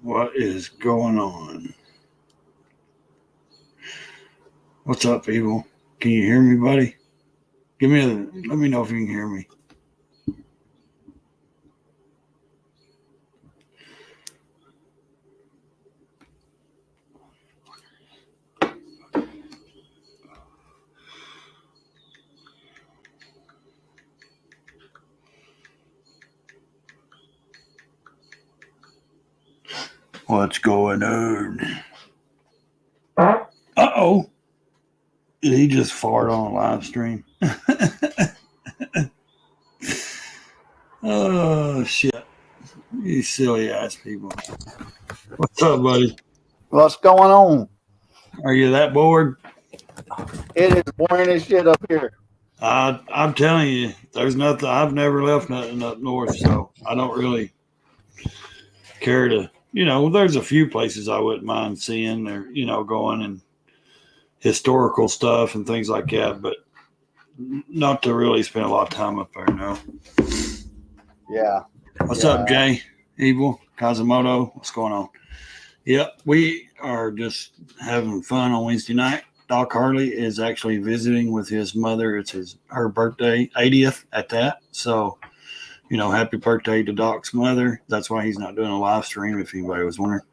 What is going on? What's up, Evil? Can you hear me, buddy? Let me know if you can hear me. What's going on? Uh-oh. Did he just fart on a live stream? Oh, shit. You silly ass people. What's up, buddy? What's going on? Are you that bored? It is boring as shit up here. I'm telling you, there's nothing. I've never left nothing up north, so I don't really care to. There's a few places I wouldn't mind seeing or, going and historical stuff and things like that, but not to really spend a lot of time up there, no. Yeah. What's up, Jay? Evil? Kazumoto? What's going on? Yep, we are just having fun on Wednesday night. Doc Harley is actually visiting with his mother. It's her birthday, 80th at that. So, happy birthday to Doc's mother. That's why he's not doing a live stream, if anybody was wondering.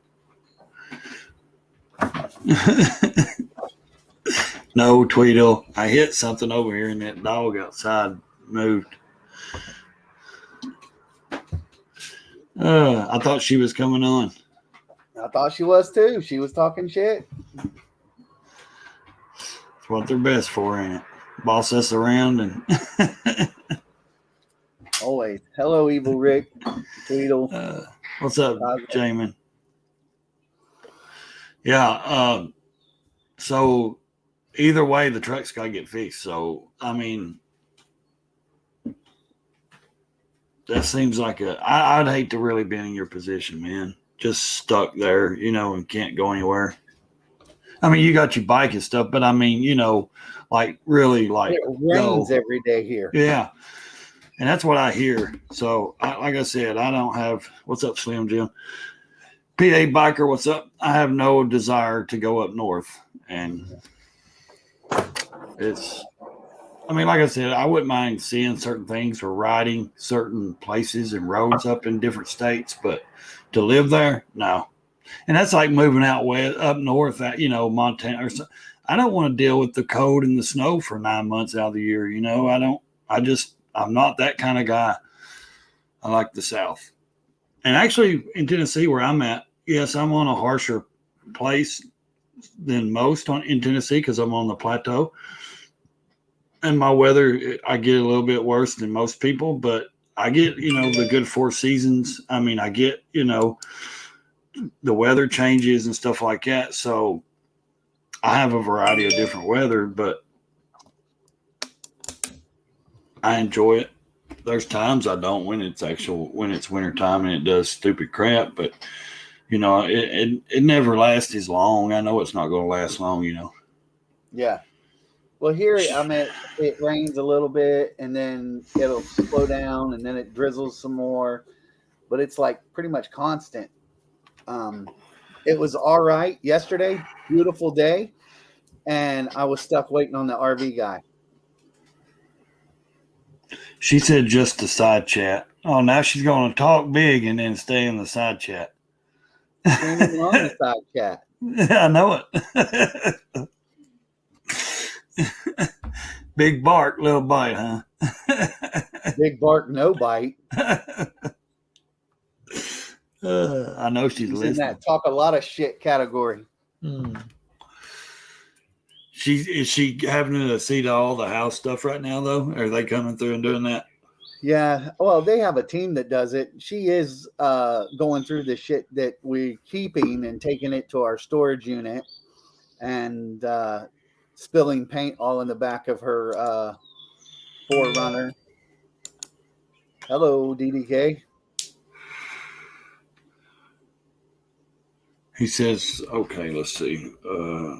No, Tweedle. I hit something over here and that dog outside moved. I thought she was coming on. I thought she was too. She was talking shit. That's what they're best for, ain't it? Boss us around and always. Hello, Evil Rick. Tweedle. What's up, Jamin? Yeah. So either way, the truck's got to get fixed. So, I mean, that seems like I'd hate to really be in your position, man. Just stuck there, and can't go anywhere. I mean, you got your bike and stuff, but I mean, really like. It rains every day here. Yeah. And that's what I hear. So, like I said, I don't have. What's up, Slim Jim? PA Biker, what's up? I have no desire to go up north. And like I said, I wouldn't mind seeing certain things or riding certain places and roads up in different states, but to live there, no. And that's like moving out west, up north at, Montana or something. I don't want to deal with the cold and the snow for 9 months out of the year. I'm not that kind of guy. I like the South. And actually in Tennessee where I'm at, yes, I'm on a harsher place than most in Tennessee because I'm on the plateau. And my weather, I get a little bit worse than most people, but I get, the good 4 seasons. I mean, I get, the weather changes and stuff like that. So I have a variety of different weather, but I enjoy it. There's times I don't when it's winter time and it does stupid crap, but it never lasts as long. I know it's not going to last long, Yeah. Well, here, it rains a little bit and then it'll slow down and then it drizzles some more, but it's like pretty much constant. It was all right yesterday, beautiful day, and I was stuck waiting on the RV guy. She said just the side chat. Oh, now she's going to talk big and then stay in the side chat. She ain't even on the side chat. Yeah, I know it. Big bark, little bite, huh? Big bark, no bite. I know she's listening. In that talk a lot of shit category. Is she having to see to all the house stuff right now, though? Are they coming through and doing that? Yeah. Well, they have a team that does it. She is going through the shit that we're keeping and taking it to our storage unit and spilling paint all in the back of her 4Runner. Hello, DDK. He says, okay, let's see.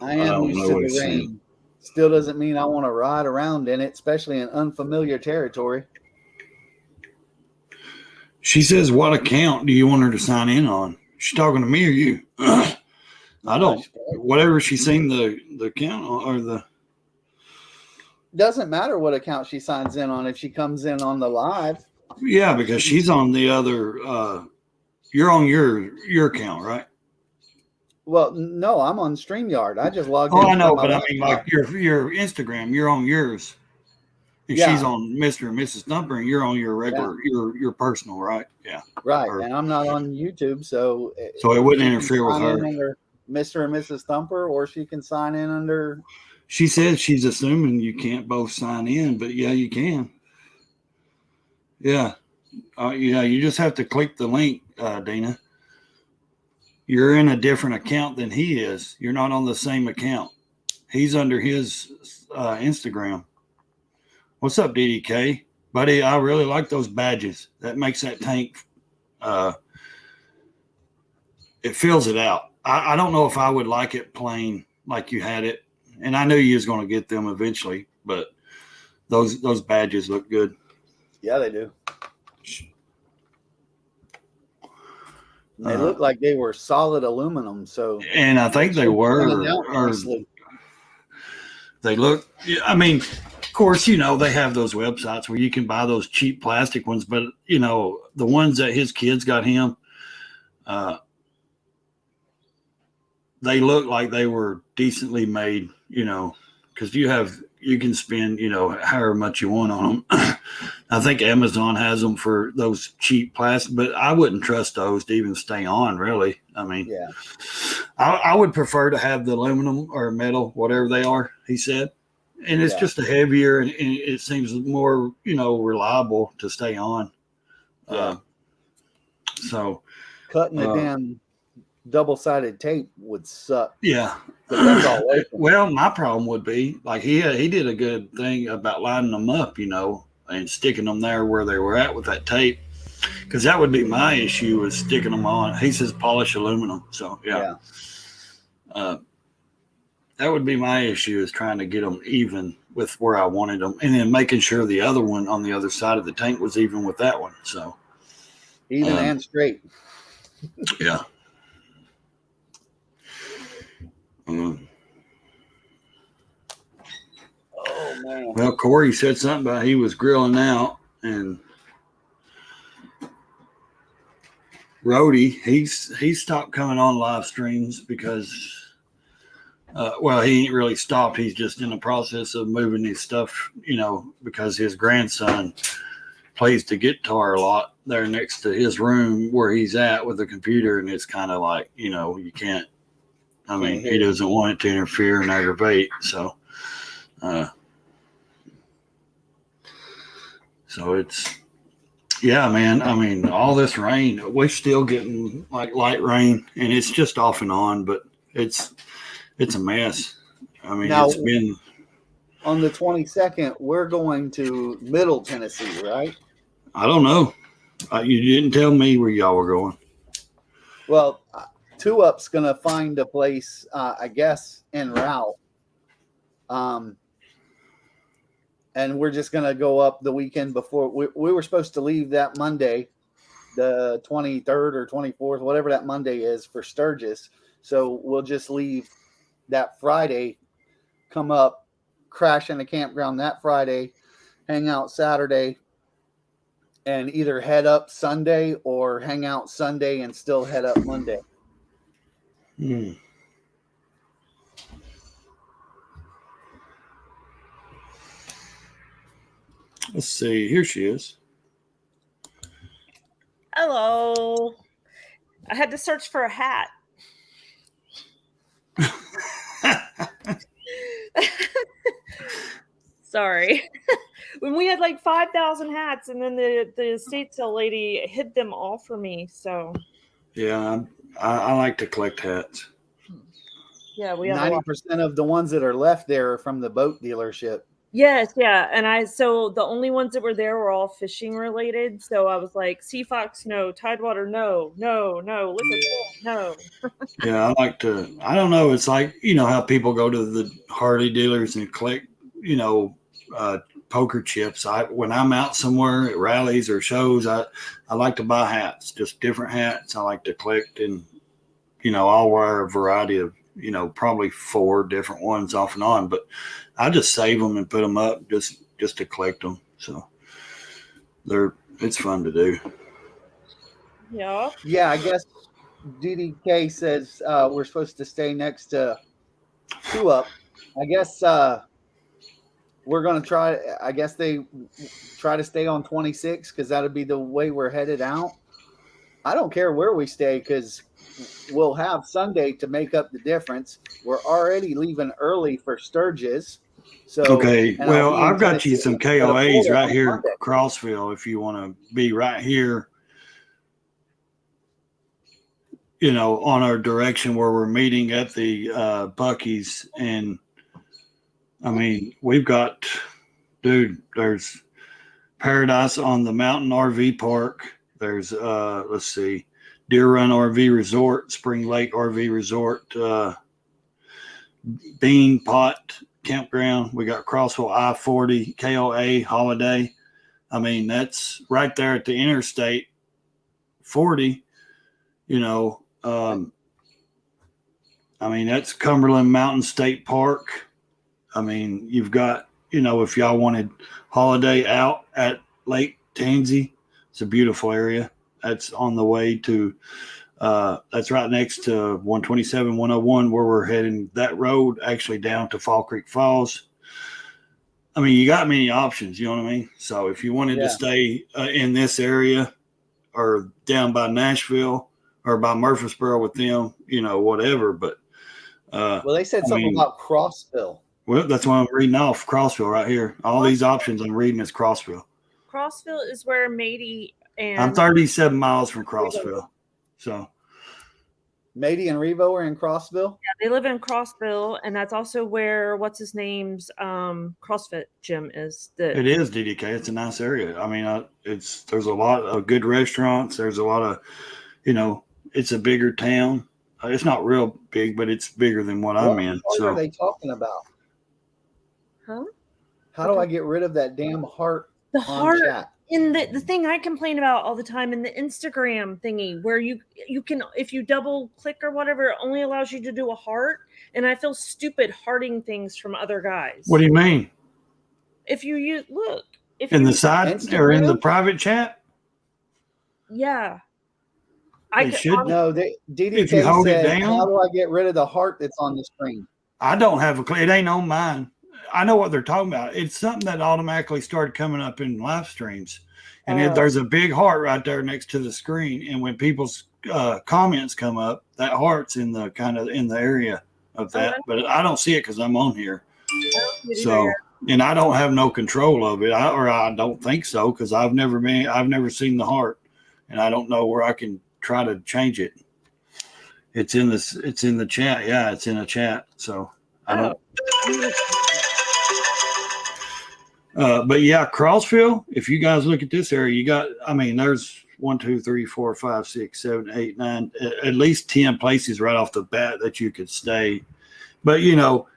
I am used to the rain. Still doesn't mean I want to ride around in it, especially in unfamiliar territory. She says, what account do you want her to sign in on? She's talking to me or you? I don't. Gosh, Whatever she's seen the account or the. doesn't matter what account she signs in on if she comes in on the live. Yeah, because she's on the other. You're on your account, right? Well, no, I'm on StreamYard. I just logged in. Oh, I know, from my but I mean, laptop. like your Instagram, you're on yours. And Yeah. she's on Mr. and Mrs. Thumper, and you're on your regular, your personal, right? Yeah. Right, Or- and I'm not on YouTube, so So it wouldn't she can interfere with sign in her. under Mr. and Mrs. Thumper, or she can sign in under. She says she's assuming you can't both sign in, but yeah, you can. Yeah. Yeah, you just have to click the link, Dana. You're in a different account than he is. You're not on the same account. He's under his Instagram. What's up, DDK? Buddy, I really like those badges. That makes that tank, it fills it out. I don't know if I would like it plain like you had it. And I knew you was going to get them eventually, but those badges look good. Yeah, they do. They look like they were solid aluminum. So, and I think they were. Or they look. I mean, of course, you know they have those websites where you can buy those cheap plastic ones, but you know the ones that his kids got him, they look like they were decently made. You know, because you can spend however much you want on them. I think Amazon has them for those cheap plastic, but I wouldn't trust those to even stay on. Really, I mean, yeah, I would prefer to have the aluminum or metal, whatever they are. He said, and it's just a heavier and it seems more reliable to stay on. Yeah. So cutting the damn double-sided tape would suck. Yeah. That's all open. Well, my problem would be like he did a good thing about lining them up, and sticking them there where they were at with that tape, because that would be my issue with sticking them on. He says polish aluminum, so yeah. That would be my issue, is trying to get them even with where I wanted them, and then making sure the other one on the other side of the tank was even with that one. So even and straight. Yeah. Oh man. Well, Corey said something about he was grilling out, and Rhodey, he stopped coming on live streams because he ain't really stopped. He's just in the process of moving his stuff, because his grandson plays the guitar a lot there next to his room where he's at with the computer, and it's kind of like, you can't. I mean, he doesn't want it to interfere and aggravate. So, it's, yeah, man. I mean, all this rain, we're still getting like light rain, and it's just off and on, but it's a mess. I mean, now, it's been on the 22nd. We're going to Middle Tennessee, right? I don't know. You didn't tell me where y'all were going. Well, Two Up's gonna find a place, I guess, en route. And we're just gonna go up the weekend before. We were supposed to leave that Monday, the 23rd or 24th, whatever that Monday is, for Sturgis. So we'll just leave that Friday, come up, crash in the campground that Friday, hang out Saturday, and either head up Sunday or hang out Sunday and still head up Monday. Let's see. Here she is. Hello. I had to search for a hat. Sorry. When we had like 5,000 hats, and then the estate sale lady hid them all for me. So Yeah, I like to collect hats. Yeah, we have 90% of the ones that are left there are from the boat dealership. Yes, yeah. And so the only ones that were there were all fishing related. So I was like, Sea Fox, no. Tidewater, no. Liquid Gold, no. Yeah, I don't know. It's like, how people go to the Harley dealers and collect, poker chips. When I'm out somewhere at rallies or shows, I like to buy hats, just different hats. I like to collect and I'll wear a variety of, probably 4 different ones off and on, but I just save them and put them up just to collect them. So it's fun to do. Yeah. Yeah, I guess DDK says we're supposed to stay next to 2 Up. I guess we're going to try. I guess they try to stay on 26 because that'll be the way we're headed out. I don't care where we stay because we'll have Sunday to make up the difference. We're already leaving early for Sturgis. So okay, well, I've got you some KOAs right here Monday. in Crossville if you want to be right here, on our direction where we're meeting at the Buc-ee's. And I mean, we've got, dude, there's Paradise on the Mountain RV Park. There's, let's see, Deer Run RV Resort, Spring Lake RV Resort, Bean Pot Campground. We got Crossville I-40, KOA, Holiday. I mean, that's right there at the Interstate 40, I mean, that's Cumberland Mountain State Park. I mean, you've got, if y'all wanted Holiday out at Lake Tansy, it's a beautiful area. That's on the way to, that's right next to 127, 101, where we're heading that road actually down to Fall Creek Falls. I mean, you got many options, you know what I mean? So if you wanted to stay in this area or down by Nashville or by Murfreesboro with them, whatever. But well, they said something about Crossville. Well, that's why I'm reading off Crossville right here. All these options I'm reading is Crossville. Crossville is where Matey and I'm 37 miles from Crossville. So Matey and Revo are in Crossville? Yeah, they live in Crossville, and that's also where what's his name's CrossFit gym is. It is DDK. It's a nice area. I mean, there's a lot of good restaurants. There's a lot of, it's a bigger town. It's not real big, but it's bigger than what I'm in. What are they talking about? Huh? How do I get rid of that damn heart? The heart in the thing I complain about all the time in the Instagram thingy where you can, if you double click or whatever, it only allows you to do a heart. And I feel stupid hearting things from other guys. What do you mean? If you use, look. If in you the side Instagram? Or in the private chat? Yeah. DDK if you hold it down, how do I get rid of the heart that's on the screen? I don't have a clue. It ain't on mine. I know what they're talking about. It's something that automatically started coming up in live streams. And there's a big heart right there next to the screen. And when people's comments come up, that heart's in the area of that. But I don't see it because I'm on here. So, and I don't have no control of it. I don't think so because I've never seen the heart. And I don't know where I can try to change it. It's in the chat. Yeah, it's in a chat. So I don't. But yeah, Crossville, if you guys look at this area, you got, I mean, there's 1, 2, 3, 4, 5, 6, 7, 8, 9, at least 10 places right off the bat that you could stay. But,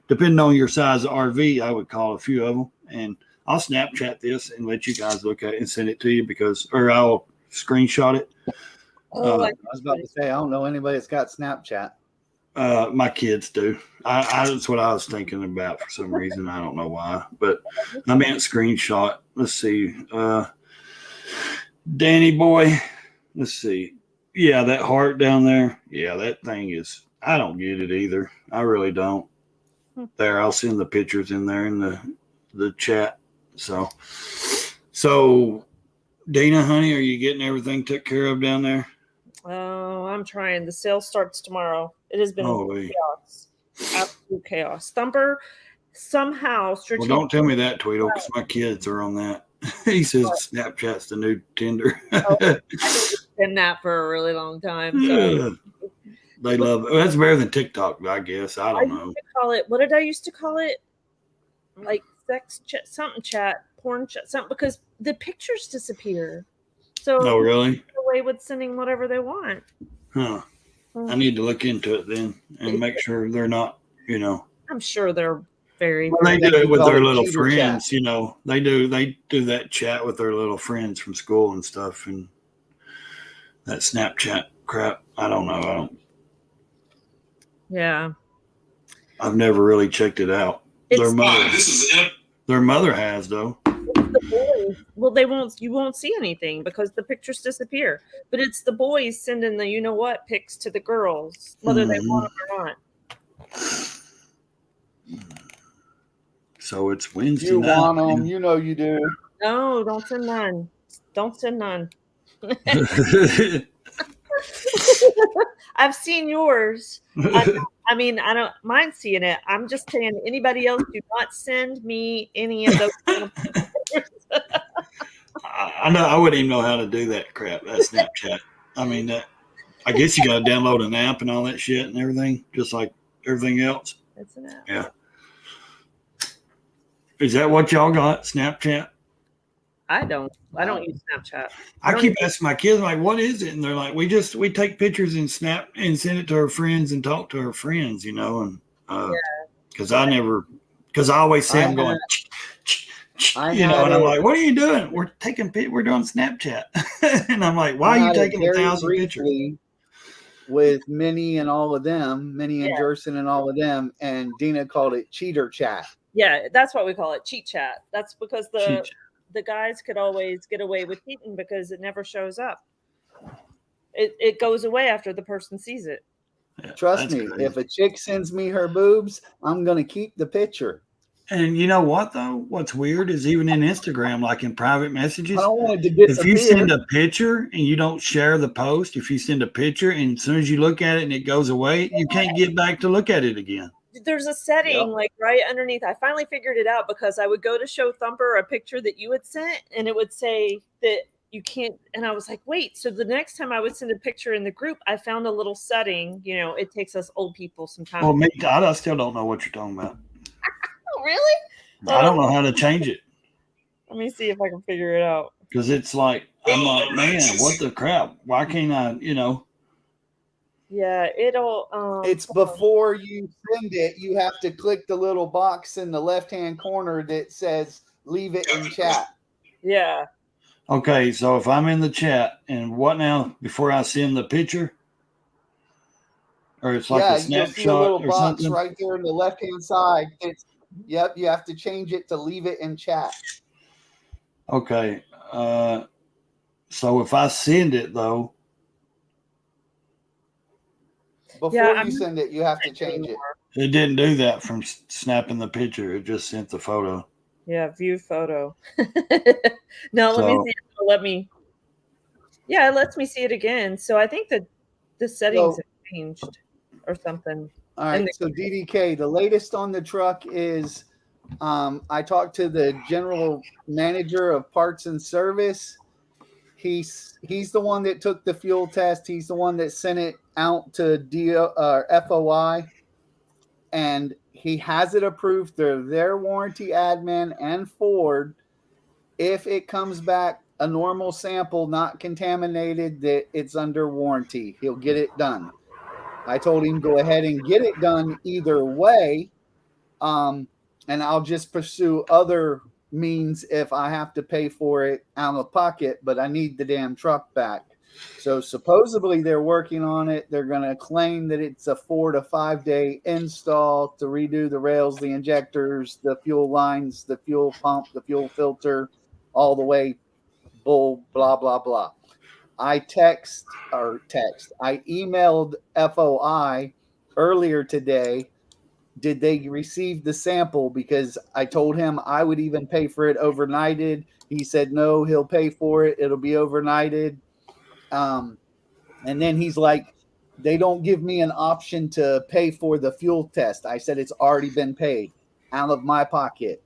depending on your size of RV, I would call a few of them. And I'll Snapchat this and let you guys look at it and send it to you or I'll screenshot it. I was about to say, I don't know anybody that's got Snapchat. My kids do. That's what I was thinking about for some reason. I don't know why, but I meant screenshot. Let's see. Danny boy. Let's see. Yeah, that heart down there. Yeah, that thing is, I don't get it either. I really don't. There, I'll send the pictures in there in the chat. So Dana, honey, are you getting everything took care of down there? Oh, I'm trying. The sale starts tomorrow. It has been chaos. Absolute chaos. Thumper somehow Well, don't tell me that, Tweedle, because my kids are on that. He says Snapchat's the new Tinder. I've been that for a really long time. So. They love it. That's better than TikTok, I guess. I don't know. What did I used to call it? Like sex chat, something chat, porn chat, something, because the pictures disappear. So oh, really? Away with sending whatever they want. Huh. I need to look into it then and make sure they're not, I'm sure they're very. Well, they do it with their little friends, They do that chat with their little friends from school and stuff, and that Snapchat crap. I don't know. Yeah. I've never really checked it out. It's Their mother has though. the boys. Well, they won't. You won't see anything because the pictures disappear. But it's the boys sending the what pics to the girls, whether they want them or not. So it's Wednesday You night. want them, you know you do. No, don't send none. Don't send none. I've seen yours. I mean, I don't mind seeing it. I'm just saying, anybody else, do not send me any of those. I know I wouldn't even know how to do that crap. That Snapchat. I mean, I guess you got to download an app and all that shit and everything, just like everything else. It's an app. Yeah. Is that what y'all got? Snapchat? I don't use Snapchat. I keep asking my kids, like, what is it? And they're like, we take pictures and snap and send it to our friends and talk to our friends, you know, and because I always see them going, and I'm like, what are you doing? We're doing Snapchat. And I'm like, why are you taking 1,000 pictures? With Minnie and all of them, Minnie and Jerson and all of them, and Dina called it cheater chat. Yeah, that's what we call it, cheat chat. That's because the guys could always get away with cheating because it never shows up. It goes away after the person sees it. Yeah, trust me, crazy. If a chick sends me her boobs, I'm going to keep the picture. And you know what, though? What's weird is even in Instagram, like in private messages, I don't want it to disappear. If you send a picture and you don't share the post, if you send a picture and as soon as you look at it and it goes away, you can't get back to look at it again. There's a setting like right underneath. I finally figured it out because I would go to show Thumper a picture that you had sent and it would say that you can't. And I was like, wait. So the next time I would send a picture in the group, I found a little setting. You know, it takes us old people some time. Well, I still don't know what you're talking about. Oh, really? I don't know how to change it. Let me see if I can figure it out. Because it's like, I'm like, man, what the crap? Why can't I, you know? Yeah, it'll. It's before you send it, you have to click the little box in the left-hand corner that says leave it in chat. Yeah. Okay, so if I'm in the chat and what now before I send the picture? Or it's like a snapshot see a little or box something? Right there on the left-hand side. Yep, you have to change it to leave it in chat. Okay. So if I send it though. Before you send it, you have to change it. It didn't do that from snapping the picture. It just sent the photo. Yeah, view photo. No, let me see. Let me. Yeah, it lets me see it again. So I think that the settings have changed or something. All right. So DDK, the latest on the truck is I talked to the general manager of parts and service. He's the one that took the fuel test. He's the one that sent it out to FOI, and he has it approved through their warranty admin and Ford. If it comes back a normal sample, not contaminated, that it's under warranty, he'll get it done. I told him go ahead and get it done either way, and I'll just pursue other means if I have to pay for it out of pocket, but I need the damn truck back. So supposedly they're working on it. They're going to claim that it's a 4 to 5 day install to redo the rails, the injectors, the fuel lines, the fuel pump, the fuel filter, all the way, blah, blah, blah. I emailed FOI earlier today. Did they receive the sample? Because I told him I would even pay for it overnighted. He said, no, he'll pay for it. It'll be overnighted. And then he's like, they don't give me an option to pay for the fuel test. I said, it's already been paid out of my pocket.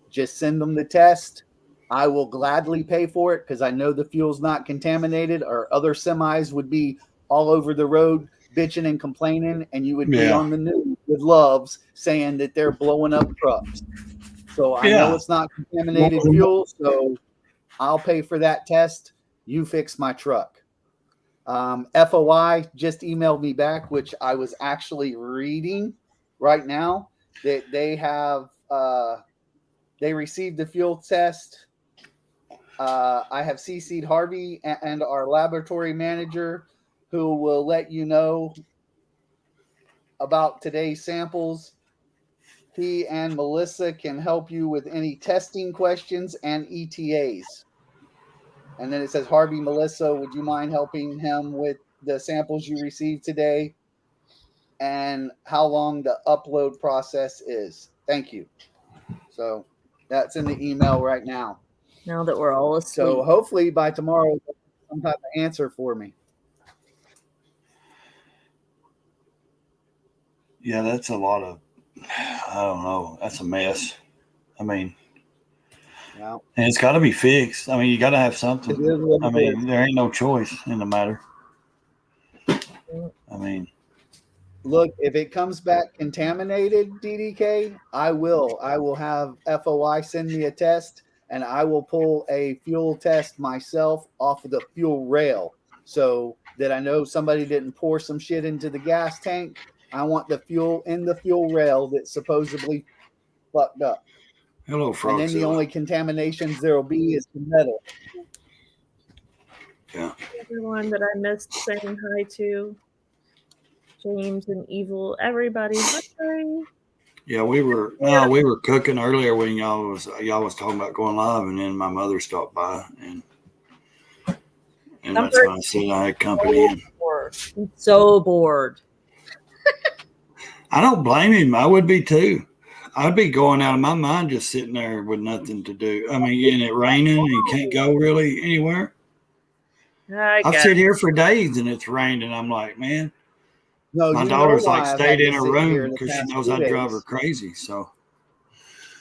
Just send them the test. I will gladly pay for it because I know the fuel's not contaminated, or other semis would be all over the road bitching and complaining, and you would be on the news with Loves saying that they're blowing up trucks. So I know it's not contaminated fuel, so I'll pay for that test. You fix my truck. FOI just emailed me back, which I was actually reading right now, that they have they received the fuel test. I have CC'd Harvey and our laboratory manager, who will let you know about today's samples. He and Melissa can help you with any testing questions and ETAs. And then it says, Harvey, Melissa, would you mind helping him with the samples you received today and how long the upload process is? Thank you. So that's in the email right now. Now that we're all asleep. So hopefully by tomorrow, some type of answer for me. Yeah, that's a lot of, I don't know. That's a mess. I mean, Yeah. and it's got to be fixed. I mean, you got to have something. It is what I it mean, is. there ain't no choice in the matter. I mean, Look, if it comes back contaminated, DDK, I will have FOI send me a test, and I will pull a fuel test myself off of the fuel rail so that I know somebody didn't pour some shit into the gas tank. I want the fuel in the fuel rail that's supposedly fucked up. hello, And then the Frogzilla. only contaminations there will be is the metal. Yeah. Everyone that I missed saying hi to. James and Evil, everybody. Hi. Yeah, we were cooking earlier when y'all was talking about going live, and then my mother stopped by, and that's when I said I had company. And I'm so bored. I don't blame him. I would be too. I'd be going out of my mind just sitting there with nothing to do. I mean, and it raining and you can't go really anywhere. I've sit here for days and it's rained, and I'm like, man. No, My you daughter's know why like I've stayed had in to her sit here room the because she past knows 2 I'd drive days. her crazy. So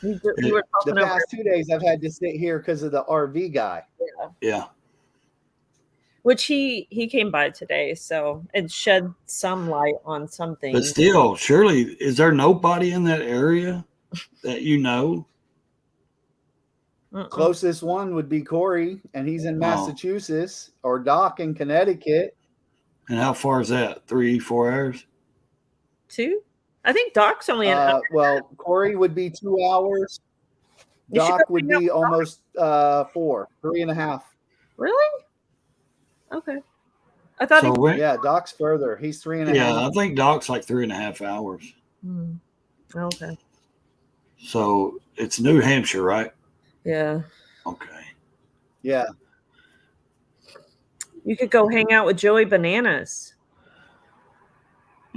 You were The talking past 2 days I've had to sit here because of the RV guy. yeah, which he came by today, so it shed some light on something. but still, surely, is there nobody in that area that you know? Closest one would be Corey, and he's in Massachusetts, or Doc in Connecticut. And how far is that? 3-4 hours? 2? I think Doc's only an hour. Well, Corey would be 2 hours. You should Doc go would hang out be with Doc. almost 4, 3.5. Really? Okay. I thought So when, Yeah, Doc's further. He's 3.5. yeah, I think Doc's like 3.5 hours. Okay. So it's New Hampshire, right? Yeah. Okay. Yeah. You could go hang out with Joey Bananas.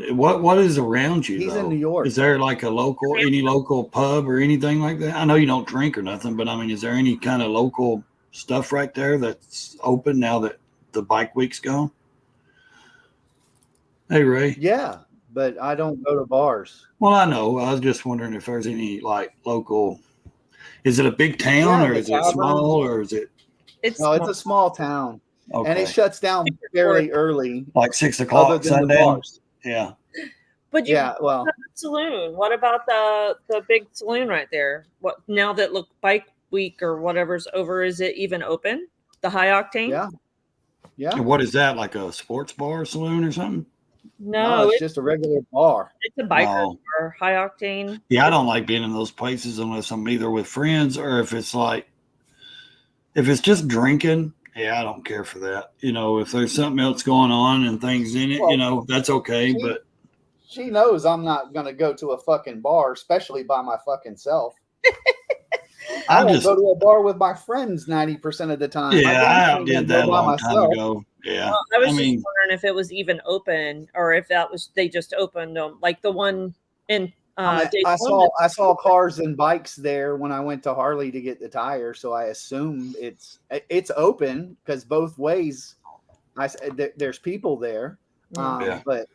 What is around you? He's though? in New York. Is there like any local pub or anything like that? I know you don't drink or nothing, but I mean, is there any kind of local stuff right there that's open now that the bike week's gone? Hey, Ray. Yeah, but I don't go to bars. Well, I know. I was just wondering if there's any like local. Is it a big town or is it small or is it? It's a small town, Okay. and it shuts down fairly early. Like 6 Other o'clock than the sundown. bars. Yeah. But you Yeah, well, the saloon. What about the big saloon right there? What now that bike week or whatever's over, is it even open? The High Octane? yeah. Yeah. And what is that? Like a sports bar saloon or something? No, it's just a regular bar. it's a biker No. bar, High Octane. Yeah, I don't like being in those places unless I'm either with friends or if it's just drinking. Yeah, I don't care for that. You know, if there's something else going on and things in it, Well, that's okay. But She knows I'm not going to go to a fucking bar, especially by my fucking self. I won't go to a bar with my friends 90% of the time. Yeah, I did that a long time ago. Yeah. Well, I was just wondering if it was even open or if they just opened them, like the one in I saw cars and bikes there when I went to Harley to get the tire, so I assume it's open because both ways. There's people there, but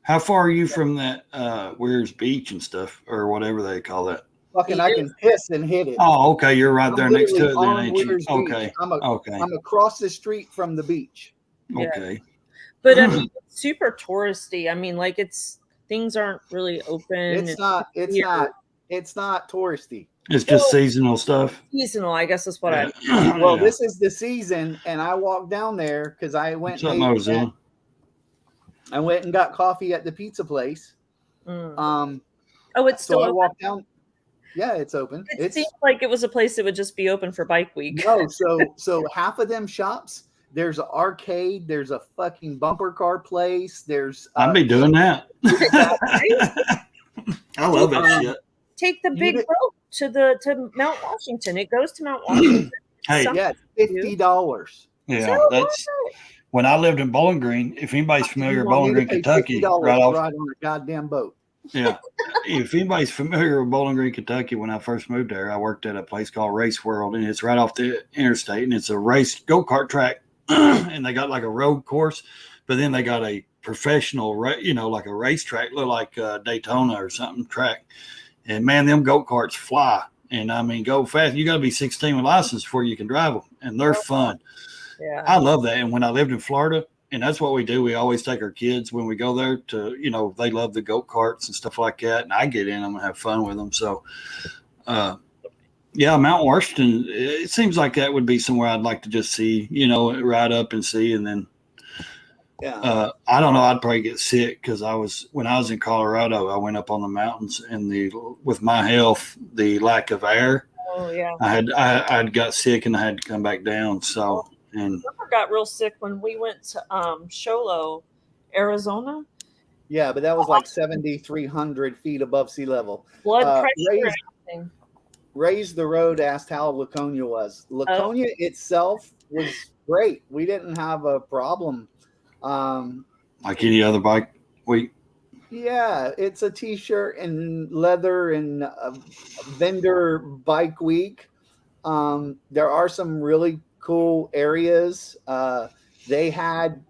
how far are you from that Weirs Beach and stuff or whatever they call that? fucking, I can piss and hit it. Oh, okay, you're right there next to it, then, ain't you? Weirs Okay, Beach. I'm across the street from the beach. Yeah. Okay, but I mean, it's super touristy. I mean, like things aren't really open. It's not touristy. It's just seasonal stuff. Seasonal, I guess is what Well, this is the season, and I walked down there because I went. I went and got coffee at the pizza place. Oh, it's still I open? walked down. Yeah, it's open. It seemed like it was a place that would just be open for bike week. No, so half of them shops There's an arcade. There's a fucking bumper car place. There's I'd be doing that. I love that shit. Take the big boat to Mount Washington. It goes to Mount Washington. Hey, yeah, $50. Yeah, So that's when I lived in Bowling Green. If anybody's familiar with Bowling Green, Kentucky, right on a goddamn boat. Yeah. If anybody's familiar with Bowling Green, Kentucky, when I first moved there, I worked at a place called Race World, and it's right off the interstate, and it's a race go-kart track, and they got like a road course, but then they got a professional, like a racetrack, look like Daytona or something track. And man, them go-karts fly. And I mean, go fast. You got to be 16 with license before you can drive them, and they're fun. Yeah, I love that. And when I lived in Florida, and that's what we do, we always take our kids when we go there to, they love the go-karts and stuff like that. And I get in them and have fun with them. So, Mount Washington, it seems like that would be somewhere I'd like to just see, ride up and see. And then, I don't know, I'd probably get sick because when I was in Colorado, I went up on the mountains, and with my health, the lack of air, I'd got sick and I had to come back down. So, and I got real sick when we went to Sholo, Arizona. Yeah, but that was like 7,300 feet above sea level. Blood pressure. Raised the Road asked how Laconia was. Laconia itself was great. We didn't have a problem. Like any other bike week. Yeah, it's a t-shirt and leather and a vendor bike week. There are some really cool areas. They had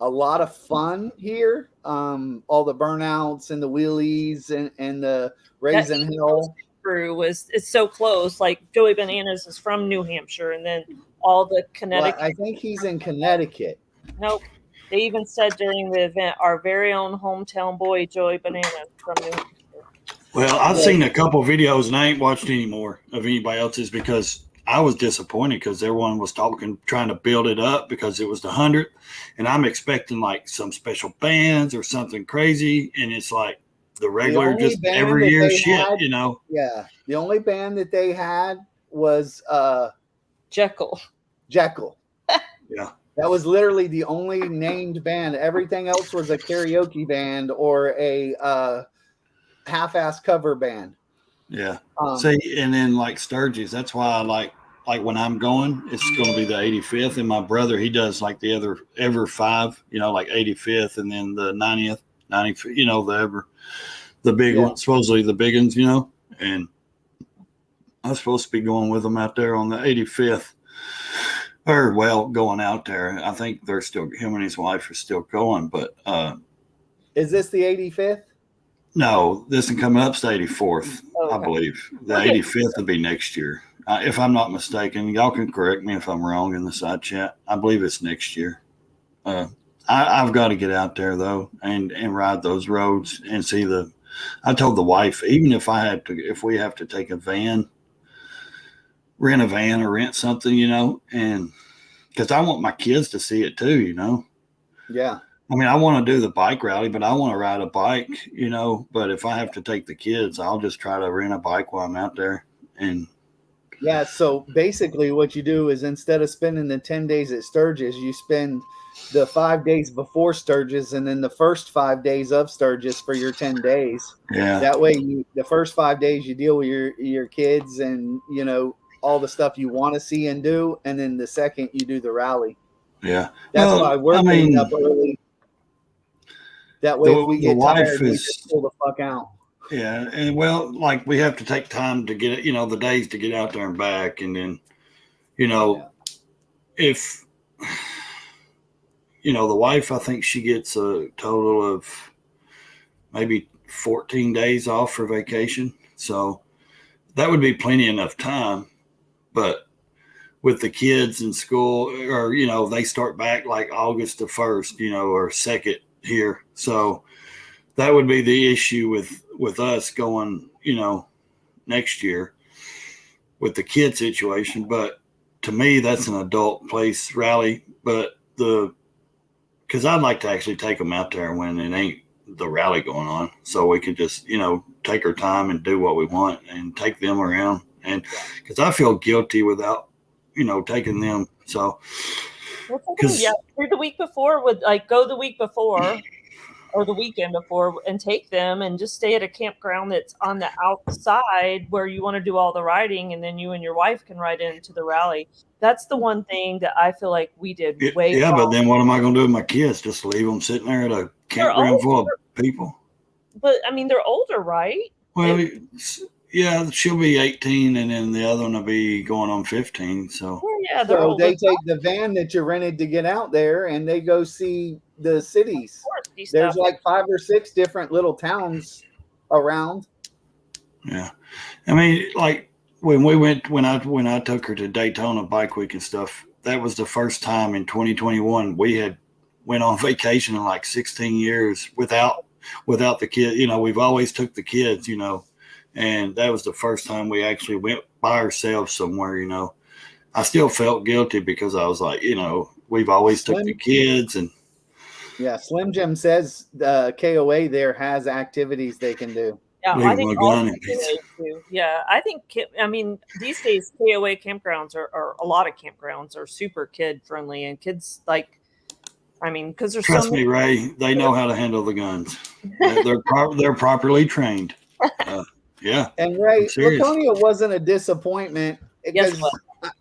a lot of fun here. All the burnouts and the wheelies and the Raisin Hill crew it's so close. Like Joey Bananas is from New Hampshire, and then all the Connecticut. Well, I think he's in Connecticut. Nope. They even said during the event, our very own hometown boy, Joey Bananas from New Hampshire. Well, I've seen a couple videos, and I ain't watched any more of anybody else's because I was disappointed because everyone was trying to build it up because it was the 100th, and I'm expecting like some special bands or something crazy, and it's like the regular just every year shit, Yeah, the only band that they had was Jekyll. Yeah. That was literally the only named band. Everything else was a karaoke band or a half-ass cover band. Yeah. See, and then like Sturgis, that's why I like when I'm going, it's going to be the 85th. And my brother, he does like the other ever 5, like 85th and then the 90th, the big one, supposedly the big ones, and I'm supposed to be going with them out there on the 85th. Going out there. I think they're still, him and his wife are still going, but is this the 85th? No, this one coming up's the 84th, I believe. The 85th will be next year. If I'm not mistaken, y'all can correct me if I'm wrong in the side chat. I believe it's next year. I've got to get out there though and ride those roads and see I told the wife, even if we have to take a van, rent a van or rent something, and because I want my kids to see it too, Yeah. I mean, I want to do the bike rally, but I want to ride a bike, but if I have to take the kids, I'll just try to rent a bike while I'm out there. And yeah, so basically what you do is instead of spending the 10 days at Sturgis, you spend the 5 days before Sturgis and then the first 5 days of Sturgis for your 10 days. Yeah. That way the first 5 days you deal with your kids and, all the stuff you want to see and do. And then the second you do the rally. Yeah. That's why we're getting up early. That way if we get tired, we just pull the fuck out. Yeah. And like we have to take time to get it, the days to get out there and back. And then, if, the wife, I think she gets a total of maybe 14 days off for vacation. So that would be plenty enough time. But with the kids in school or, they start back like August the 1st, or 2nd here. So that would be the issue with us going, next year with the kid situation. But to me, that's an adult place rally. But because I'd like to actually take them out there when it ain't the rally going on. So we could just, take our time and do what we want and take them around. And because I feel guilty without, taking them. So Well, sometimes, through the week before would like go the week before or the weekend before and take them and just stay at a campground that's on the outside where you want to do all the riding, and then you and your wife can ride into the rally. That's the one thing that I feel like we did way Yeah, wrong. but then what am I going to do with my kids? Just leave them sitting there at a campground full of people? But I mean, they're older, right? Well, yeah, she'll be 18, and then the other one will be going on 15. So yeah, they're So older. they take the van that you rented to get out there, and they go see the cities. There's like 5 or 6 different little towns around. Yeah, I mean, like when I took her to Daytona Bike Week and stuff, that was the first time in 2021 we had went on vacation in like 16 years without the kid. You know, we've always took the kids, you know, and that was the first time we actually went by ourselves somewhere, you know. I still felt guilty because I was like, you know, we've always took the kids. And yeah, Slim Jim says the KOA there has activities they can do. Yeah, I think I think, I mean, these days KOA campgrounds are a lot of campgrounds are super kid friendly, and kids like, I mean, because there's trust me, Ray, they know how to handle the guns. They're properly trained. Yeah. And Ray, Laconia wasn't a disappointment because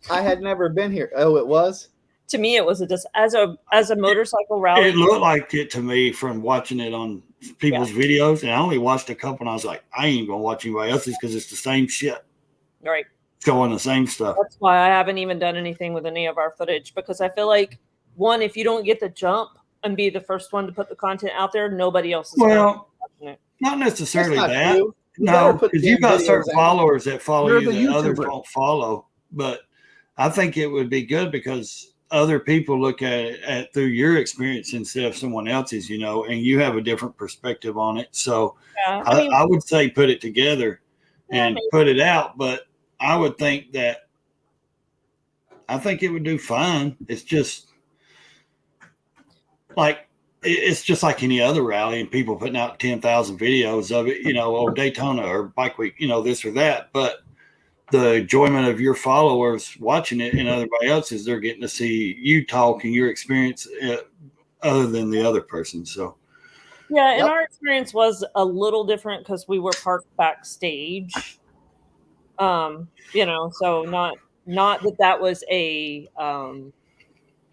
I had never been here. Oh, it was? To me, it was as a motorcycle rally. It looked like it to me from watching it on people's videos, and I only watched a couple, and I was like, I ain't gonna watch anybody else's because it's the same shit. Right. Showing the same stuff. That's why I haven't even done anything with any of our footage, because I feel like, one, if you don't get the jump and be the first one to put the content out there, nobody else is watching it. Not necessarily that. True. No, because you've got certain followers that follow you that others don't follow. But I think it would be good because other people look at it through your experience instead of someone else's, you know, and you have a different perspective on it. So I would say put it together and put it out. But I would think that I think it would do fine. It's just like any other rally, and people putting out 10,000 videos of it, you know, or Daytona or Bike Week, you know, this or that. But the enjoyment of your followers watching it and everybody else's, they're getting to see you talk and your experience other than the other person. So, yeah, and our experience was a little different because we were parked backstage. You know, so not that was a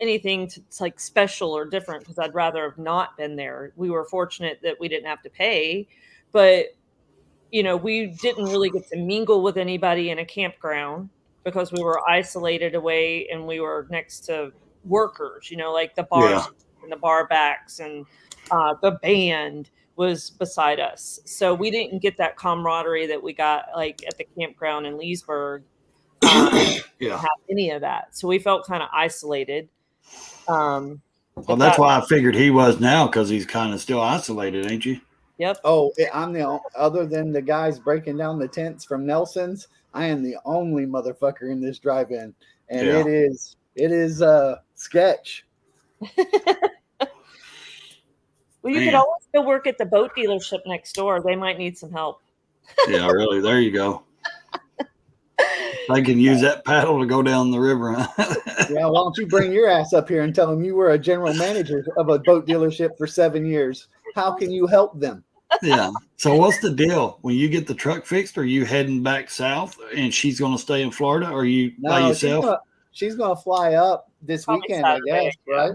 anything like special or different, because I'd rather have not been there. We were fortunate that we didn't have to pay, but you know, we didn't really get to mingle with anybody in a campground because we were isolated away and we were next to workers, you know, like the bars and the bar backs, and the band was beside us. So we didn't get that camaraderie that we got like at the campground in Leesburg. Have any of that. So we felt kind of isolated. Well, that's why I figured he was now, because he's kind of still isolated, ain't you? Yep. Oh, I'm other than the guys breaking down the tents from Nelson's, I am the only motherfucker in this drive-in, and it is sketch. Well, you could always go work at the boat dealership next door. They might need some help. Yeah, really. There you go. I can use that paddle to go down the river. Yeah, why don't you bring your ass up here and tell them you were a general manager of a boat dealership for 7 years? How can you help them? Yeah. So what's the deal? When you get the truck fixed, are you heading back south and she's going to stay in Florida? Or are you by yourself? She's going to fly up this weekend, Saturday, I guess, right?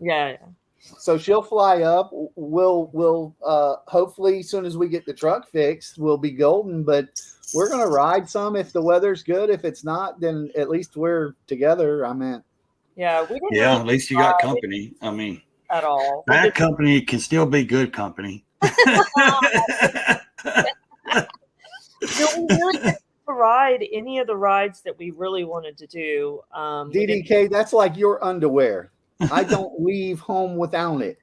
Yeah. So she'll fly up. We'll hopefully as soon as we get the truck fixed, we'll be golden. But we're gonna ride some if the weather's good. If it's not, then at least we're together. I mean, yeah, we didn't. Yeah, at least you got company. I mean, at all. Bad company can still be good company. We really didn't ride any of the rides that we really wanted to do. DDK, that's like your underwear. I don't leave home without it.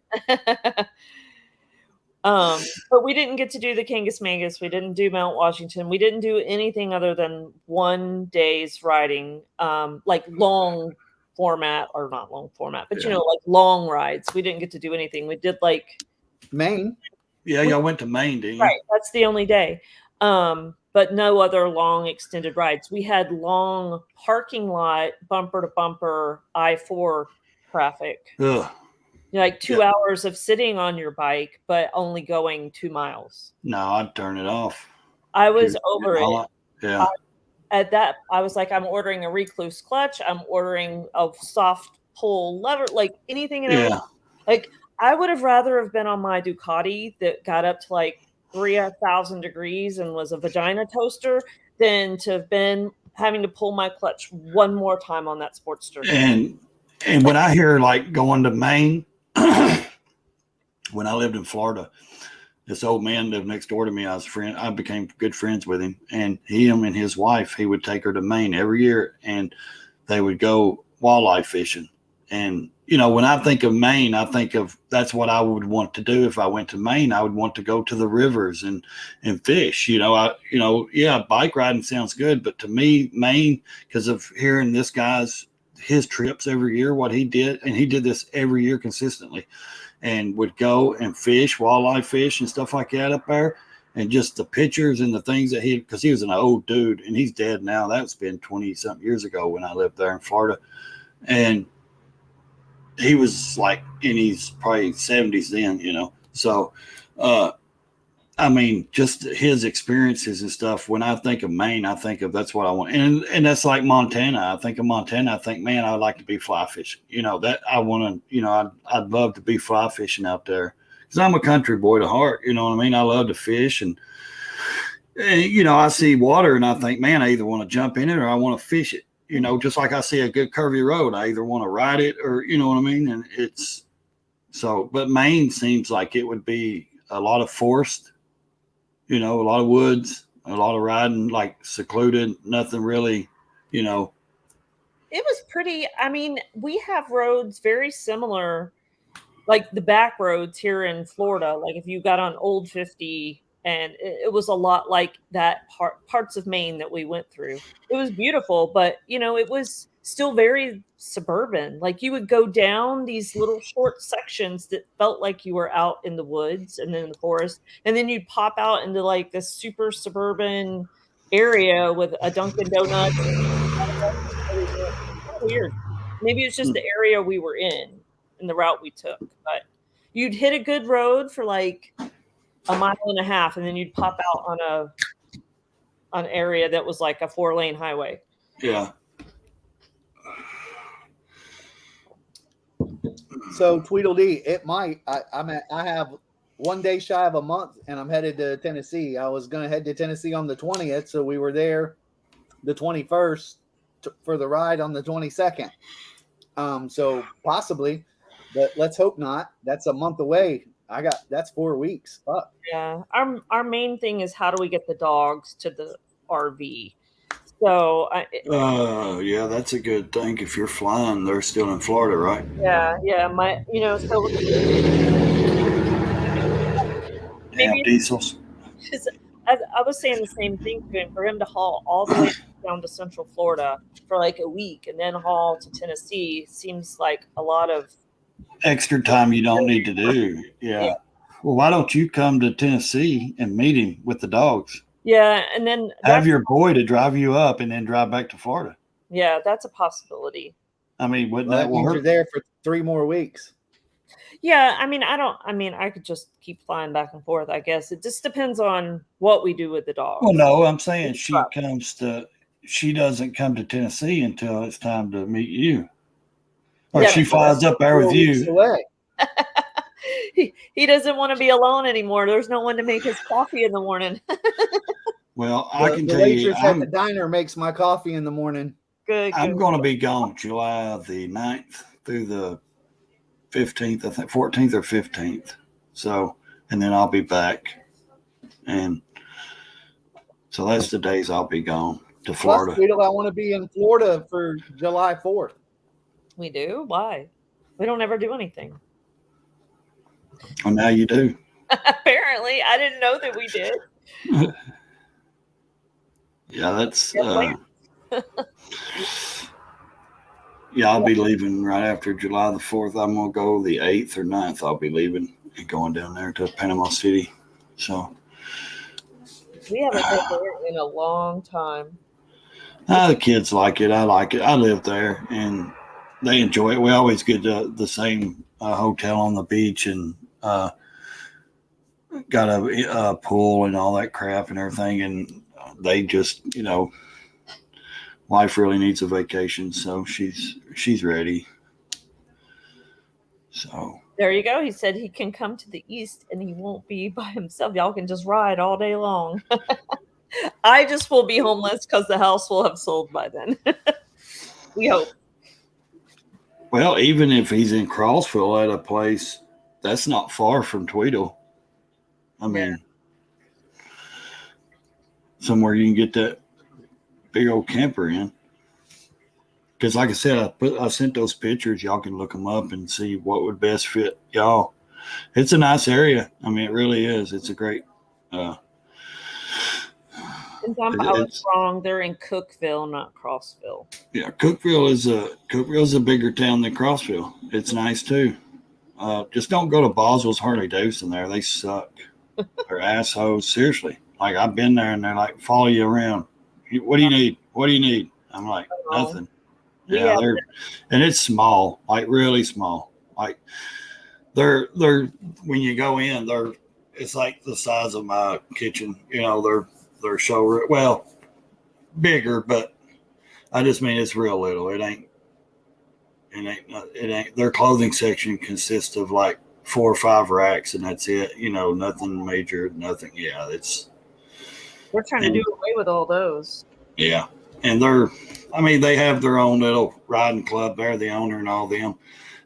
But we didn't get to do the Kangas Mangus. We didn't do Mount Washington. We didn't do anything other than 1 day's riding, like long format, or not long format, but you know, like long rides. We didn't get to do anything. We did like Maine. Yeah, y'all went to Maine, didn't you? Right. That's the only day. But no other long extended rides. We had long parking lot, bumper to bumper I-4 traffic. Ugh. Like 2 hours of sitting on your bike, but only going 2 miles. No, I'd turn it off. I was over it. Yeah. At that, I was like, I'm ordering a recluse clutch. I'm ordering a soft pull lever, like anything and everything. Like, I would have rather have been on my Ducati that got up to like 3,000 degrees and was a vagina toaster than to have been having to pull my clutch one more time on that Sportster. And when I hear like going to Maine, when I lived in Florida, this old man lived next door to me. I became good friends with him, and him and his wife, he would take her to Maine every year, and they would go walleye fishing. And, you know, when I think of Maine, I think of that's what I would want to do if I went to Maine. I would want to go to the rivers and fish. Bike riding sounds good, but to me, Maine, because of hearing this guy's his trips every year, what he did, and he did this every year consistently, and would go and fish, walleye fish and stuff like that up there. And just the pictures and the things that because he was an old dude and he's dead now. That's been 20 something years ago when I lived there in Florida. And he was like in his probably 70s then, you know. So, I mean, just his experiences and stuff. When I think of Maine, I think of that's what I want. And that's like Montana. I think of Montana. I think, man, I'd like to be fly fishing. You know, that I want to, you know, I'd love to be fly fishing out there because I'm a country boy to heart. You know what I mean? I love to fish. And, you know, I see water and I think, man, I either want to jump in it or I want to fish it. You know, just like I see a good curvy road, I either want to ride it or, you know what I mean? And it's so, but Maine seems like it would be a lot of forest. You know, a lot of woods, a lot of riding, like secluded, nothing really, you know. It was pretty. I mean, we have roads very similar, like the back roads here in Florida. Like if you got on Old 50, and it was a lot like that parts of Maine that we went through. It was beautiful, but, you know, it was still very suburban. Like you would go down these little short sections that felt like you were out in the woods and then in the forest. And then you'd pop out into like this super suburban area with a Dunkin' Donuts. Weird. Maybe it's just the area we were in and the route we took. But you'd hit a good road for like a mile and a half, and then you'd pop out on an area that was like a 4-lane highway. Yeah. So Tweedledee, it might. I have 1 day shy of a month, and I'm headed to Tennessee. I was going to head to Tennessee on the 20th, so we were there the 21st for the ride on the 22nd. So possibly, but let's hope not. That's a month away. That's 4 weeks. Fuck. Yeah. Our main thing is how do we get the dogs to the RV? So yeah, that's a good thing. If you're flying, they're still in Florida, right? Yeah. So maybe diesels. I was saying the same thing to him, for him to haul all the way down to Central Florida for like a week and then haul to Tennessee seems like a lot of extra time you don't need to do. Yeah. Well, why don't you come to Tennessee and meet him with the dogs? Yeah, and then have your boy to drive you up and then drive back to Florida. Yeah, that's a possibility. I mean, wouldn't that work? You're there for 3 more weeks. Yeah, I could just keep flying back and forth, I guess. It just depends on what we do with the dogs. Well, no, I'm saying she doesn't come to Tennessee until it's time to meet you. Or she flies up there with you. He doesn't want to be alone anymore. There's no one to make his coffee in the morning. Well, I can tell you. At the diner makes my coffee in the morning. Good. I'm going to be gone July the 9th through the 15th, I think 14th or 15th. So, and then I'll be back. And so that's the days I'll be gone to Florida. Plus, I want to be in Florida for July 4th. We do? Why? We don't ever do anything. Well, now you do. Apparently. I didn't know that we did. Yeah, that's yeah, I'll be leaving right after July the 4th. I'm going to go the 8th or 9th. I'll be leaving and going down there to Panama City. So we haven't been there in a long time. The kids like it. I like it. I live there, and they enjoy it. We always get the same hotel on the beach and got a pool and all that crap and everything. And they just, wife really needs a vacation, so she's ready. So There you go. He said he can come to the east and he won't be by himself. Y'all can just ride all day long. I just will be homeless because the house will have sold by then. We hope. well, even if he's in Crossville at a place that's not far from Tweedle, I mean, somewhere you can get that big old camper in. Because, like I said, I sent those pictures. Y'all can look them up and see what would best fit y'all. It's a nice area. I mean, it really is. It's a great. I was wrong. They're in Cookeville, not Crossville. Yeah, Cookeville's a bigger town than Crossville. It's nice too. Just don't go to Boswell's Harley Davidson there. They suck. They're assholes. Seriously. Like, I've been there and they're like, follow you around. What do you need? What do you need? I'm like, nothing. Yeah, and it's small, like really small. Like they're when you go in, it's like the size of my kitchen. They're show bigger, but I just mean it's real little. It ain't. Their clothing section consists of like 4 or 5 racks, and that's it. Nothing major, nothing. Yeah, We're trying to do away with all those. Yeah, and they have their own little riding club there, the owner and all them.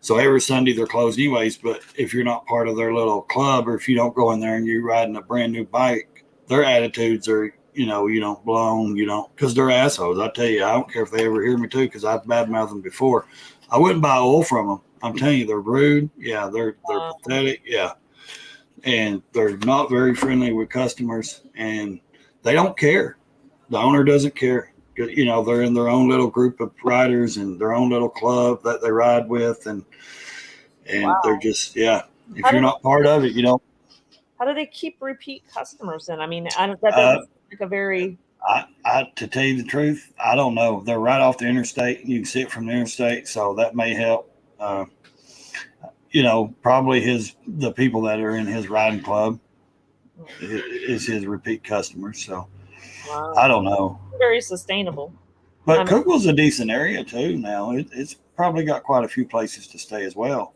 So every Sunday they're closed anyways. But if you're not part of their little club, or if you don't go in there and you're riding a brand new bike, their attitudes are, you don't belong, because they're assholes. I tell you, I don't care if they ever hear me too, because I've badmouthed them before. I wouldn't buy oil from them. I'm telling you, they're rude. Yeah, they're pathetic. Yeah, and they're not very friendly with customers, and they don't care. The owner doesn't care. They're in their own little group of riders and their own little club that they ride with, and they're just If you're not part of it, you don't. How do they keep repeat customers then? I mean, that doesn't seem like a very. To tell you the truth, I don't know. They're right off the interstate. You can see it from the interstate, so that may help. Probably the people that are in his riding club is his repeat customers. So I don't know. Very sustainable. But Cookville's a decent area too. Now it's probably got quite a few places to stay as well.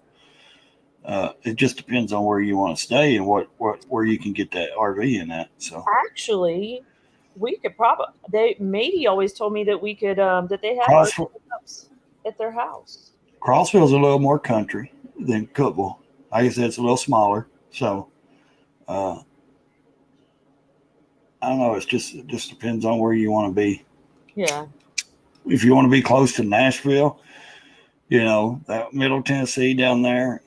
It just depends on where you want to stay and where you can get that RV in at. So actually, we could probably. Matey always told me that we could that they have pickups at their house. Crossville's a little more country than Cookville. Like I said, it's a little smaller. So I don't know. It just depends on where you want to be. Yeah. If you want to be close to Nashville, that Middle Tennessee down there,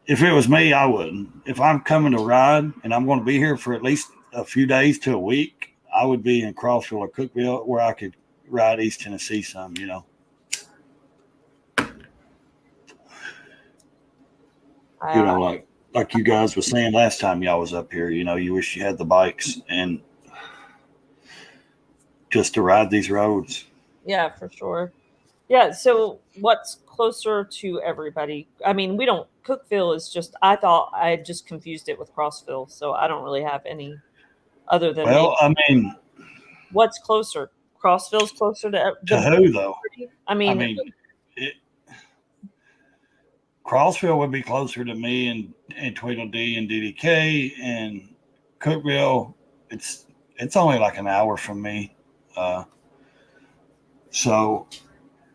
if it was me, I wouldn't. If I'm coming to ride and I'm going to be here for at least a few days to a week, I would be in Crossville or Cookville where I could ride East Tennessee some, like you guys were saying last time y'all was up here, you wish you had the bikes and just to ride these roads. Yeah, for sure. Yeah. So what's closer to everybody? I mean, Cookville is just, I thought I had just confused it with Crossville. So I don't really have any other than. Well, I mean. What's closer? Crossville's closer to who though? I mean Crossville would be closer to me and Tweedledee and DDK, and Cookville, it's only like an hour from me. So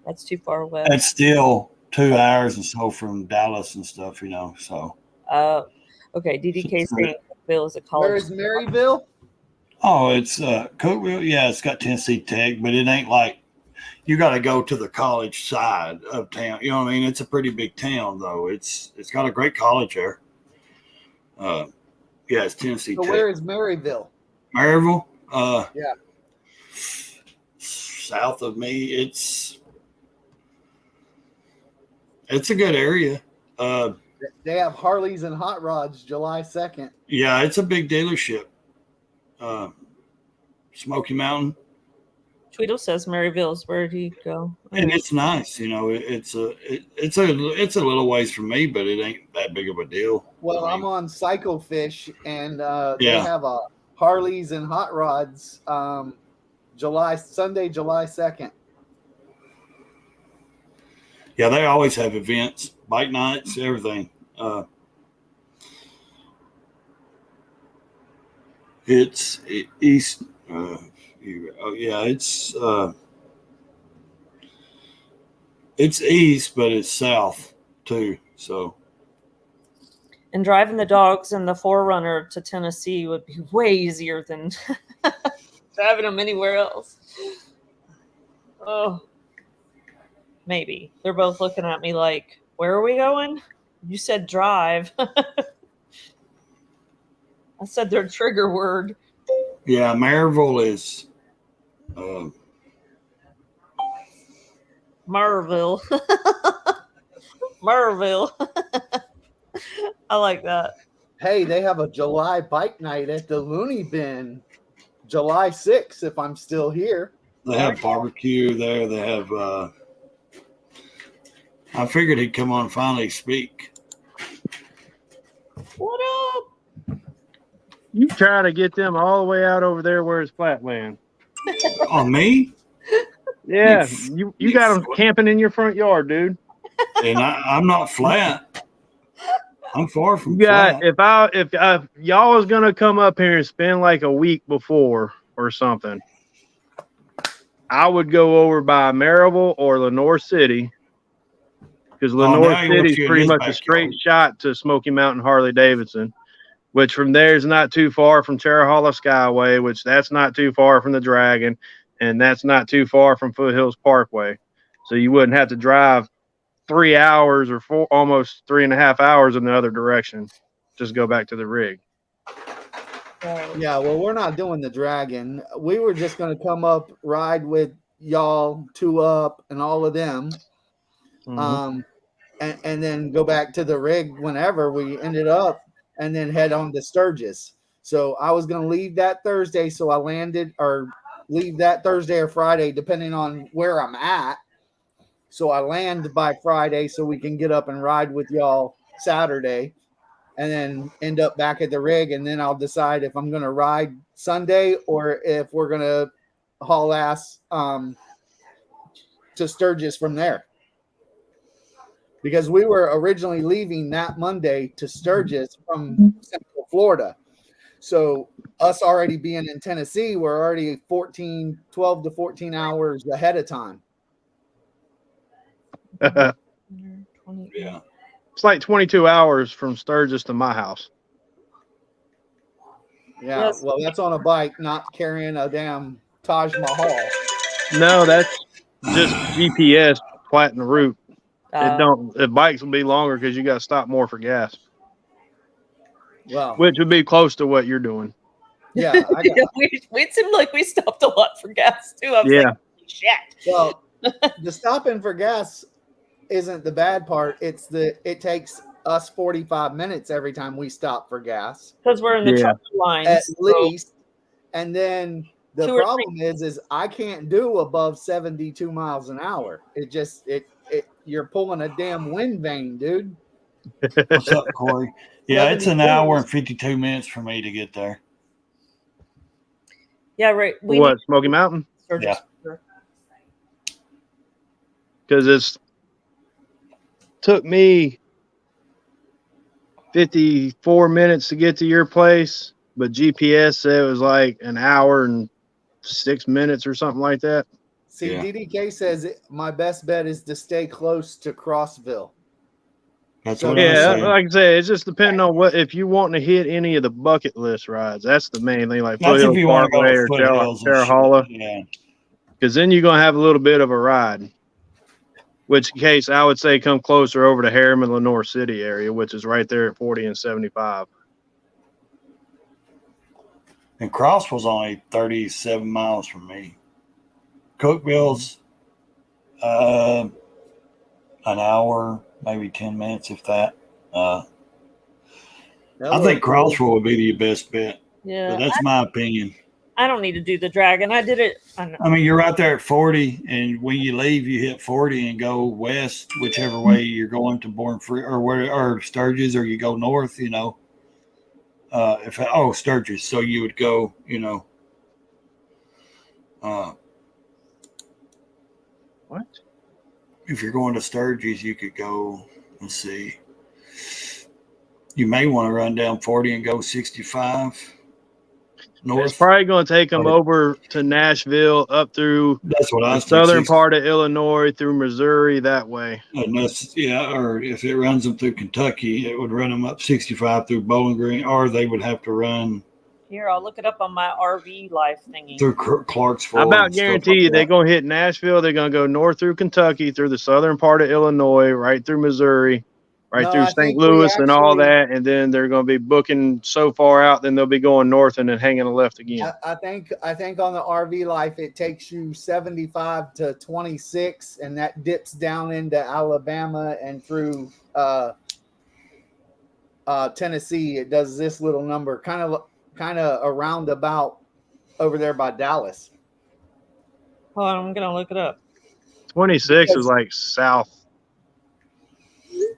that's too far away. It's still 2 hours and so from Dallas and stuff, so. Okay. DDK saying Cookville is a college. Where is Maryville? Oh, it's Cookville. Yeah, it's got Tennessee Tech, but it ain't like you got to go to the college side of town. You know what I mean? It's a pretty big town, though. It's got a great college there. It's Tennessee Tech. Where is Maryville? Maryville? Yeah. South of me. It's a good area. They have Harleys and hot rods July 2nd. Yeah, it's a big dealership. Smoky Mountain. Tweedle says Maryville's where he go. And it's nice, it's a little ways from me, but it ain't that big of a deal. Well, I I'm mean, on Cycle Fish, and they Yeah. have a Harleys and Hot Rods Sunday, July 2nd. yeah, they always have events, bike nights, everything. It's east. It's east, but it's south too. So, And driving the dogs and the Forerunner to Tennessee would be way easier than driving them anywhere else. Oh, maybe. They're both looking at me like, where are we going? You said drive. I said their trigger word. yeah, Maryville is. Marville. Marville. I like that. Hey, they have a July bike night at the Looney Bin, July 6th, if I'm still here. They have barbecue there. They have. I figured he'd come on and finally speak. What up? You try to get them all the way out over there where it's flatland. On me? Yeah, you got them camping in your front yard, dude. And I'm not flat. I'm far from You got flat. if y'all was gonna come up here and spend like a week before or something, I would go over by Maryville or Lenore City, because Lenore City is pretty much a straight shot to Smoky Mountain Harley Davidson, which from there is not too far from Cherahalla Skyway, which that's not too far from the Dragon, and that's not too far from Foothills Parkway. So you wouldn't have to drive 3 hours or almost 3.5 hours in the other direction. Just go back to the rig. Yeah, well, we're not doing the Dragon. We were just going to come up, ride with y'all, 2Up, and all of them, and then go back to the rig whenever we ended up, and then head on to Sturgis. So I was going to leave that Thursday, so I landed or leave that Thursday or Friday, depending on where I'm at. So I land by Friday so we can get up and ride with y'all Saturday, and then end up back at the rig. And then I'll decide if I'm going to ride Sunday or if we're going to haul ass to Sturgis from there. Because we were originally leaving that Monday to Sturgis from Central Florida. So us already being in Tennessee, we're already 12 to 14 hours ahead of time. Yeah. It's like 22 hours from Sturgis to my house. Yeah, yes. Well, that's on a bike, not carrying a damn Taj Mahal. No, that's just GPS plotting the route. The bikes will be longer because you got to stop more for gas. Wow. Which would be close to what you're doing. Yeah. It seemed like we stopped a lot for gas too. I was like, shit. Well, the stopping for gas isn't the bad part. It takes us 45 minutes every time we stop for gas. Because we're in the truck line. At least. And then the problem is I can't do above 72 miles an hour. You're pulling a damn wind vane, dude. What's up, Corey? Yeah, it's an hour and 52 minutes for me to get there. Yeah, right. Smoky Mountain? Yeah. Because took me 54 minutes to get to your place, but GPS said it was like an hour and 6 minutes or something like that. See, DDK says my best bet is to stay close to Crossville. That's what I'm saying. Like I said, it's just depending on if you want to hit any of the bucket list rides. That's the main thing, like Foothills Parkway or Cherahalla. Yeah. Because then you're going to have a little bit of a ride. Which case I would say come closer over to Harriman, Lenore City area, which is right there at 40 and 75. And Cross was only 37 miles from me. Cookville's an hour, maybe 10 minutes, if that. I think Crossville would be the best bet. Yeah, but that's my opinion. I don't need to do the dragon. I did it. I mean, you're right there at 40, and when you leave, you hit 40 and go west, whichever way you're going to Born Free or Sturgis, or you go north. You know, Sturgis, so you would go. You know, What? if you're going to Sturgis, you could go. Let's see. You may want to run down 40 and go 65 north. It's probably going to take them over to Nashville, up through That's what I the was thinking. southern part of Illinois, through Missouri, that way. Unless, or if it runs them through Kentucky, it would run them up 65 through Bowling Green, or they would have to run Here, I'll look it up on my RV life thingy. through Clarksville. I about and stuff guarantee like you they're that. going to hit Nashville. They're going to go north through Kentucky, through the southern part of Illinois, right through Missouri, right No, through I St. think we Louis and all actually- that. And then they're going to be booking so far out, then they'll be going north and then hanging a left again. I think on the RV life it takes you 75 to 26, and that dips down into Alabama and through Tennessee. It does this little number, kind of a roundabout over there by Dallas. Hold on, I'm gonna look it up. 26 is like south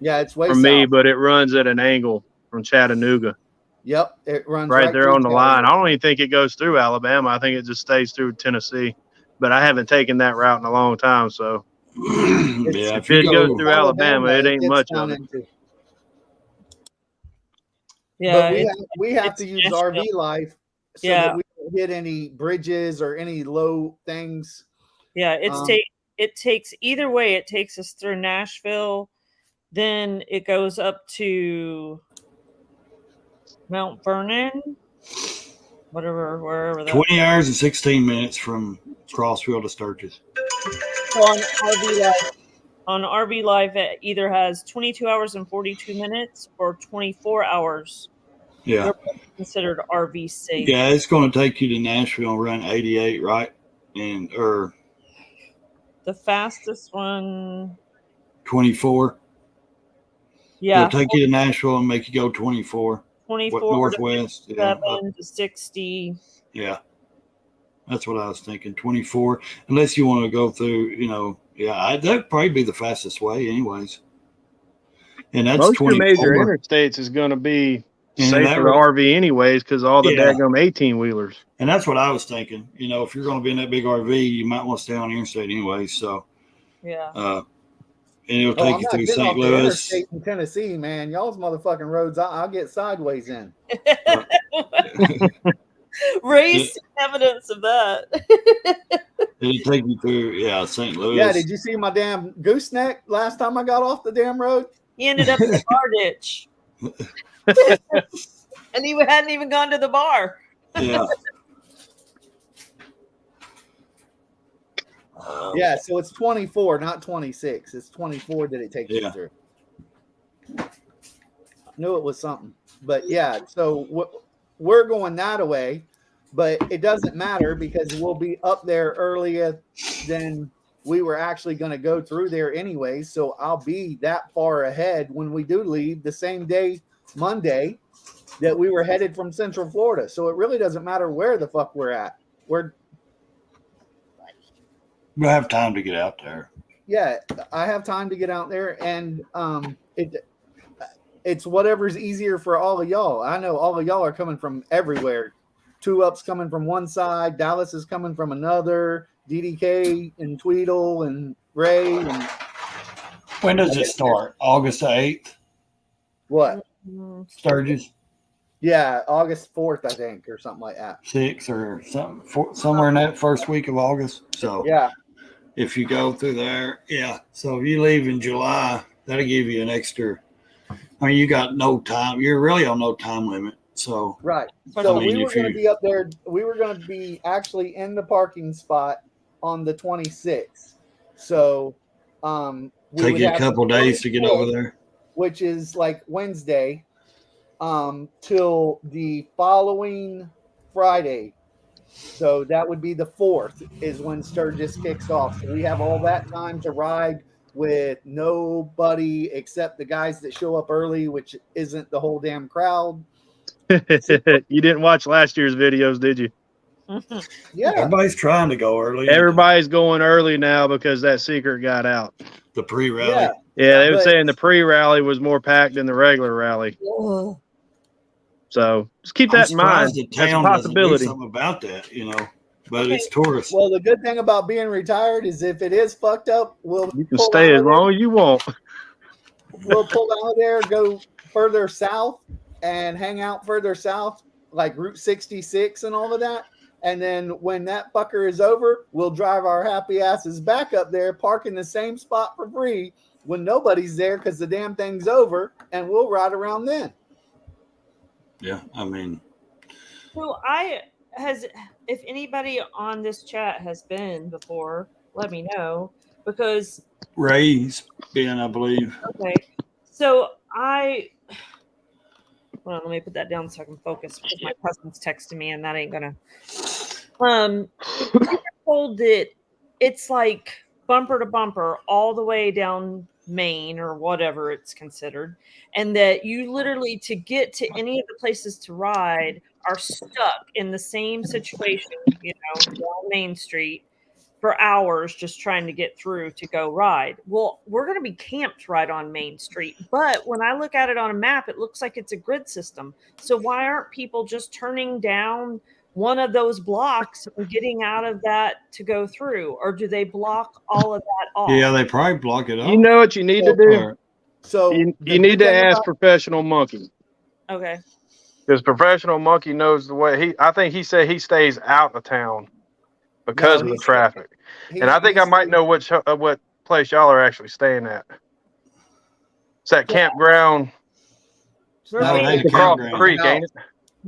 Yeah, it's way for south. me, but it runs at an angle from Chattanooga. Yep, it runs Right there through on the line. I Chattanooga. don't even think it goes through Alabama. I think it just stays through Tennessee. But I haven't taken that route in a long time. So Yeah, if it goes through Alabama, it ain't gets much down of it. into- Yeah, But we have it's to use Nashville. RV life so Yeah. that we don't hit any bridges or any low things. yeah. Um, It takes either way. It takes us through Nashville, then it goes up to Mount Vernon, wherever that. 20 hours and 16 minutes from Crossville to Sturgis. So on RV Live, it either has 22 hours and 42 minutes or 24 hours. Yeah. They're both considered RV safe. Yeah, it's going to take you to Nashville and run 88, right? Or The fastest one, 24. yeah, It'll take you to Nashville and make you go 24. 24 Northwest. to Yeah. 7 to 60. Yeah. That's what I was thinking. 24. Unless you want to go through, that'd probably be the fastest way, anyways. And that's Most of the 24. major interstates is going to be And safe that for the RV anyways, because all the Yeah. daggum 18-wheelers. And that's what I was thinking. If you're going to be in that big RV, you might want to stay on the interstate anyway. So, Yeah. and it'll Oh, take I'm you not through getting St. off the Louis. interstate in Tennessee, man. Y'all's motherfucking roads, I'll get sideways in. Race evidence of that. It'll take you through, St. Louis. Yeah, did you see my damn gooseneck last time I got off the damn road? He ended up in the bar ditch. And he hadn't even gone to the bar. Yeah. Yeah, so it's 24, not 26. It's 24 that it takes Yeah. you through. Knew it was something. But yeah, so we're going that way, but it doesn't matter because we'll be up there earlier than we were actually going to go through there anyway. So I'll be that far ahead when we do leave the same day, Monday, that we were headed from Central Florida. So it really doesn't matter where the fuck we're at. We'll have time to get out there. Yeah, I have time to get out there, and it's whatever's easier for all of y'all. I know all of y'all are coming from everywhere. 2Up's coming from one side, Dallas is coming from another, DDK and Tweedle and Ray and When does it start? August 8th, what? Sturgis? Yeah, August 4th, I think, or something like that. 6th or something, somewhere in that first week of August. So Yeah, if you go through there, so if you leave in July, that'll give you an extra. I mean, you got no time. You're really on no time limit. So right. I So mean, we were if going to you- be up there. We were going to be actually in the parking spot on the 26th. So we take would you a have couple the days to get 24th, over there. which is like Wednesday, till the following Friday. So that would be the 4th is when Sturgis kicks off. So we have all that time to ride with nobody except the guys that show up early, which isn't the whole damn crowd. You didn't watch last year's videos, did you? Yeah. Everybody's trying to go early. Everybody's going early now because that secret got out. The pre-rally. Yeah. Yeah, they were but- saying the pre-rally was more packed than the regular rally. So just keep that in mind. surprised the That's a town doesn't do possibility. something about that, you know. But it's tourists. Well, the good thing about being retired is if it is fucked up, we'll You can pull stay out as of there. long as you want. We'll pull out of there, go further south, and hang out further south, like Route 66 and all of that. And then when that fucker is over, we'll drive our happy asses back up there, park in the same spot for free when nobody's there because the damn thing's over, and we'll ride around then. Yeah, I mean, So if anybody on this chat has been before, let me know, because Ray's been, I believe. okay, so hold on, let me put that down so I can focus because my cousin's texting me and that ain't gonna. We were told that it's like bumper to bumper all the way down Maine or whatever it's considered, and that you literally to get to any of the places to ride are stuck in the same situation, you know, down Main Street for hours just trying to get through to go ride. Well, we're going to be camped right on Main Street, but when I look at it on a map, it looks like it's a grid system. So why aren't people just turning down one of those blocks and getting out of that to go through, or do they block all of that off? Yeah, they probably block it off. You know what you need to do? So You the need good to thing ask about- Professional Monkey. Okay. Because Professional Monkey knows the way. I think he said he stays out of town because No, of the he's- traffic. he- And I think I he's- might know what place y'all are actually staying at. It's that campground We're No, it being- ain't a across the campground. creek, ain't it?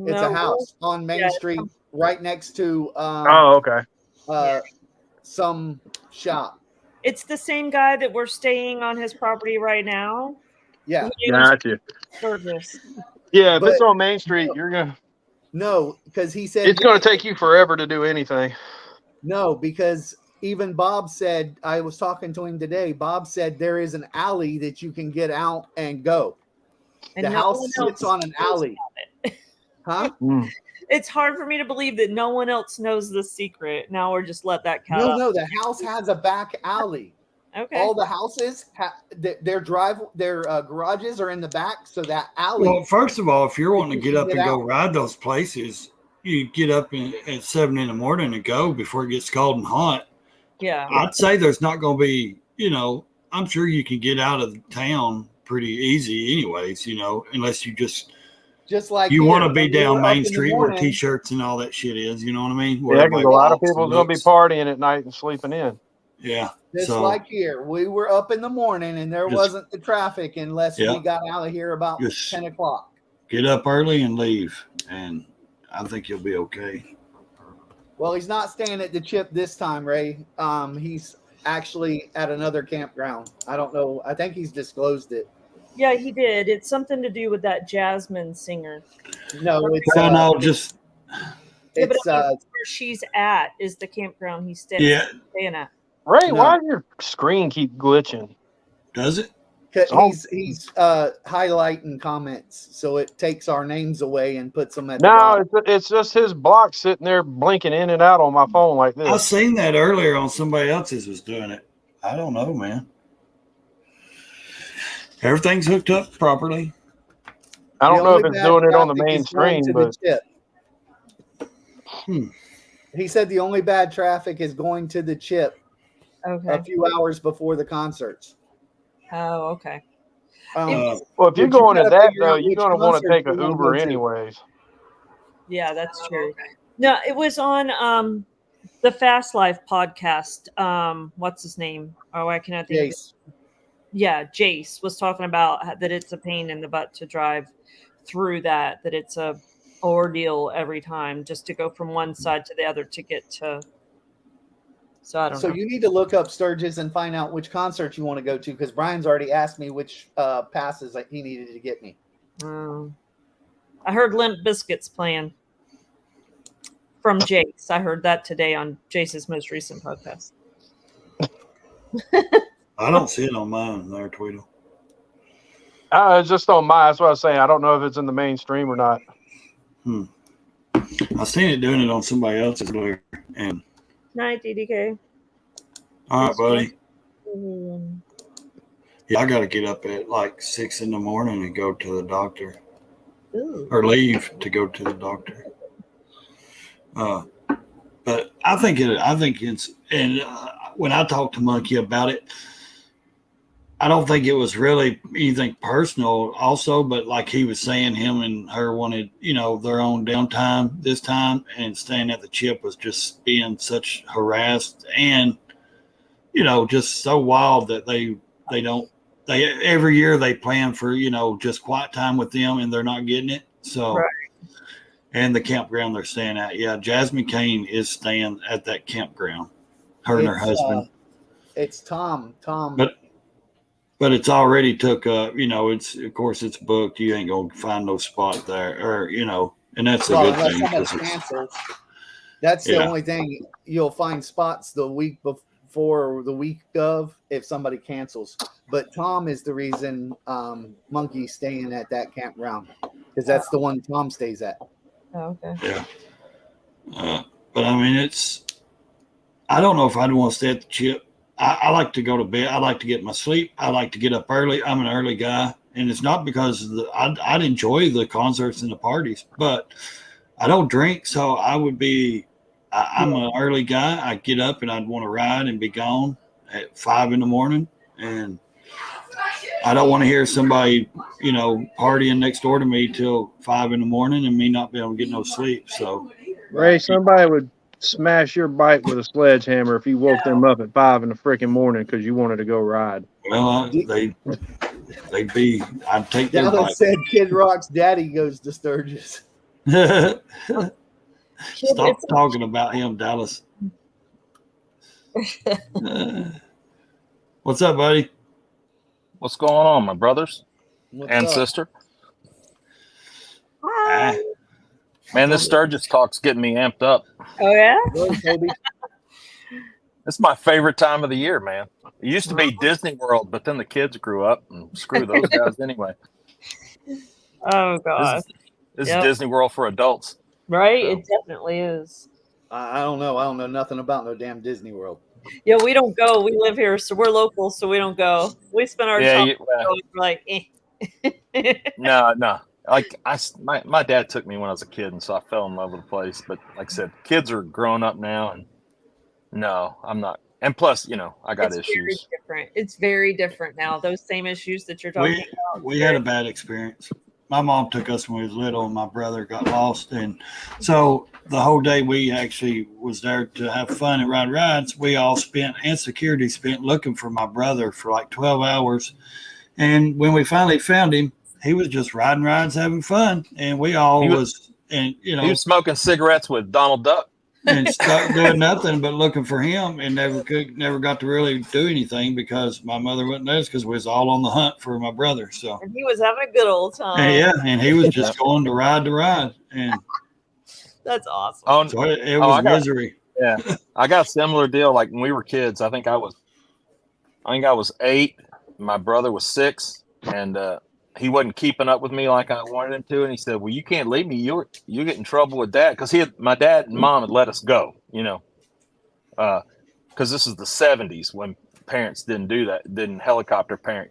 It's No, a house on Main yeah, Street, right next to Oh, okay. some shop. it's the same guy that we're staying on his property right now. Yeah. Gotcha. Service. Yeah, if But- it's on Main Street, No, because he said it's gonna take you forever to do anything. no, because even Bob said, I was talking to him today. Bob said there is an alley that you can get out and go. And The no house one sits else on an knows alley. about it. Huh? It's hard for me to believe that no one else knows the secret. Now we're just let that cat No, up. no, the house has a back alley. Okay. All the houses, their garages are in the back, so that alley. Well, first of all, if you're wanting to You get can up get and go out. ride those places, you get up at 7 in the morning and go before it gets cold and hot. Yeah. I'd say there's not going to be, you know, I'm sure you can get out of town pretty easy anyways, you know, unless you just like you here, want to be when we were down up Main in the Street where morning, T-shirts and all that shit is, you know what I mean? Where Yeah, because a everybody lot of walks and people's gonna be looks. partying at night and sleeping in. Yeah. Just So like here, we were up in the morning and there Just- wasn't the traffic unless Yeah. we got out of here about Just- 10 o'clock. get up early and leave, and I think you'll be okay. Well, he's not staying at the Chip this time, Ray. He's actually at another campground. I don't know. I think he's disclosed it. Yeah, he did. It's something to do with that Jasmine singer. No, it's Well, no, just Yeah, but it's I mean, where she's at is the campground he's staying at. Ray, No. why does your screen keep glitching? does it? he's highlighting comments, so it takes our names away and puts them at the No, bottom. it's just his block sitting there blinking in and out on my phone like I this. seen that earlier on somebody else's was doing it. I don't know, man. Everything's hooked up properly. I don't The know if only it's bad doing it on the traffic main is going screen, to but the Chip. He said the only bad traffic is going to the Chip Okay. a few hours before the concerts. Oh, okay. Um, Uh, well, if you're But you going to gotta that figure though, out you're which gonna want to concert take an you wanna Uber go to. anyways. Yeah, that's true. No, it was on the Fast Life podcast. What's his name? Oh, I cannot think of it. Jace. Yeah, Jace was talking about that it's a pain in the butt to drive through that it's a ordeal every time just to go from one side to the other to get to. So I don't So know. you need to look up Sturgis and find out which concert you want to go to, because Brian's already asked me which passes that he needed to get me. I heard Limp Bizkit's playing from Jace. I heard that today on Jace's most recent podcast. I don't see it on mine there, Tweedle. It's just on my. That's what I was saying. I don't know if it's in the mainstream or not. I seen it doing it on somebody else's lure. And Night, DDK. all right, buddy. Mm. Yeah, I got to get up at like 6 in the morning and go to the doctor, Ooh. or leave to go to the doctor. But I think it's, and when I talked to Monkey about it, I don't think it was really anything personal also, but like he was saying, him and her wanted, their own downtime this time, and staying at the chip was just being such harassed and, just so wild that they every year they plan for, just quiet time with them, and they're not getting it. So, Right. And the campground they're staying at. Yeah. Jasmine Kane is staying at that campground, her and her husband. It's Tom. But it's already took it's, of course it's booked. You ain't going to find no spot there, or, and that's a good unless thing. somebody cancels. That's the only thing. You'll find spots the week before or the week of if somebody cancels. But Tom is the reason Monkey's staying at that campground, because that's the one Tom stays at. Oh, okay. Yeah. But I mean, I don't know if I'd want to stay at the chip. I like to go to bed. I like to get my sleep. I like to get up early. I'm an early guy. And it's not because I'd enjoy the concerts and the parties, but I don't drink. So I'm an early guy. I get up and I'd want to ride and be gone at 5 in the morning. And I don't want to hear somebody, partying next door to me till 5 in the morning and me not be able to get no sleep. So, Ray, somebody would smash your bike with a sledgehammer if you woke them up at 5 in the freaking morning because you wanted to go ride. well, I'd take their Dallas bike. said Kid Rock's daddy goes to Sturgis. Stop talking about him, Dallas. What's up, buddy? What's going on, my brothers and up? sister? Hi. Man, this Sturgis talk's getting me amped up. Oh, yeah? Really, Toby? It's my favorite time of the year, man. It used to be Disney World, but then the kids grew up and screw those guys anyway. Oh, gosh. This is Disney World for adults. Right? So. It definitely is. I don't know. I don't know nothing about no damn Disney World. Yeah, we don't go. We live here, so we're local, so we don't go. We spend our time like, No. Like my dad took me when I was a kid, and so I fell in love with the place. But like I said, kids are growing up now, and no, I'm not. And plus, I got issues. Very different. It's very different now. Those same issues that you're talking about. We had a bad experience. My mom took us when we was little, and my brother got lost, and so the whole day we actually was there to have fun and ride rides. We all spent, and security spent, looking for my brother for like 12 hours, and when we finally found him, he was just riding rides, having fun, and we all he was smoking cigarettes with Donald Duck and stuck doing nothing but looking for him, and never got to really do anything because my mother wasn't there, because we was all on the hunt for my brother. So and he was having a good old time. And he was just going to ride, and that's awesome. So it was misery. Yeah, I got a similar deal. Like when we were kids, I think I was 8. My brother was 6, and he wasn't keeping up with me like I wanted him to. And he said, "Well, you can't leave me. You get in trouble with Dad," because my dad and mom had let us go. Because this is the 70s when parents didn't do that, didn't helicopter parent.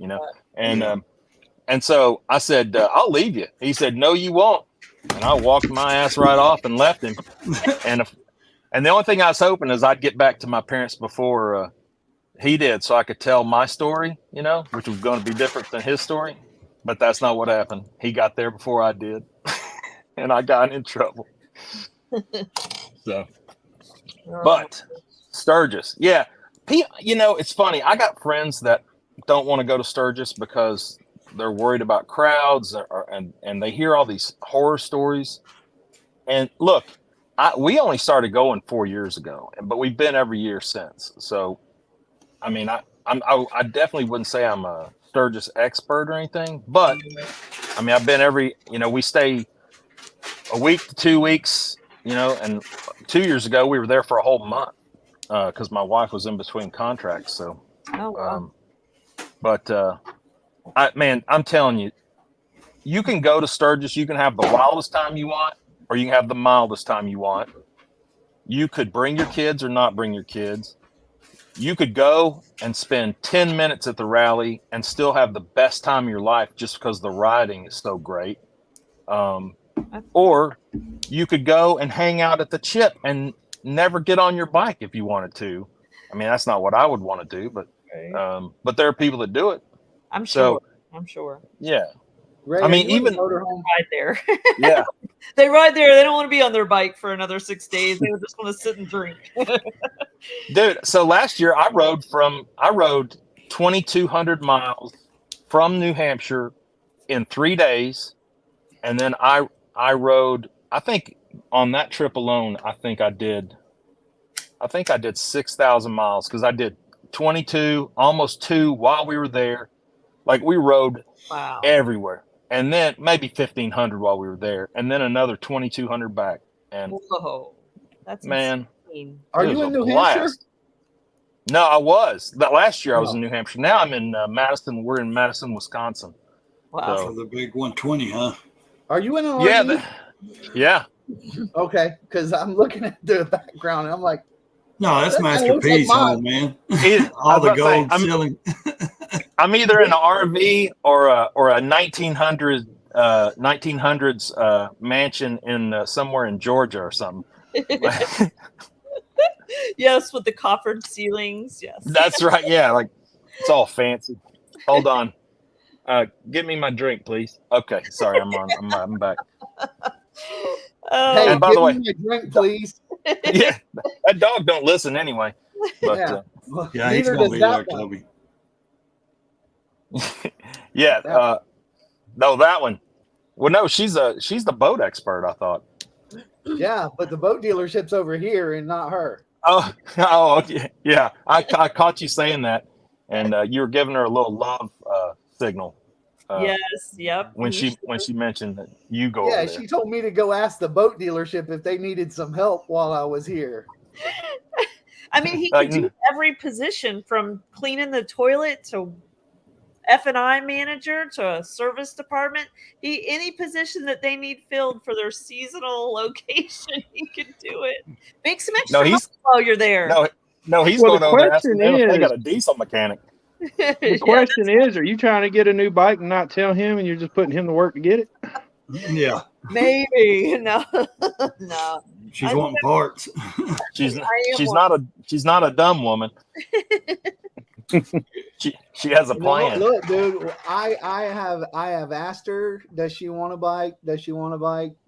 And so I said, "I'll leave you." He said, "No, you won't." And I walked my ass right off and left him. And the only thing I was hoping is I'd get back to my parents before he did, so I could tell my story, which was going to be different than his story. But that's not what happened. He got there before I did, and I got in trouble. So, but Sturgis, yeah. It's funny. I got friends that don't want to go to Sturgis because they're worried about crowds, and they hear all these horror stories. And look, we only started going 4 years ago, but we've been every year since. So, I mean, I definitely wouldn't say I'm a Sturgis expert or anything, but I mean, I've been we stay a week to 2 weeks, and 2 years ago we were there for a whole month because my wife was in between contracts. So, I'm telling you, you can go to Sturgis, you can have the wildest time you want, or you can have the mildest time you want. You could bring your kids or not bring your kids. You could go and spend 10 minutes at the rally and still have the best time of your life just because the riding is so great. Or you could go and hang out at the chip and never get on your bike if you wanted to. I mean, that's not what I would want to do, but there are people that do it. I'm sure. Yeah. Ray, I mean, are you in even the motorhome? Ride there. yeah. They ride there. They don't want to be on their bike for another 6 days. They just want to sit and drink. Dude, so last year I rode 2,200 miles from New Hampshire in 3 days, and then I rode. I think on that trip alone, I think I did 6,000 miles because I did 22, almost 2 while we were there. Like we rode everywhere, and then maybe 1,500 while we were there, and then another 2,200 back. And whoa, that's man. insane. Are you in New Hampshire? No, I was. That last year I was in New Hampshire. Now I'm in Madison. We're in Madison, Wisconsin. Wow. For the big 120, huh? Are you in an Yeah. RV? Yeah. Okay, because I'm looking at the background and I'm like, No, that's That Master looks like P's home, man. All the gold ceiling. I'm either in an RV or a 1900s mansion in somewhere in Georgia or something. Yes, with the coffered ceilings. Yes. That's right. Yeah, like it's all fancy. Hold on. Give me my drink, please. Okay, sorry, I'm back. hey, And by the way, me a drink, please. Yeah, that dog don't listen anyway. But Yeah. Yeah, he's Neither gonna does be that like one. Toby. yeah, no, that one. Well, no, she's the boat expert. I thought. Yeah, but the boat dealership's over here and not her. Oh, okay. Yeah. I caught you saying that, and you were giving her a little love signal. Yes. Yep. When she mentioned that you go. Yeah, over there. she told me to go ask the boat dealership if they needed some help while I was here. I mean, he could do every position from cleaning the toilet to F&I manager to a service department. Any position that they need filled for their seasonal location, he could do it. Make some extra money while you're there. No, he's going over there asking them if they got a diesel mechanic. The question is, are you trying to get a new bike and not tell him, and you're just putting him to work to get it? Yeah. Maybe. No. She's wanting parts. She's not a dumb woman. She has a plan. Look, dude, I have asked her, does she want a bike?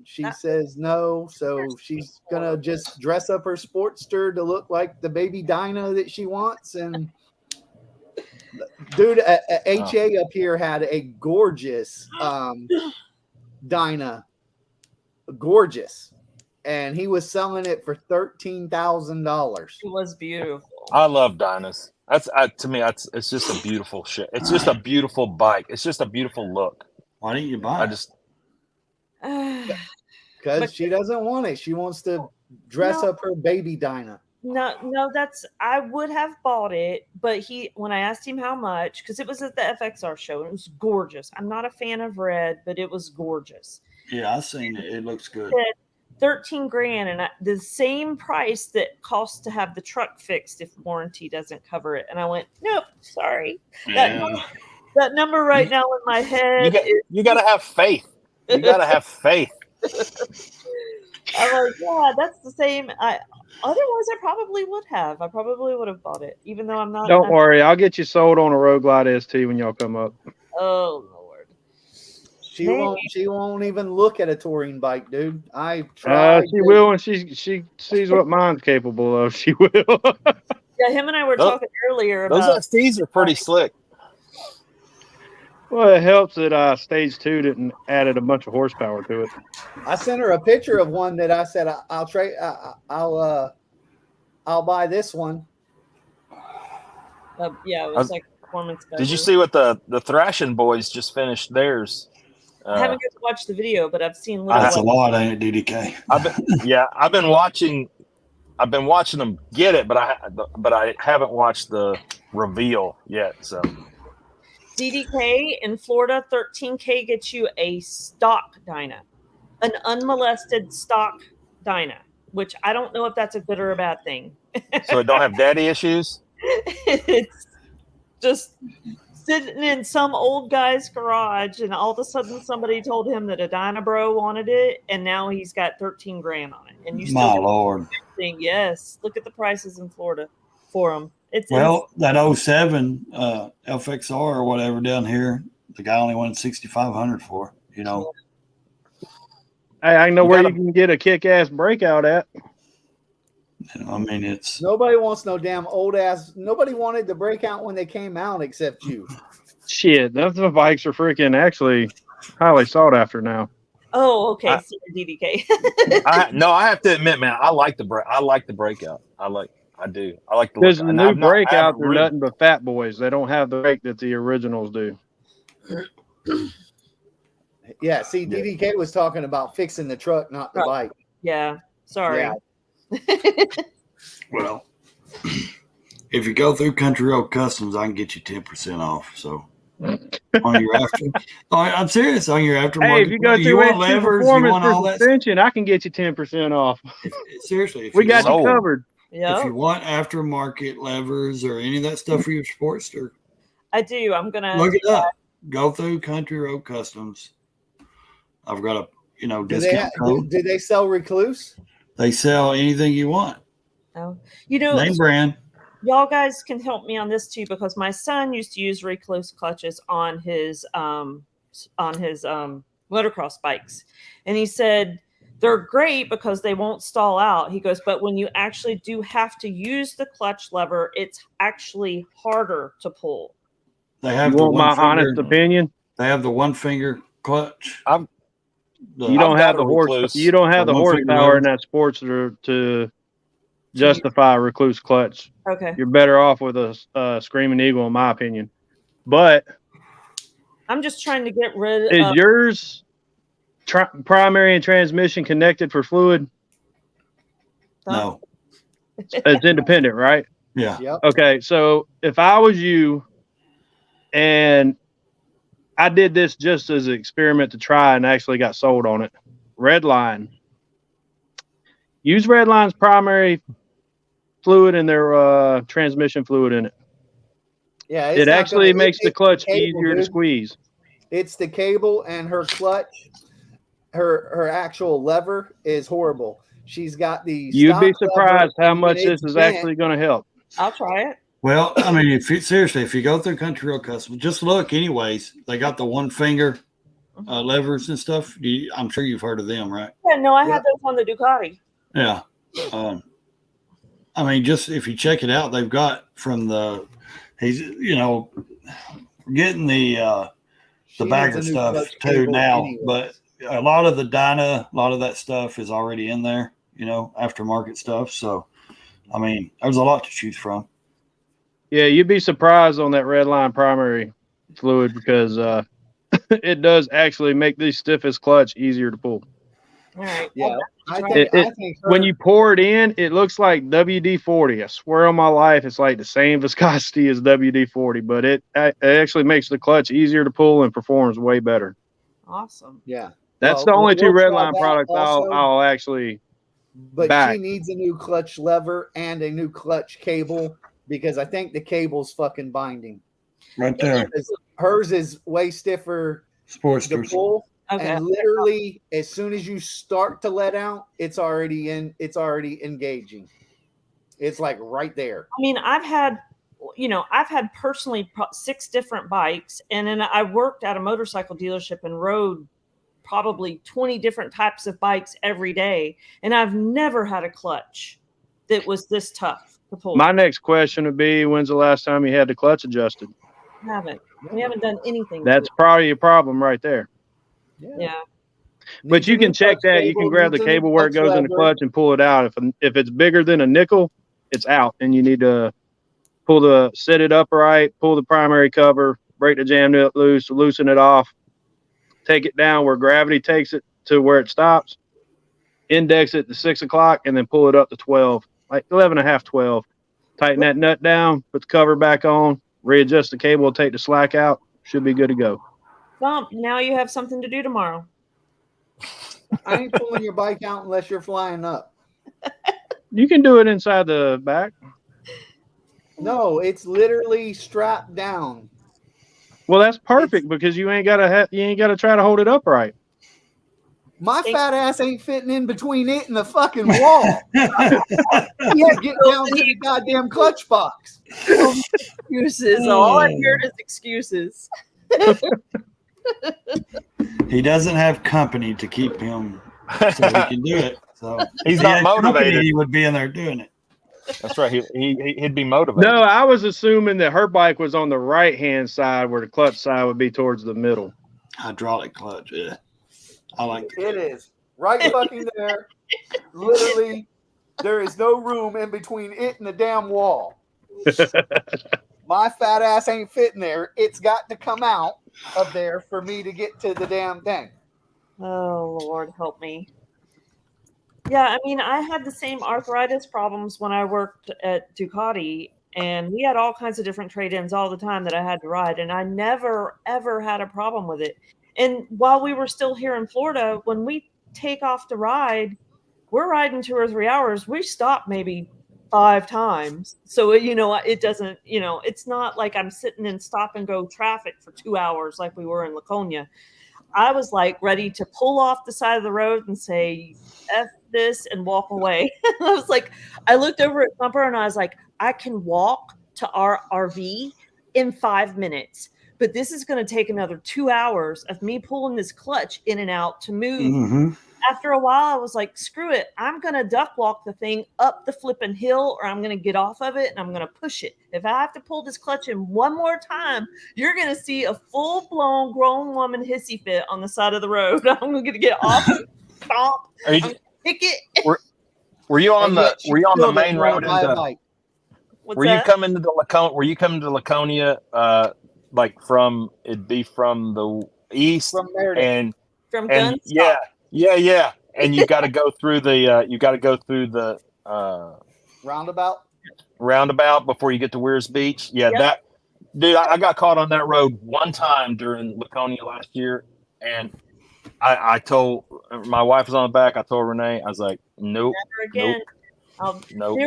She says no, so she's gonna just dress up her Sportster to look like the baby Dinah that she wants. And dude, HA up here had a gorgeous Dinah, gorgeous, and he was selling it for $13,000. It was beautiful. I love Dinah's. That's to me. It's just a beautiful shit. It's just a beautiful bike. It's just a beautiful look. Why didn't you buy it? Because she doesn't want it. She wants to dress up her baby Dinah. No, I would have bought it, but when I asked him how much, because it was at the FXR show, and it was gorgeous. I'm not a fan of red, but it was gorgeous. Yeah, I've seen it. It looks good. 13 grand, and the same price that costs to have the truck fixed if warranty doesn't cover it. And I went, nope, sorry. Yeah. That number right now in my head. You got to have faith. You got to have faith. I'm like, yeah, that's the same. Otherwise, I probably would have. I probably would have bought it, even though I'm not. Don't worry, I'll get you sold on a Road Glide ST when y'all come up. Oh Lord, she won't even look at a touring bike, dude. I tried. She will when she sees what mine's capable of. She will. Yeah, him and I were talking earlier about those STs are pretty slick. Well, it helps that Stage 2 didn't added a bunch of horsepower to it. I sent her a picture of one that I said I'll trade. I'll buy this one. Yeah, it was like performance. Did you see what the Thrashing Boys just finished theirs? I haven't got to watch the video, but I've seen. That's a lot, ain't it, DDK? I've been watching them get it, but I haven't watched the reveal yet. So. DDK in Florida, 13K gets you a stock Dyna. an unmolested stock Dyna, which I don't know if that's a good or a bad thing. So it don't have daddy issues. It's just sitting in some old guy's garage, and all of a sudden somebody told him that a Dyna Bro wanted it, and now he's got 13 grand on it. And you My still Lord. think, yes, look at the prices in Florida for them. It's Well, that 07 FXR or whatever down here, the guy only wanted 6,500 for. You know, Hey, I know You where gotta- you can get a kick-ass breakout at. I mean, it's Nobody wants no damn old ass. Nobody wanted to break out when they came out except you. Shit, those bikes are freaking actually highly sought after now. oh, okay, I- so DDK. I have to admit, man, I like the breakout. I like the do. I like the Because look. the And new I haven't breakouts are ridden- nothing but fat boys. They don't have the brake that the originals do. Yeah, see, DDK was talking about fixing the truck, not the Right. bike. Yeah, sorry. Yeah. well, if you go through Country Road Customs, I can get you 10% off. So on your after, I'm serious, on your aftermarket. Hey, if you go you through want HQ levers, you Performance want all for that. suspension, I can get you 10% off. Seriously, if We you got want, you Sold. covered. Yeah, if you want aftermarket levers or any of that stuff for your Sportster, I do. I'm gonna look it up. Go through Country Road Customs. I've got a discount code. Do they sell Recluse? They sell anything you want. Oh, you know, Name brand. y'all guys can help me on this too, because my son used to use recluse clutches on his motocross bikes, and he said they're great because they won't stall out. He goes, but when you actually do have to use the clutch lever, it's actually harder to pull. They have You the want my one finger. honest opinion? They have the one finger clutch. I've- You don't I've have got the a horse. Recluse. You don't have the One finger horsepower lever. in that Sportster to justify a Recluse clutch. Okay, You're better off with a Screaming Eagle, in my opinion. But I'm just trying to get rid is of. yours primary and transmission connected for fluid? No. It's independent, right? Yeah. Yep. Okay, so if I was you, and I did this just as an experiment to try and actually got sold on it. Redline. Use Redline's primary fluid and their transmission fluid in it. Yeah, It not actually gonna- makes the it's clutch cable, easier to dude. squeeze. It's the cable and her clutch. Her actual lever is horrible. She's got the. You'd be stock lever, surprised how and much when this it's is bent- actually going to help. I'll try it. Well, I mean, if you go through Country Road Customs, just look. Anyways, they got the one finger levers and stuff. I'm sure you've heard of them, right? Yeah, no, I Yeah. had those on the Ducati. Yeah. I mean, just if you check it out, they've got from he's getting the She bagger needs a new stuff clutch too cable now, anyway. but a lot of the Dyna, a lot of that stuff is already in there, aftermarket stuff. So, I mean, there's a lot to choose from. Yeah, you'd be surprised on that Redline primary fluid because it does actually make the stiffest clutch easier to pull. All right. Yeah, I It- think When her- you pour it in, it looks like WD-40. I swear on my life, it's like the same viscosity as WD-40, but it actually makes the clutch easier to pull and performs way better. Awesome. yeah, That's Well, the only two we'll try Redline that products also. I'll actually. but back. she needs a new clutch lever and a new clutch cable because I think the cable's fucking binding. Right there, Because hers is way stiffer to Sportsters. pull, Okay. and literally as soon as you start to let out, it's already engaging. It's like right there. I mean, I've had personally 6 different bikes, and then I worked at a motorcycle dealership and rode probably 20 different types of bikes every day, and I've never had a clutch that was this tough to pull. My next question would be, when's the last time you had the clutch adjusted? We haven't done anything. That's to probably a problem right there. it. Yeah. But Needs you a new can check clutch that. You cable, can grab the needs a new cable where it clutch goes in the lever. clutch and pull it out. If it's bigger than a nickel, it's out, and you need to set it upright, pull the primary cover, break the jam nut loose, loosen it off, take it down where gravity takes it to where it stops, index it to 6 o'clock, and then pull it up to 12, like 11 and a half, 12. Tighten that nut down, put the cover back on, readjust the cable, take the slack out. Should be good to go. Thump, now you have something to do tomorrow. I ain't pulling your bike out unless you're flying up. You can do it inside the back. No, it's literally strapped down. Well, that's perfect because you ain't gotta try to hold it upright. My fat ass ain't fitting in between it and the fucking wall. Yeah, get down to the goddamn clutch box. Excuses. All I heard is excuses. He doesn't have company to keep him so he can do it. So He's if he not had company, motivated. he would be in there doing it. That's right. He'd be motivated. No, I was assuming that her bike was on the right hand side where the clutch side would be towards the middle. Hydraulic clutch. Yeah. I like it. Is right fucking there. Literally, there is no room in between it and the damn wall. My fat ass ain't fitting there. It's got to come out of there for me to get to the damn thing. Oh, Lord, help me. Yeah, I mean, I had the same arthritis problems when I worked at Ducati, and we had all kinds of different trade-ins all the time that I had to ride, and I never, ever had a problem with it. And while we were still here in Florida, when we take off to ride, we're riding 2 or 3 hours. We stop maybe 5 times. So, it doesn't, it's not like I'm sitting in stop and go traffic for 2 hours like we were in Laconia. I was like ready to pull off the side of the road and say, F this and walk away. I was like, I looked over at Thumper and I was like, I can walk to our RV in 5 minutes, but this is going to take another 2 hours of me pulling this clutch in and out to move. Mm-hmm. After a while, I was like, screw it. I'm going to duck walk the thing up the flipping hill, or I'm going to get off of it and I'm going to push it. If I have to pull this clutch in one more time, you're going to see a full-blown grown woman hissy fit on the side of the road. I'm going to get off and stomp. I'm going to kick it. Were you on the main road? Were you coming to Laconia? Like it'd be from the east from Meredith. and from and Gunstock. yeah, and you got to go through the roundabout before you get to Weirs Beach. Yeah, Yep. I got caught on that road one time during Laconia last year, and I told my wife was on the back. I told Renee, I was like, nope, Never again. nope.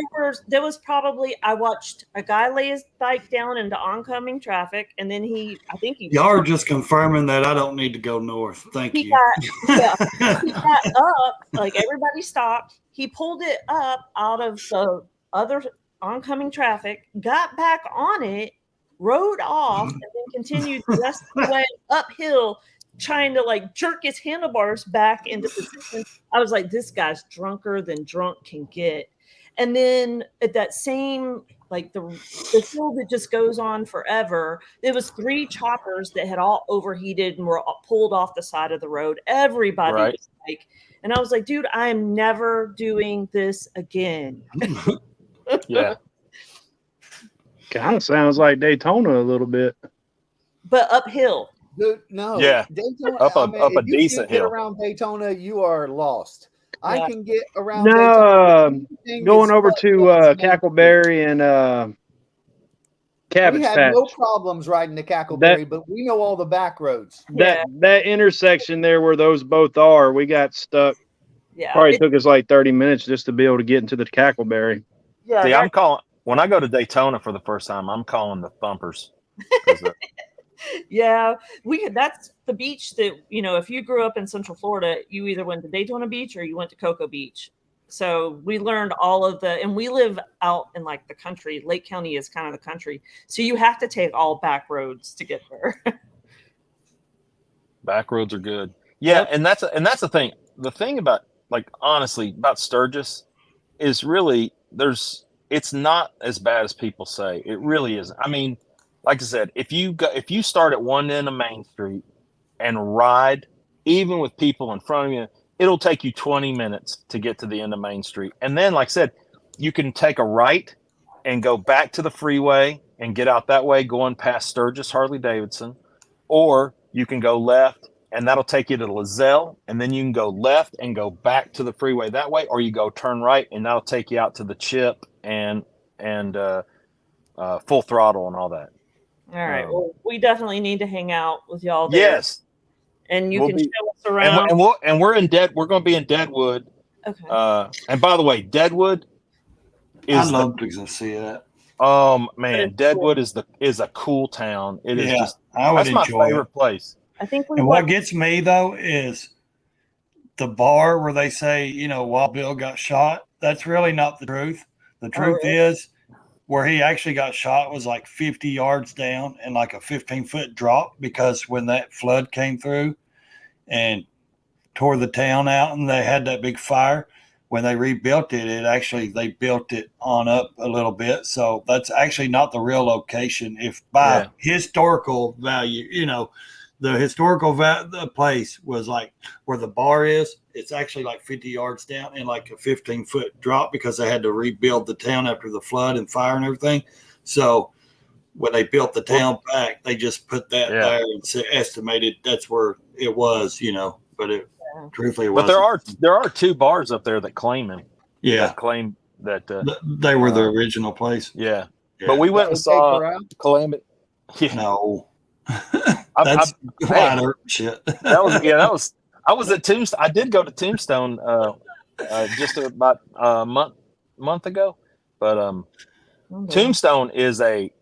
There was probably, I watched a guy lay his bike down into oncoming traffic, and then I think he Y'all are just confirming that I don't need to go north. Thank you. he got up, like everybody stopped. He pulled it up out of the other oncoming traffic, got back on it, rode off, and then continued the rest of the way uphill, trying to like jerk his handlebars back into position. I was like, this guy's drunker than drunk can get. And then at that same, like the hill that just goes on forever, there was 3 choppers that had all overheated and were pulled off the side of the road. Everybody was like, and I was like, dude, I am never doing this again. Yeah. Kind of sounds like Daytona a little bit. But uphill. Dude, no. Yeah. Daytona, Up a decent hill. Around Daytona, you are lost. Yeah. I can get around Daytona. Going over to Cackleberry and Cabbage Patch. We had no problems riding to Cackleberry, but we know all the back roads. That intersection there where those both are, we got stuck. Yeah. Probably took us like 30 minutes just to be able to get into the Cackleberry. Yeah. See, I'm calling when I go to Daytona for the first time, I'm calling the Thumpers. Yeah, that's the beach that, if you grew up in Central Florida, you either went to Daytona Beach or you went to Cocoa Beach. So we learned and we live out in like the country. Lake County is kind of the country. So you have to take all back roads to get there. Back roads are good. Yeah. Yep. And that's the thing. The thing about, like, honestly, about Sturgis is really it's not as bad as people say. It really isn't. I mean, like I said, if you start at one end of Main Street and ride, even with people in front of you, it'll take you 20 minutes to get to the end of Main Street. And then, like I said, you can take a right and go back to the freeway and get out that way, going past Sturgis Harley-Davidson, or you can go left and that'll take you to Lozelle, and then you can go left and go back to the freeway that way, or you go turn right and that'll take you out to the Chip and Full Throttle and all that. All right. Well, we definitely need to hang out with y'all there. Yes. And you can show us around. and we're in We're going to be in Deadwood. Okay. And by the way, Deadwood I is love to go see that. man, Deadwood is a cool town. It is just I would that's my enjoy favorite it. place. I think we And went. what gets me though is the bar where they say, Wild Bill got shot. That's really not the truth. The truth really? is where he actually got shot was like 50 yards down and like a 15-foot drop, because when that flood came through and tore the town out and they had that big fire, when they rebuilt it, they built it on up a little bit. So that's actually not the real location. If by historical value, the historical the place was like where the bar is, it's actually like 50 yards down and like a 15-foot drop, because they had to rebuild the town after the flood and fire and everything. So when they built the town back, they just put that there and estimated that's where it was, but truthfully it But wasn't. there are 2 bars up there that claim him. Yeah. That claim that they were the original place. Yeah. But we went and saw Calamity. Yeah. No. That's shit. That was I was at Tombstone. I did go to Tombstone just about a month ago. But Tombstone is a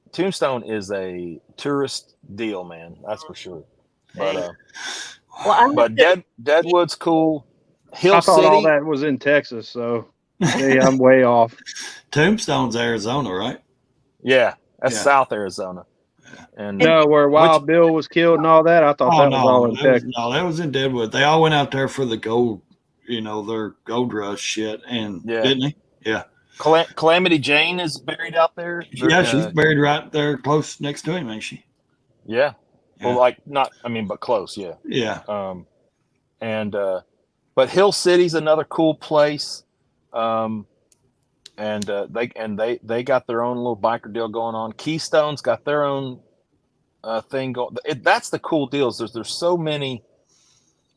tourist deal, man. That's for sure. But Deadwood's cool. Hill I thought City. all that was in Texas, so I'm way off. Tombstone's Arizona, right? Yeah, that's South Arizona. And where Wild Bill was killed and all that. I thought that was all in Texas. No, that was in Deadwood. They all went out there for the gold, their gold rush shit, and didn't they? Yeah. Calamity Jane is buried out there. Yeah, she's buried right there, close next to him, ain't she? Yeah. Well, but close. Yeah. Yeah. But Hill City's another cool place. And they got their own little biker deal going on. Keystone's got their own thing going. That's the cool deal. Is there's so many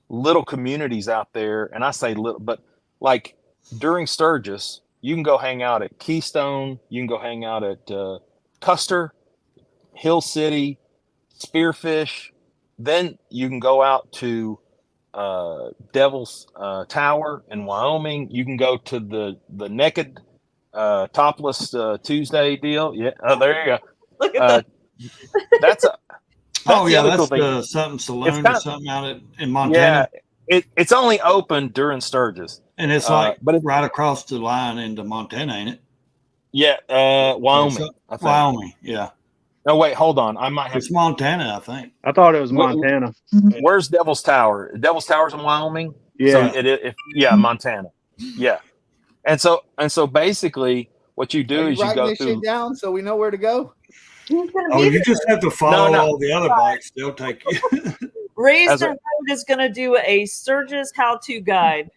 little communities out there, and I say little, but like during Sturgis, you can go hang out at Keystone. You can go hang out at Custer, Hill City, Spearfish. Then you can go out to Devil's Tower in Wyoming. You can go to the Naked Topless Tuesday deal. Yeah, there you go. Look at that. That's that's cool the something saloon or something out in Montana. Yeah, it's only open during Sturgis, and it's but it's right across the line into Montana, ain't it? Yeah, Wyoming. I think. Wyoming, yeah. No, wait, hold on. I might have. It's Montana, I think. I thought it was Montana. Where's Devil's Tower? Devil's Tower's in Wyoming. Yeah. So Montana. Yeah. And so basically, what you do is you go this through. Shit down so we know where to go. You just have to follow all the other bikes. They'll take you. Raised the Road is going to do a Sturgis how-to guide.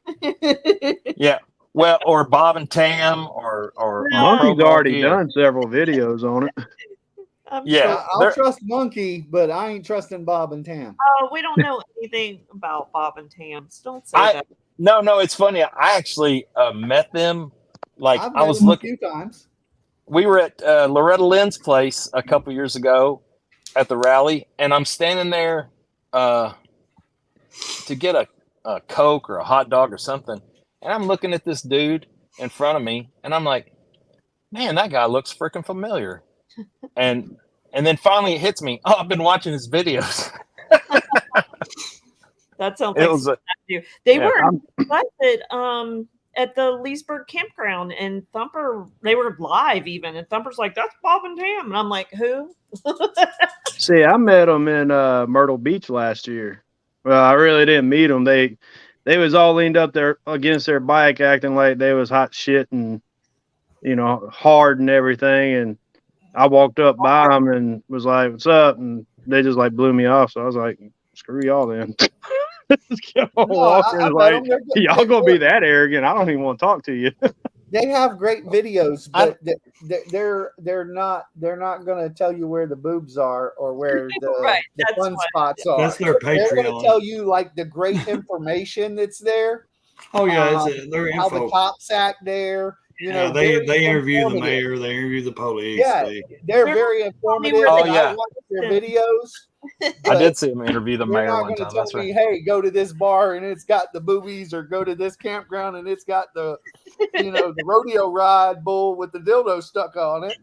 Yeah. Well, or Bob and Tam, or Monkey's already done several videos on it. I'll trust Monkey, but I ain't trusting Bob and Tam. Oh, we don't know anything about Bob and Tams. Don't say that. No, it's funny. I actually met them. Like I've I was met them looking. a few times. We were at Loretta Lynn's place a couple years ago at the rally, and I'm standing there to get a Coke or a hot dog or something, and I'm looking at this dude in front of me, and I'm like, man, that guy looks freaking familiar. And then finally it hits me. Oh, I've been watching his videos. That sounds like they were invited at the Leesburg campground, and they were live even, and Thumper's like, that's Bob and Tam, and I'm like, who? See, I met them in Myrtle Beach last year. Well, I really didn't meet them. They was all leaned up there against their bike, acting like they was hot shit and hard and everything, and I walked up by them and was like, what's up? And they just like blew me off. So I was like, screw y'all then. Just kept on walking. Y'all gonna be that arrogant? I don't even want to talk to you. They have great videos, but they're not going to tell you where the boobs are or where the fun spots are. That's their Patreon. They're going to tell you like the great information that's there. Oh yeah, their info. How the cops act there. They interview the mayor, they interview the police. Yeah, they're very informative. Oh, I watch their videos. I did see him interview the You're mayor not one going to time. tell That's me, right. hey, go to this bar and it's got the boobies, or go to this campground and it's got the, the rodeo ride bull with the dildo stuck on it.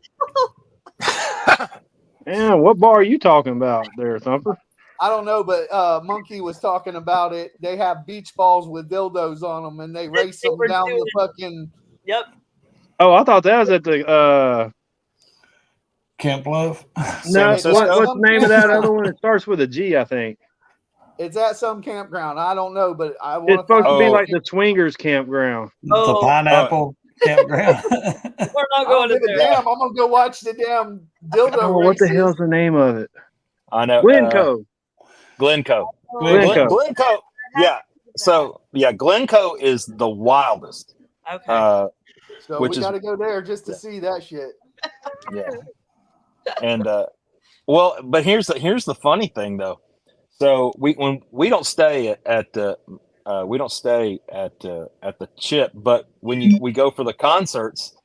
Man, what bar are you talking about there, Thumper? I don't know, but Monkey was talking about it. They have beach balls with dildos on them, and they race them were down doing the fucking. Yep. Oh, I thought that was at the Camp Bluff. no. Francisco? What's the name of that other one? It starts with a G, I think. It's at some campground. I don't know, but I want It's to supposed to be Oh. like the swingers campground. The Oh. pineapple campground. We're not I don't going to give a there. damn. I'm gonna go watch the damn dildo Oh, what the races. hell's the name of it? I know. Glencoe. Glencoe. Glencoe. Glencoe. Yeah. So yeah, Glencoe is the wildest. Okay. So which we is- got to go there just to see that shit. Yeah. And well, but here's the funny thing though. So we don't stay at the Chip, but when we go for the concerts,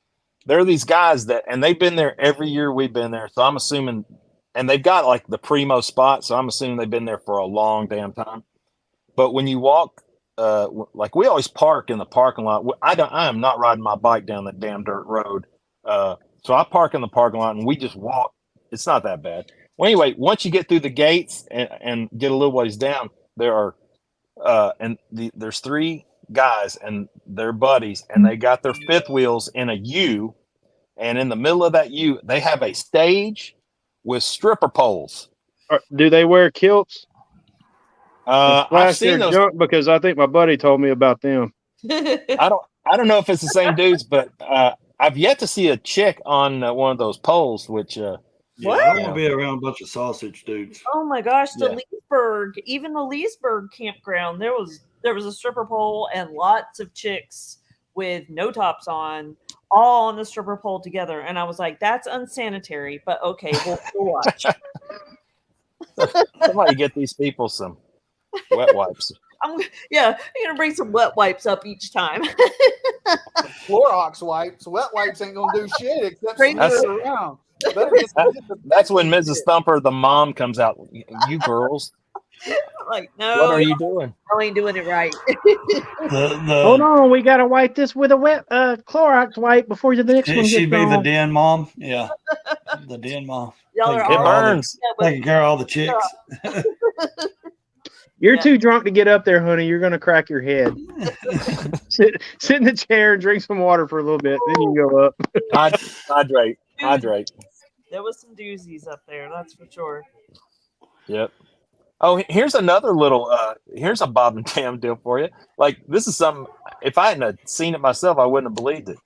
there are these guys and they've been there every year we've been there. So I'm assuming, and they've got like the primo spot, so I'm assuming they've been there for a long damn time. But when you walk, like we always park in the parking lot. I am not riding my bike down that damn dirt road. So I park in the parking lot and we just walk. It's not that bad. Well, anyway, once you get through the gates and get a little ways down, there are there's three guys and their buddies, and they got their fifth wheels in a U, and in the middle of that U, they have a stage with stripper poles. Do they wear kilts? I've Splash seen their those. junk because I think my buddy told me about them. I don't know if it's the same dudes, but I've yet to see a chick on one of those poles, which Yeah, I don't want to be around a bunch of sausage dudes. Oh my gosh, the Yeah. Leesburg, even the Leesburg campground, there was a stripper pole and lots of chicks with no tops on, all on the stripper pole together. And I was like, that's unsanitary, but okay, we'll watch. somebody get these people some wet wipes. I'm gonna bring some wet wipes up each time. Clorox wipes. Wet wipes ain't gonna do shit except Great. smear it around. Better just That's when Mrs. Thumper, the mom, comes out. You girls, I'm like, no, what are you doing? I ain't doing it right. Hold on, we gotta wipe this with a wet Clorox wipe before the next one Should gets she be the on. den mom? Yeah, the den mom. Y'all are Taking It care of all the- burns. Taking care of all the chicks. You're Yeah. too drunk to get up there, honey. You're gonna crack your head. Sit in the chair and drink some water for a little bit, then you can go up. Hydrate. There was some doozies up there, that's for sure. Yep. Oh, here's another little. Here's a Bob and Tam deal for you. Like this is some. If I hadn't have seen it myself, I wouldn't have believed it.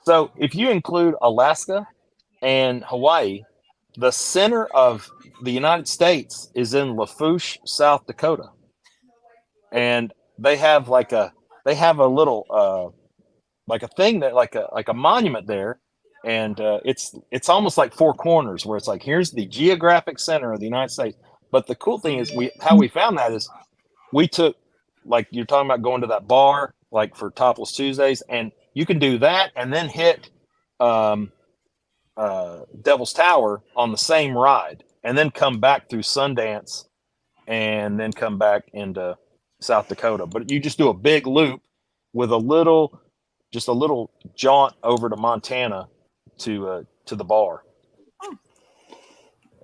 So if you include Alaska and Hawaii, the center of the United States is in Lafourche, South Dakota, and they have a little like a thing that like a monument there, and it's almost like four corners where it's like here's the geographic center of the United States. But the cool thing is how we found that is we took, like you're talking about going to that bar like for Topless Tuesdays, and you can do that and then hit Devil's Tower on the same ride, and then come back through Sundance, and then come back into South Dakota. But you just do a big loop with a little jaunt over to Montana to the bar,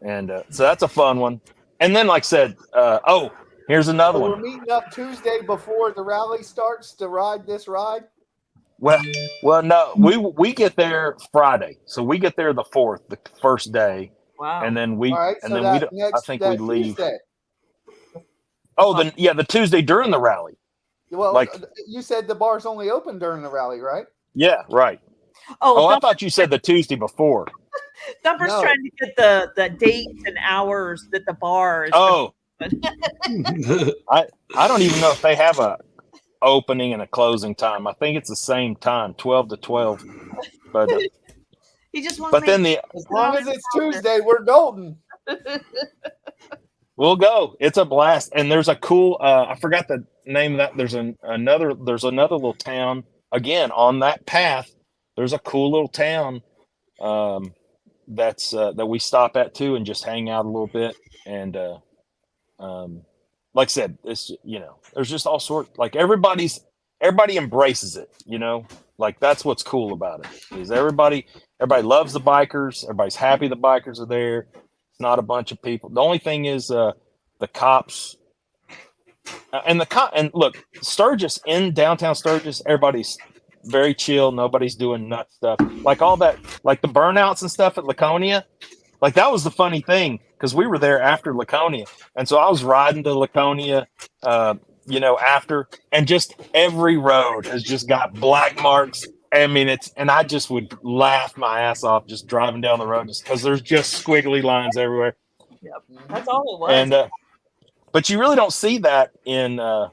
and so that's a fun one. And then, like I said, here's another So we're one. meeting up Tuesday before the rally starts to ride this ride. Well, no, we get there Friday, so we get there the 4th, the first day, Wow. and then All right, and so then that we don't. I think we that leave. Tuesday. Oh, the Tuesday during the rally. Well, Like- you said the bar's only open during the rally, right? Yeah, right. Oh, I thought you said the Tuesday before. Thumper's No. trying to get the dates and hours that the bar is. Oh, I don't even know if they have a opening and a closing time. I think it's the same time, 12 to 12. But He just wants. but then As long as it's Tuesday, we're golden. we'll go. It's a blast, and there's a cool. I forgot the name of that. There's another little town again on that path. There's a cool little town that we stop at too and just hang out a little bit. And like I said, it's, you know, there's just all sorts, like everybody embraces it, you know, like that's what's cool about it is everybody loves the bikers. Everybody's happy the bikers are there. It's not a bunch of people. The only thing is the cops and look, Sturgis, in downtown Sturgis, everybody's very chill. Nobody's doing nut stuff. Like all that, like the burnouts and stuff at Laconia. Like that was the funny thing because we were there after Laconia. And so I was riding to Laconia, you know, after, and just every road has just got black marks. I mean, and I just would laugh my ass off just driving down the road just because there's just squiggly lines everywhere. Yep. That's all it was. And, but you really don't see that in, now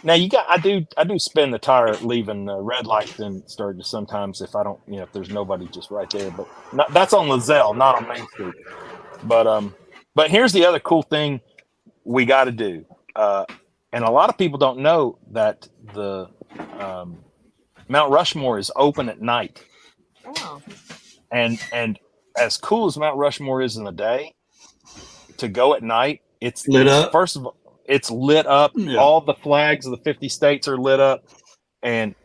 I do spin the tire leaving red lights in Sturgis sometimes if I don't, you know, if there's nobody just right there, but that's on Lizelle, not on Main Street. But here's the other cool thing we got to do. And a lot of people don't know that the Mount Rushmore is open at night. Oh. And as cool as Mount Rushmore is in the day, to go at night, it's lit up. First of all, it's lit up. Yeah. All the flags of the 50 states are lit up, and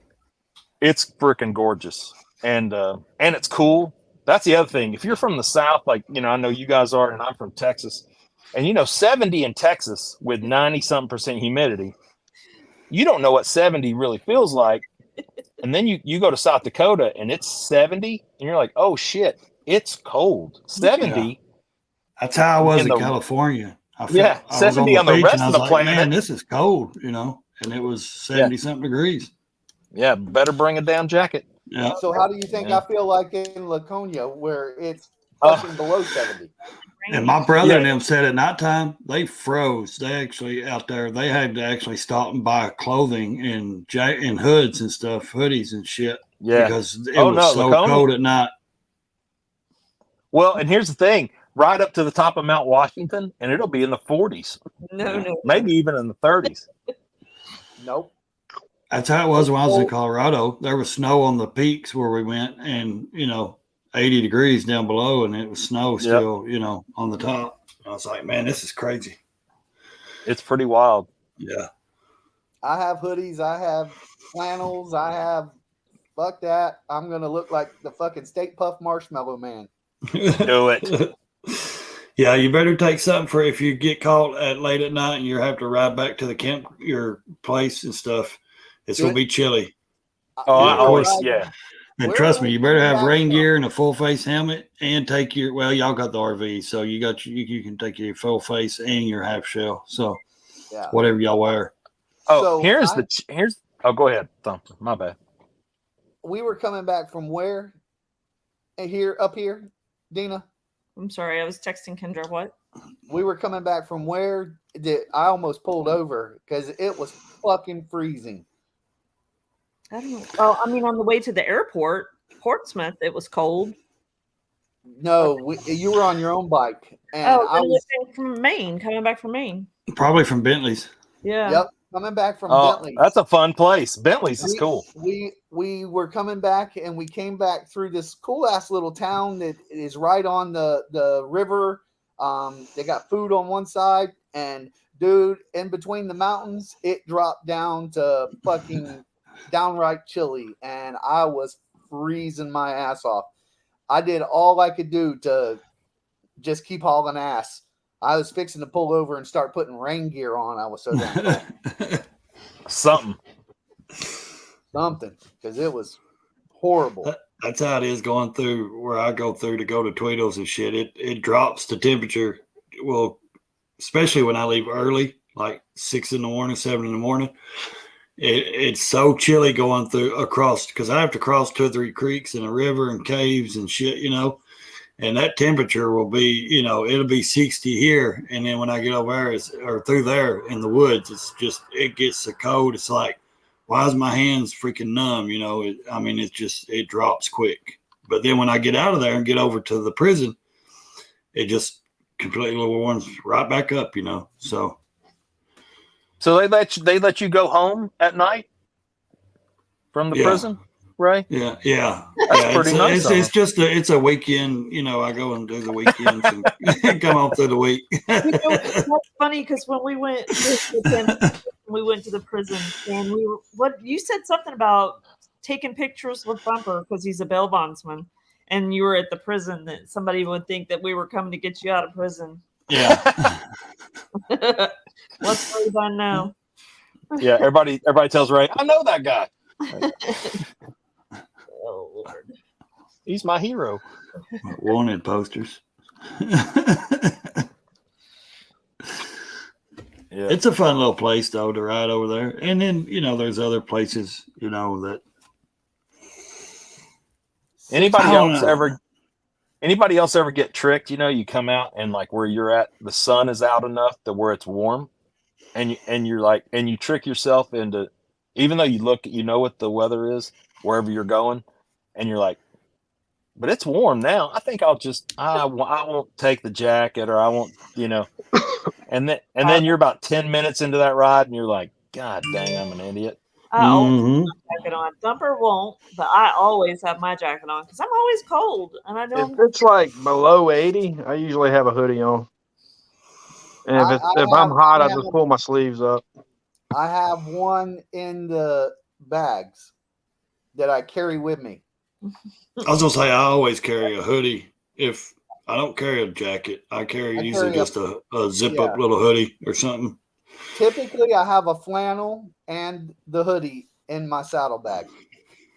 it's freaking gorgeous. And it's cool. That's the other thing. If you're from the South, like, you know, I know you guys are, and I'm from Texas. And, you know, 70 in Texas with 90-something% humidity, you don't know what 70 really feels like. And then you go to South Dakota and it's 70 and you're like, oh shit, it's cold. 70. Yeah. That's how I was in California. I 70 on the rest of the planet. Man, this is cold, you know, and it was 70-something degrees. Yeah, better bring a damn jacket. Yeah. So how do you think I feel like in Laconia where it's touching below 70? And my brother and them said at nighttime they froze. They actually out there they had to actually stop and buy clothing and hoods and stuff, hoodies and shit. Yeah, because it was so cold at night. Well, and here's the thing: right up to the top of Mount Washington, and it'll be in the 40s. No, maybe even in the 30s. Nope. That's how it was when I was in Colorado. There was snow on the peaks where we went, and you know, 80 degrees down below, and it was snow still, you know, on the top. I was like, man, this is crazy. It's pretty wild. Yeah. I have hoodies. I have flannels. I have, fuck that. I'm going to look like the fucking Steak Puff Marshmallow Man. Do it. Yeah, you better take something for if you get caught at late at night and you have to ride back to the camp, your place and stuff. It's going to be chilly. Oh, I always, yeah. And trust me, you better have rain gear and a full face helmet, and take your. Well, y'all got the RV, so you got you can take your full face and your half shell. So, whatever y'all wear. Oh, so here's. Oh, go ahead, Thumper. My bad. We were coming back from where? Up here, Dina. I'm sorry, I was texting Kendra. What? We were coming back from where? I almost pulled over because it was fucking freezing. I don't know. Well, I mean, on the way to the airport, Portsmouth, it was cold. No, you were on your own bike. And I was coming back from Maine. Probably from Bentley's. Yeah. Yep, coming back from Bentley's. That's a fun place. Bentley's is cool. We were coming back, and we came back through this cool-ass little town that is right on the river. They got food on one side, and, dude, in between the mountains, it dropped down to fucking downright chilly, and I was freezing my ass off. I did all I could do to just keep hauling ass. I was fixing to pull over and start putting rain gear on. I was so damn cold. Something, because it was horrible. That's how it is going through where I go through to go to Tweedles and shit. It drops the temperature. Well, especially when I leave early, like 6 in the morning, 7 in the morning. It's so chilly going through across because I have to cross 2 or 3 creeks and a river and caves and shit, you know, and that temperature will be, you know, it'll be 60 here. And then when I get over there or through there in the woods, it gets so cold. It's like, why is my hands freaking numb? You know, it drops quick. But then when I get out of there and get over to the prison, it just completely warms right back up, you know, So they let you go home at night from the prison? Ray? Yeah. That's pretty nice of It's just it's a weekend. I go and do the weekends and come on through the week. That's funny because when we went to the prison and you said something about taking pictures with Thumper because he's a bail bondsman, and you were at the prison, that somebody would think that we were coming to get you out of prison. Yeah. What's Ray done now? Yeah, everybody tells Ray, I know that guy. Oh Lord. He's my hero. Wanted posters. Yeah. It's a fun little place though to ride over there. And then, there's other places, that Anybody else ever get tricked? You come out and like where you're at, the sun is out enough to where it's warm, and you're like, and you trick yourself into, even though you know what the weather is wherever you're going, and you're like, but it's warm now. I think I won't take the jacket, or I won't, and then you're about 10 minutes into that ride, and you're like, God dang, I'm an idiot. I always have my jacket on. Thumper won't, but I always have my jacket on because I'm always cold, and I know If it's like below 80, I usually have a hoodie on. And if I'm hot, I just pull my sleeves up. I have one in the bags that I carry with me. I was gonna say I always carry a hoodie. If I don't carry a jacket, I carry usually just a zip up little hoodie or something. Typically, I have a flannel and the hoodie in my saddlebag,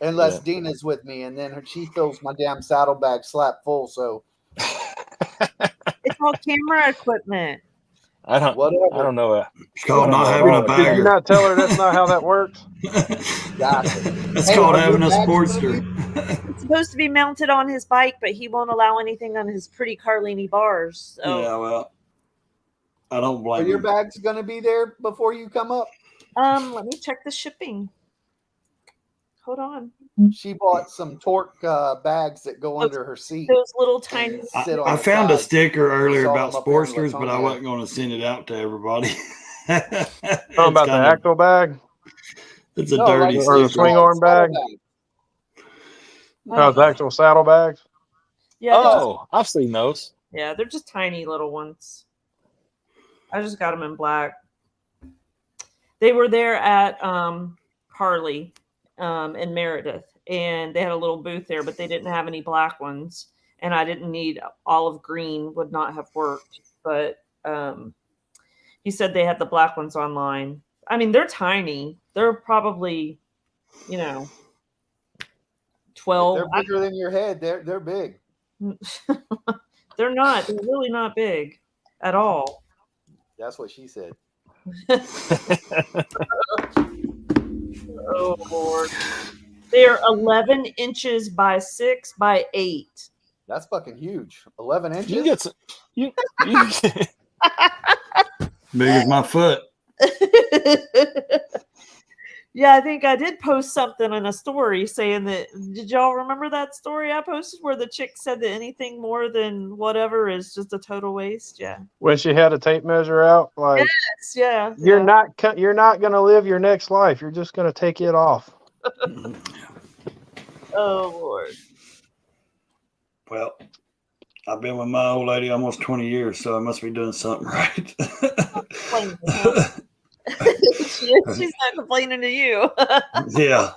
unless Dina's with me, and then she fills my damn saddlebag slap full. So it's all camera equipment. I don't know. It's called not having a bagger. Did you not tell her that's not how that works? It's called having a Sportster. It's supposed to be mounted on his bike, but he won't allow anything on his pretty Carlini bars. So. Yeah, well, I don't blame Are your him. bags going to be there before you come up? Let me check the shipping. Hold on. She bought some torque bags that go under her seat. Those little tiny. I found a sticker earlier about Sportsters, but I wasn't going to send it out to everybody. Talking about the Acto bag? It's a dirty or sticker. the swing arm bag? Oh, the actual saddle bags? Yeah. I've seen those. Yeah, they're just tiny little ones. I just got them in black. They were there at Harley in Meredith, and they had a little booth there, but they didn't have any black ones, and I didn't need olive green, would not have worked, but he said they had the black ones online. I mean, they're tiny. They're probably, 12. They're bigger than your head. They're big. They're not. They're really not big at all. That's what she said. Oh Lord! They're 11 inches by 6 by 8. That's fucking huge. 11 inches. You get some, you Big as my foot. Yeah, I think I did post something in a story saying that. Did y'all remember that story I posted where the chick said that anything more than whatever is just a total waste? Yeah. When she had a tape measure out, like, Yes, yeah. you're not going to live your next life. You're just going to take it off. Oh Lord. Well, I've been with my old lady almost 20 years, so I must be doing something right. She's not complaining to you. Yeah.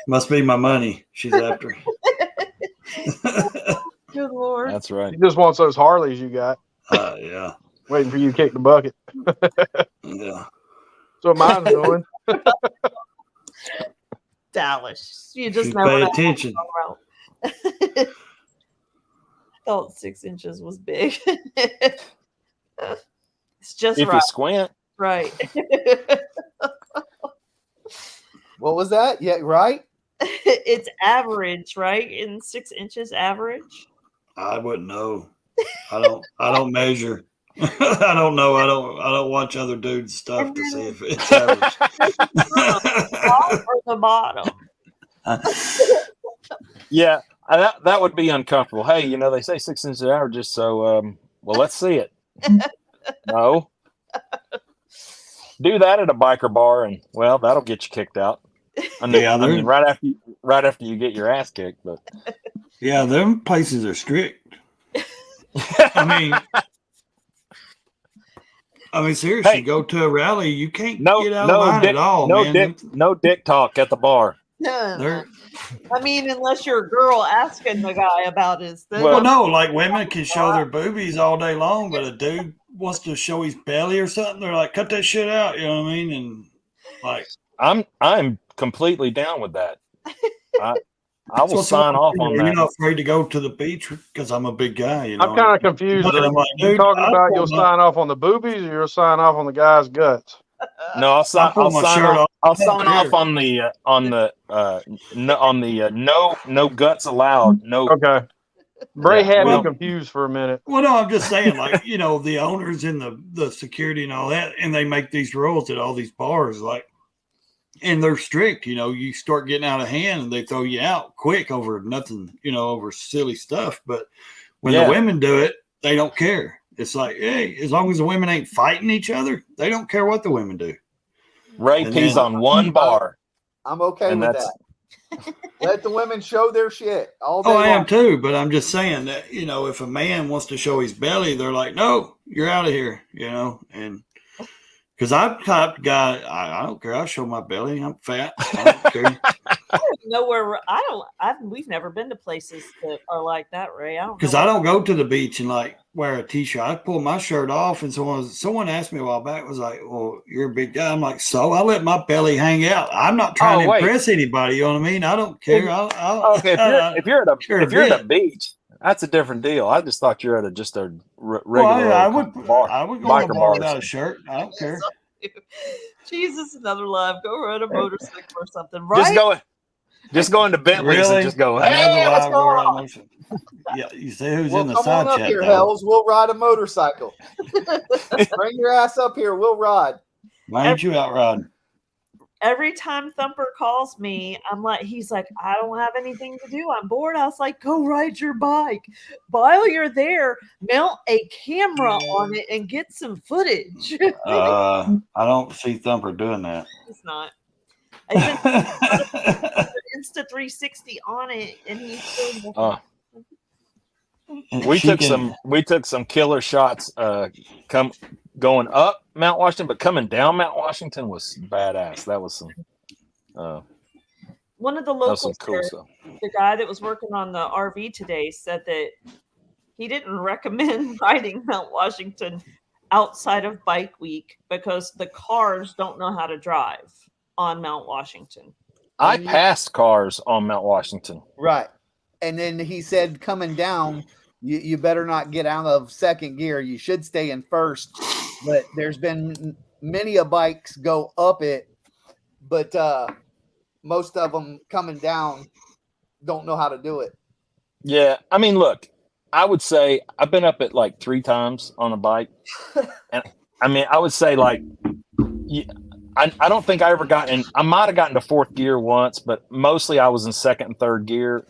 Must be my money she's after. Good Lord. That's right. She just wants those Harleys you got. Yeah. Waiting for you to kick the bucket. Yeah. That's what mine's doing. Dallas. You just She's never pay know. attention. I thought 6 inches was big. It's just If right. you squint. Right. What was that? Yeah, right? It's average, right? In 6 inches average. I wouldn't know. I don't measure. I don't know. I don't watch other dudes' stuff to see if it's average. Top or the bottom? Yeah, that would be uncomfortable. Hey, they say 6 inches averages, so well, let's see it. No. Do that at a biker bar, and well, that'll get you kicked out. Yeah, I they're- mean, right after you get your ass kicked, but Yeah, them places are strict. I mean, seriously, Hey. go to a rally, you can't no, get out of line dick, at all, no man. dick, no dick talk at the bar. They're, I mean, unless you're a girl asking the guy about his thing. well, no, like women can show their boobies all day long, but a dude wants to show his belly or something. They're like, cut that shit out. You know what I mean? And like, I'm completely down with that. I will so sign off on you're that. not afraid to go to the beach because I'm a big guy. You know, I'm kind of confused. But I'm like, you dude, talking I about pull you'll my- sign off on the boobies, or you'll sign off on the guy's guts? No, I'll sign. pull I'll my sign shirt off. off. I'll sign Here. off on the no guts allowed. No. Okay. Bray had well- me confused for a minute. Well, no, I'm just saying, like, you know, the owners and the security and all that, and they make these rules at all these bars, like, and they're strict. You know, you start getting out of hand, and they throw you out quick over nothing, you know, over silly stuff. But when Yeah. the women do it, they don't care. It's like, hey, as long as the women ain't fighting each other, they don't care what the women do. Ray And pees then- on one bar, I'm okay and with that's that. Let the women show their shit all day Oh, I am long. too, but I'm just saying that, you know, if a man wants to show his belly, they're like, no, you're out of here, you know, and because I'm the type of guy, I don't care. I'll show my belly. I'm fat. I don't care. I don't know where we've never been to places that are like that, Ray. I don't know. Because I don't go to the beach and like wear a t-shirt. I pull my shirt off, and someone asked me a while back, was like, well, you're a big guy. I'm like, so I let my belly hang out. I'm not trying Oh, to wait. impress anybody. You know what I mean? I don't care. okay. If you're at a bit. beach, that's a different deal. I just thought you're at just a regular. Well, I would bar, I would go on a biker bar bar. without a shirt. I don't care. Jesus, another love. Go ride a motorcycle or something, right? Just go into Bentley's Really? and just go, Another hey, what's live going road on? motion. Yeah, you see who's Well, in the come side on up chat here, though. Hells. We'll ride a motorcycle. Bring your ass up here. We'll ride. Why ain't you out riding? Every time Thumper calls me, he's like, I don't have anything to do. I'm bored. I was like, go ride your bike. While you're there, mount a camera on it and get some footage. I don't see Thumper doing that. He's not. I said Insta 360 on it, and he's still. We She took some killer shots going up Mount Washington, but coming down Mount Washington was badass. That was some One of the that was some locals cool there, stuff. the guy that was working on the RV today, said that he didn't recommend riding Mount Washington outside of Bike Week because the cars don't know how to drive on Mount Washington. I passed cars on Mount Washington. Right. And then he said, coming down, you better not get out of second gear. You should stay in first. But there's been many a bikes go up it, but most of them coming down don't know how to do it. Yeah, I mean, look, I would say I've been up it like 3 times on a bike, and I mean, I would say like, I don't think I ever got in. I might have gotten to 4th gear once, but mostly I was in 2nd and 3rd gear.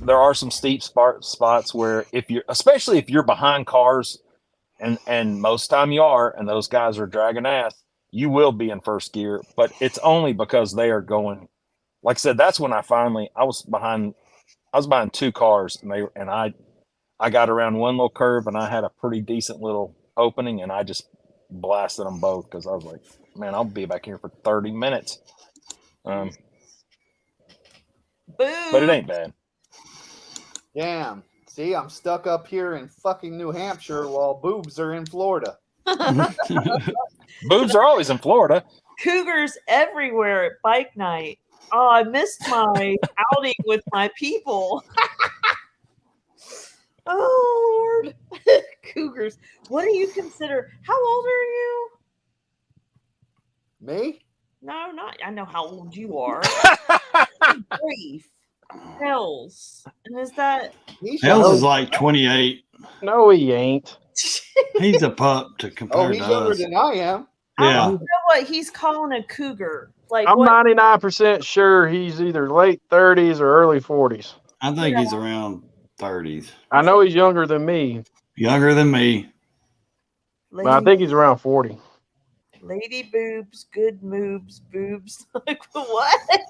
There are some steep spots where especially if you're behind cars, and most time you are, and those guys are dragging ass, you will be in 1st gear, but it's only because they are going. Like I said, that's when I was behind 2 cars, and I got around one little curve, and I had a pretty decent little opening, and I just blasted them both because I was like, man, I'll be back here for 30 minutes. Boom. But it ain't bad. Damn. See, I'm stuck up here in fucking New Hampshire while boobs are in Florida. Boobs are always in Florida. Cougars everywhere at bike night. Oh, I missed my outing with my people. Oh, Lord. Cougars. What do you consider? How old are you? Me? No, not. I know how old you are. Grief. Hells. And is that. Hells is like 28. No, he ain't. He's a pup to Oh, compare he's to younger us. than I am. I Yeah. don't know what he's calling a cougar. Like I'm what? 99% sure he's either late 30s or early 40s. I think he's around 30s. I know he's younger than me, Younger than me. but I think he's around 40. Lady boobs, good moves, boobs. Like what?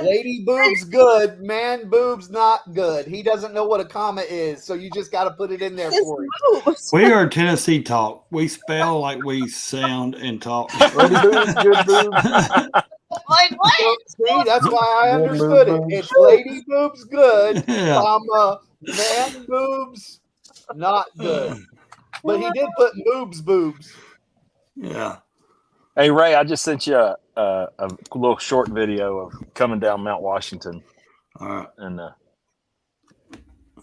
Lady boobs good, man boobs not good. He doesn't know what a comma is, so you just got to put it in there This for him. moves. We are Tennessee talk. We spell like we sound and talk. Lady boobs, good boobs. Like what? See, that's why I Good understood it. boobs. It's lady boobs good, Yeah. comma, man boobs not good. But he did put boobs. Yeah. Hey Ray, I just sent you a little short video of coming down Mount Washington, All right. and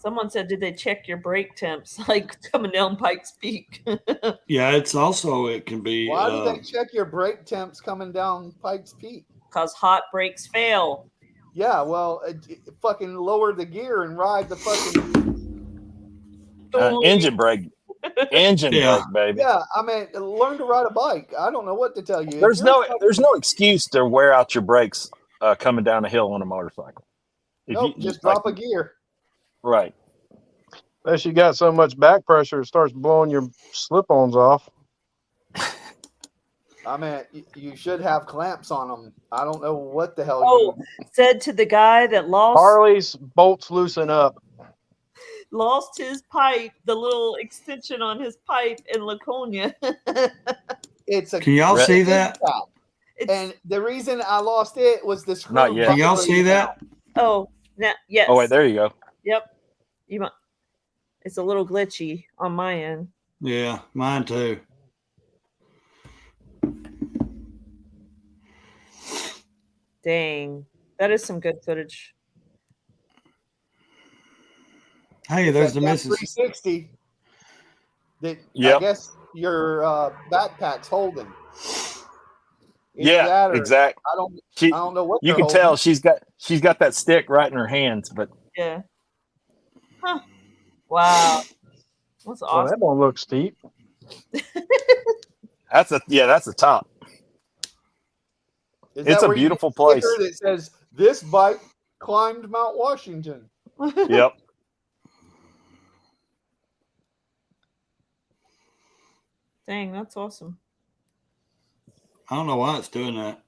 Someone said, "Did they check your brake temps?" Like coming down Pikes Peak. Yeah, it's also it can be Why do they check your brake temps coming down Pikes Peak? Because hot brakes fail. Yeah, well, fucking lower the gear and ride the fucking. engine brake, engine Yeah. brake, baby. Yeah, I mean, learn to ride a bike. I don't know what to tell you. If There's you're no excuse to wear out your brakes coming down a hill on a motorcycle. If Nope, you- just like- drop a gear. Right. Unless you got so much back pressure, it starts blowing your slip-ons off. I mean, you should have clamps on them. I don't know what the hell. Oh, said to the guy that Harley's bolts loosen up. lost his pipe, the little extension on his pipe in Laconia. It's a. Can y'all Re- see that? It's, And the reason I lost it was the screw. Not yet. Can y'all see that? oh, now, yes. Oh wait, there you go. Yep. You might. It's a little glitchy on my end. Yeah, mine too. Dang, that is some good footage. Hey, there's the That missus. 360 that I Yep. guess your backpack's holding. Either Yeah, that or exactly. I She, don't know what you they're can tell holding. she's got that stick right in her hands, but Yeah. Huh. Wow. That's Well, awesome. that don't look steep. that's the top. Is It's that a where you get beautiful a place. sticker that says this bike climbed Mount Washington. Yep. Dang, that's awesome. I don't know why it's doing that.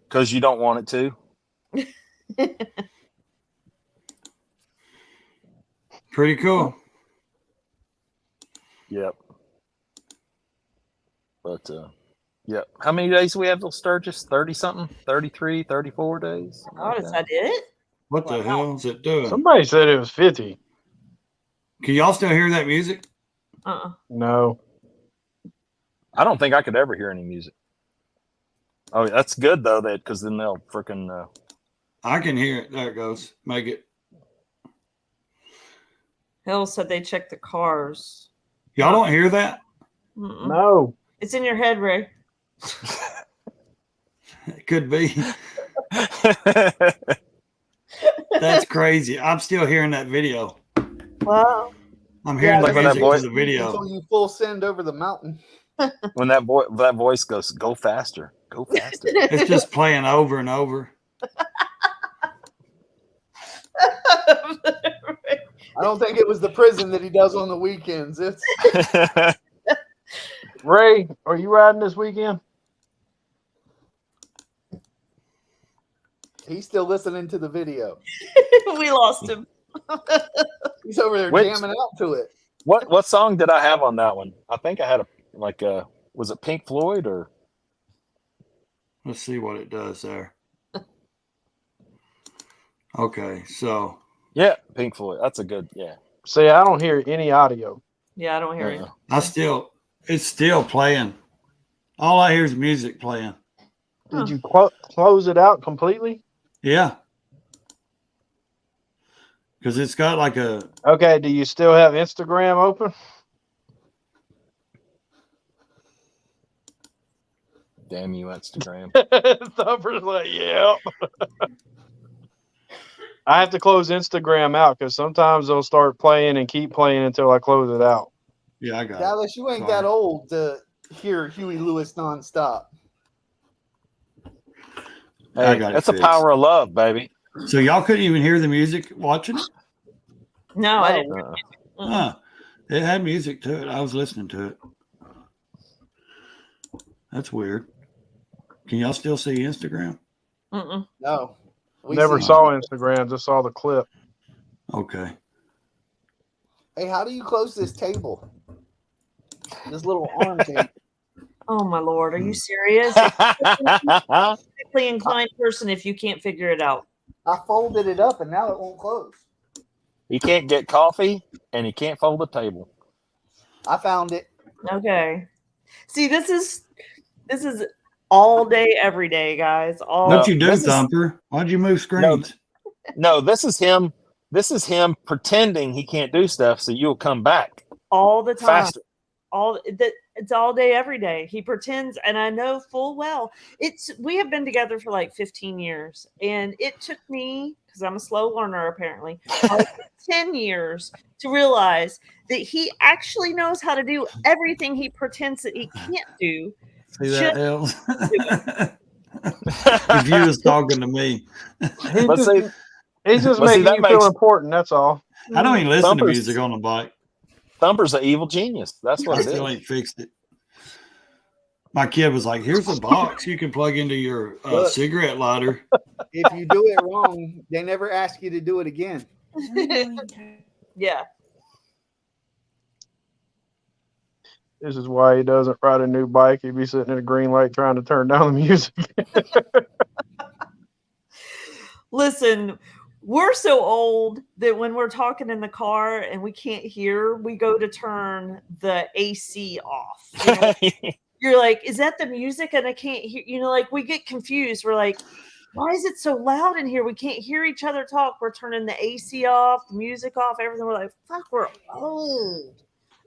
Because you don't want it to. Pretty cool. Yep. But yeah. How many days do we have till Sturgis? 30 something? 33, 34 days? Something Oh, like is that. that it? What the Wow. hell is it doing? Somebody said it was 50. Can y'all still hear that music? No. I don't think I could ever hear any music. Oh, that's good though, that because then they'll freaking I can hear it. There it goes. Make it. Hill said they checked the cars. Y'all don't hear that? Mm-mm. No. It's in your head, Ray. It could be. That's crazy. I'm still hearing that video. Wow. I'm hearing Like the when that music boy- to the video. Until you full send over the mountain. when that voice goes, go faster, go faster. It's just playing over and over. I don't think it was the prison that he does on the weekends. It's Ray, are you riding this weekend? he's still listening to the video. We lost him. He's over there Which- jamming out to it. What song did I have on that one? I think I had was it Pink Floyd or Let's see what it does there. Okay, so yeah, Pink Floyd. That's a good See, I don't hear any audio. Yeah, I don't hear it. it's still playing. All I hear is music playing. Did you close it out completely? Yeah. Because it's got like a Okay, do you still have Instagram open? Damn you, Instagram. Thumpers like, yeah. I have to close Instagram out because sometimes they'll start playing and keep playing until I close it out. yeah, I got it. Dallas, you ain't Sorry. that old to hear Huey Lewis nonstop. I Hey, got it that's the fixed. power of love, baby. So y'all couldn't even hear the music watching it? No, I didn't. Uh, Huh. It had music to it. I was listening to it. That's weird. Can y'all still see Instagram? Mm-mm. No. We Never see- saw Instagram, just saw the clip. Okay. Hey, how do you close this table? This little arm table. Oh my lord, are you serious? Technically inclined person if you can't figure it out. I folded it up and now it won't close. He can't get coffee and he can't fold a table. I found it. Okay. See, this is all day, every day, guys. All What you do, this is- Thumper? Why'd you move screens? No, this is him. This is him pretending he can't do stuff so you'll come back all the time. faster. It's all day, every day. He pretends, and I know full well we have been together for like 15 years, and it took me, because I'm a slow learner apparently, like 10 years to realize that he actually knows how to do everything he pretends that he can't do. See that, Els? If you was talking to me, But see, He's just Well, see, making that you makes- feel important. That's all. I don't even listen to Thumpers- music on the bike. Thumper's an evil genius. That's what I it still is. ain't fixed it. My kid was like, "Here's a box you can plug into your Look. cigarette lighter." If you do it wrong, they never ask you to do it again. Yeah. This is why he doesn't ride a new bike. He'd be sitting at a green light trying to turn down the music. Listen, we're so old that when we're talking in the car and we can't hear, we go to turn the AC off. You know, you're like, is that the music? And I can't hear, like we get confused. We're like, why is it so loud in here? We can't hear each other talk. We're turning the AC off, the music off, everything. We're like, fuck, we're old.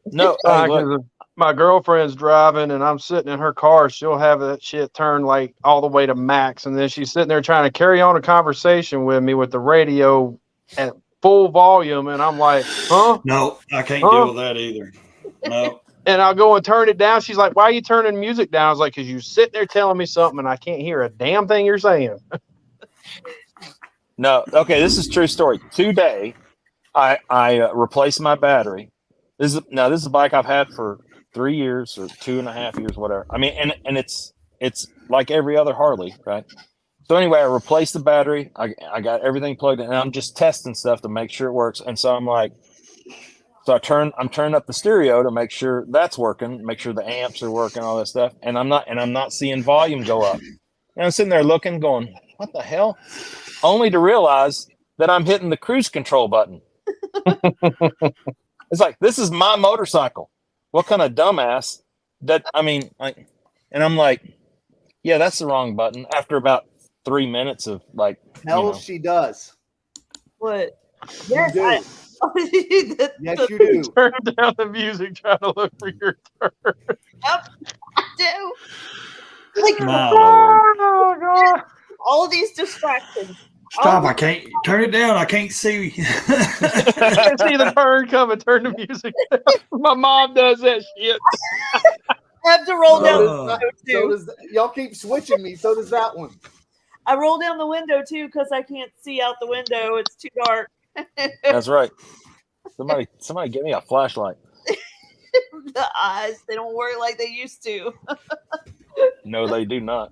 No, hey, look, 'Cause my girlfriend's driving and I'm sitting in her car. She'll have that shit turned like all the way to max. And then she's sitting there trying to carry on a conversation with me with the radio at full volume. And I'm like, huh? No, I can't Huh? deal with that either. No. And I'll go and turn it down. She's like, why are you turning music down? I was like, because you sitting there telling me something and I can't hear a damn thing you're saying. no. Okay, this is a true story. Today, I replaced my battery. This is a bike I've had for 3 years or 2.5 years, whatever. I mean, and it's like every other Harley, right? So anyway, I replaced the battery. I got everything plugged in, and I'm just testing stuff to make sure it works. And so I'm like, I'm turning up the stereo to make sure that's working, make sure the amps are working, all that stuff. And I'm not seeing volume go up. And I'm sitting there looking, going, what the hell? Only to realize that I'm hitting the cruise control button. It's like, this is my motorcycle. What kind of dumbass that, I mean, like, and I'm like, yeah, that's the wrong button. After about 3 minutes of like, Hell, she does. What? You Yes, do. I, Yes, you do. Turn down the music, trying to look for your turn. do. Like, My Lord. Oh, God. all of these distractions. Stop. I can't turn it down. I can't see. I can see the turn coming. Turn the music down. My mom does that shit. I have to roll down the Oh. window So too. does y'all keep switching me. So does that one. I roll down the window too because I can't see out the window. It's too dark. that's right. Somebody give me a flashlight. The eyes, they don't work like they used to. No, they do not.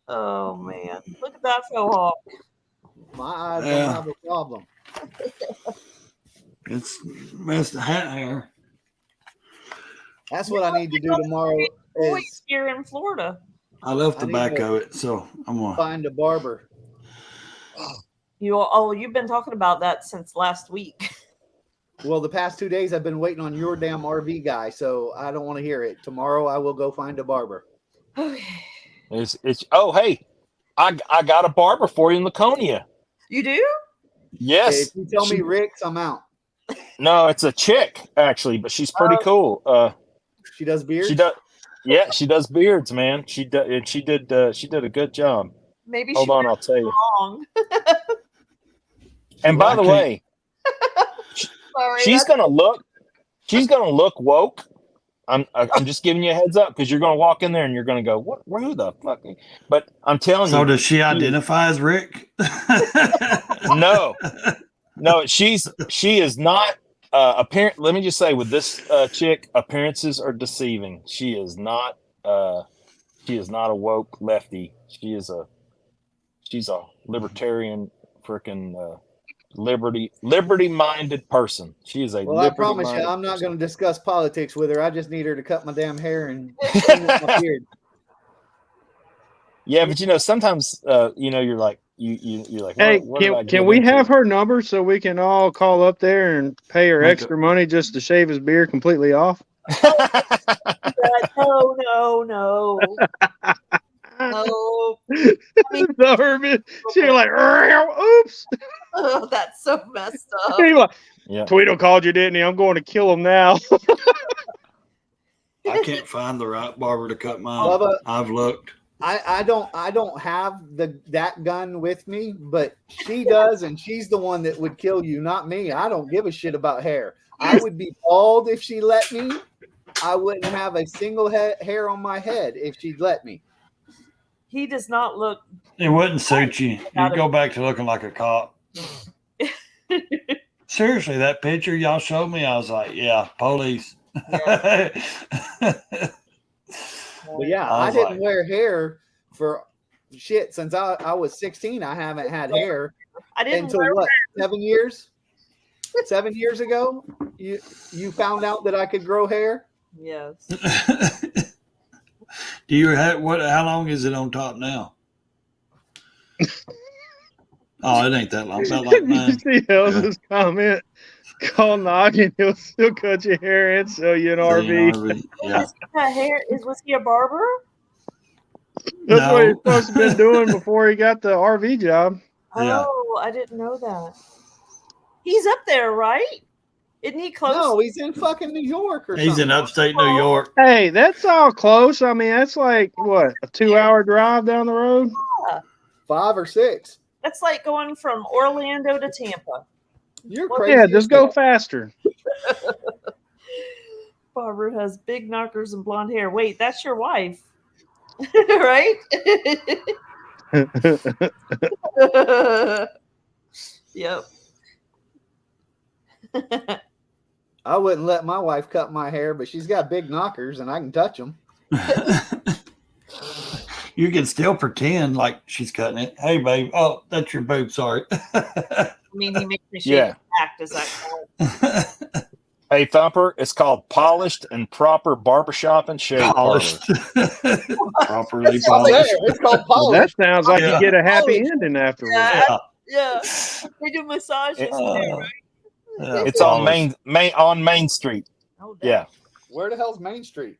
Oh man. Look at that faux hawk. My eyes Yeah. don't have a problem. It's messed hat hair. That's what I need to do tomorrow Boy, is here in Florida. I left the I need back to- of it, so I'm gonna. find a barber. You've been talking about that since last week. Well, the past 2 days I've been waiting on your damn RV guy, so I don't want to hear it. Tomorrow I will go find a barber. Okay. It's oh hey, I got a barber for you in Laconia. You do? Yes. If you tell me She- Rick's, I'm out. No, it's a chick actually, but she's pretty cool. She does beards. She does. Yeah, she does beards, man. She did. She did a good job. Maybe Hold she on, went I'll tell you. wrong. And by the I way, Sorry. she's gonna look woke. I'm just giving you a heads up because you're gonna walk in there and you're gonna go, what? Who the fuck? But I'm telling So you, does she identify as Rick? no, she is not. Apparent. Let me just say, with this chick, appearances are deceiving. She is not a woke lefty. She is a she's a libertarian, freaking liberty-minded person. She is a Well, I promise you, I'm not going to discuss politics with her. I just need her to cut my damn hair and clean up my beard. Yeah, but sometimes you're like you're like, Hey, what did I can get we into? have her number so we can all call up there and pay her extra money just to shave his beard completely off? No. No. She was like, oops. Oh, that's so messed up. He like, Yeah. Tweedle called you, didn't he? I'm going to kill him now. I can't find the right barber to cut mine. Bubba, I've looked. I don't have that gun with me, but she does, and she's the one that would kill you, not me. I don't give a shit about hair. I would be bald if she let me. I wouldn't have a single hair on my head if she'd let me. He does not look. It wouldn't suit you. You'd go back to looking like a cop. Seriously, that picture y'all showed me, I was like, yeah, police. Yeah. But yeah, I didn't wear hair for shit since I was 16. I haven't had hair. I didn't until wear what? 7 years? 7 years ago, you found out that I could grow hair. Yes. Do you have how long is it on top now? Oh, it ain't that long. About like mine. See Elsa's comment. Call Noggin, he'll still cut your hair and sell you an RV. Yeah. Was he a barber? That's what he's supposed to have been doing before he got the RV job. Oh, I didn't know that. He's up there, right? Isn't he close? No, he's in fucking New York or something. He's in upstate New York. Hey, that's all close. I mean, that's like, what, a 2-hour drive down the road? Yeah. 5 or 6. That's like going from Orlando to Tampa. You're crazy. Yeah, just go faster. Barbara has big knockers and blonde hair. Wait, that's your wife, right? Yep. I wouldn't let my wife cut my hair, but she's got big knockers and I can touch them. You can still pretend like she's cutting it. Hey, babe. Oh, that's your boob. Sorry. I mean, he makes me shave back. Does that count? Hey, Thumper, it's called polished and proper barbershop and shave polished. Properly polished. polished. It's called polished. Well, that sounds like you get a happy ending afterwards. Yeah. They do massages there, right? Yeah, it's on Main Street. Oh, yeah. Where the hell's Main Street?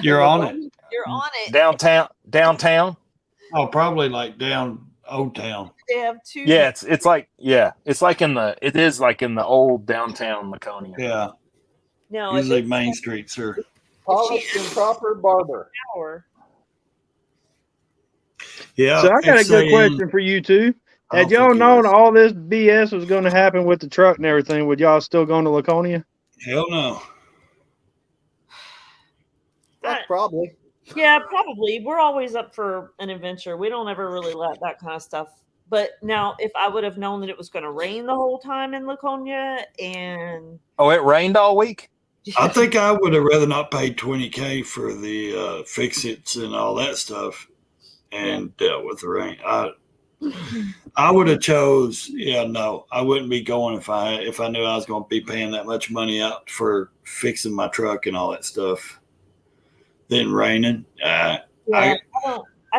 You're on it. You're on it. Downtown. Oh, probably like down Old Town. They have 2. Yeah, it is like in the old downtown Laconia. Yeah. No, usually Main Street, sir. Polished and proper barber. Yeah. So I got a good question for you two. Had y'all known all this BS was going to happen with the truck and everything, would y'all still go to Laconia? Hell no. Probably. Yeah, probably. We're always up for an adventure. We don't ever really let that kind of stuff. But now, if I would have known that it was going to rain the whole time in Laconia and... Oh, it rained all week? I think I would have rather not paid $20,000 for the fix-its and all that stuff and dealt with the rain. I would have chose, no, I wouldn't be going if I knew I was going to be paying that much money out for fixing my truck and all that stuff. Then raining. I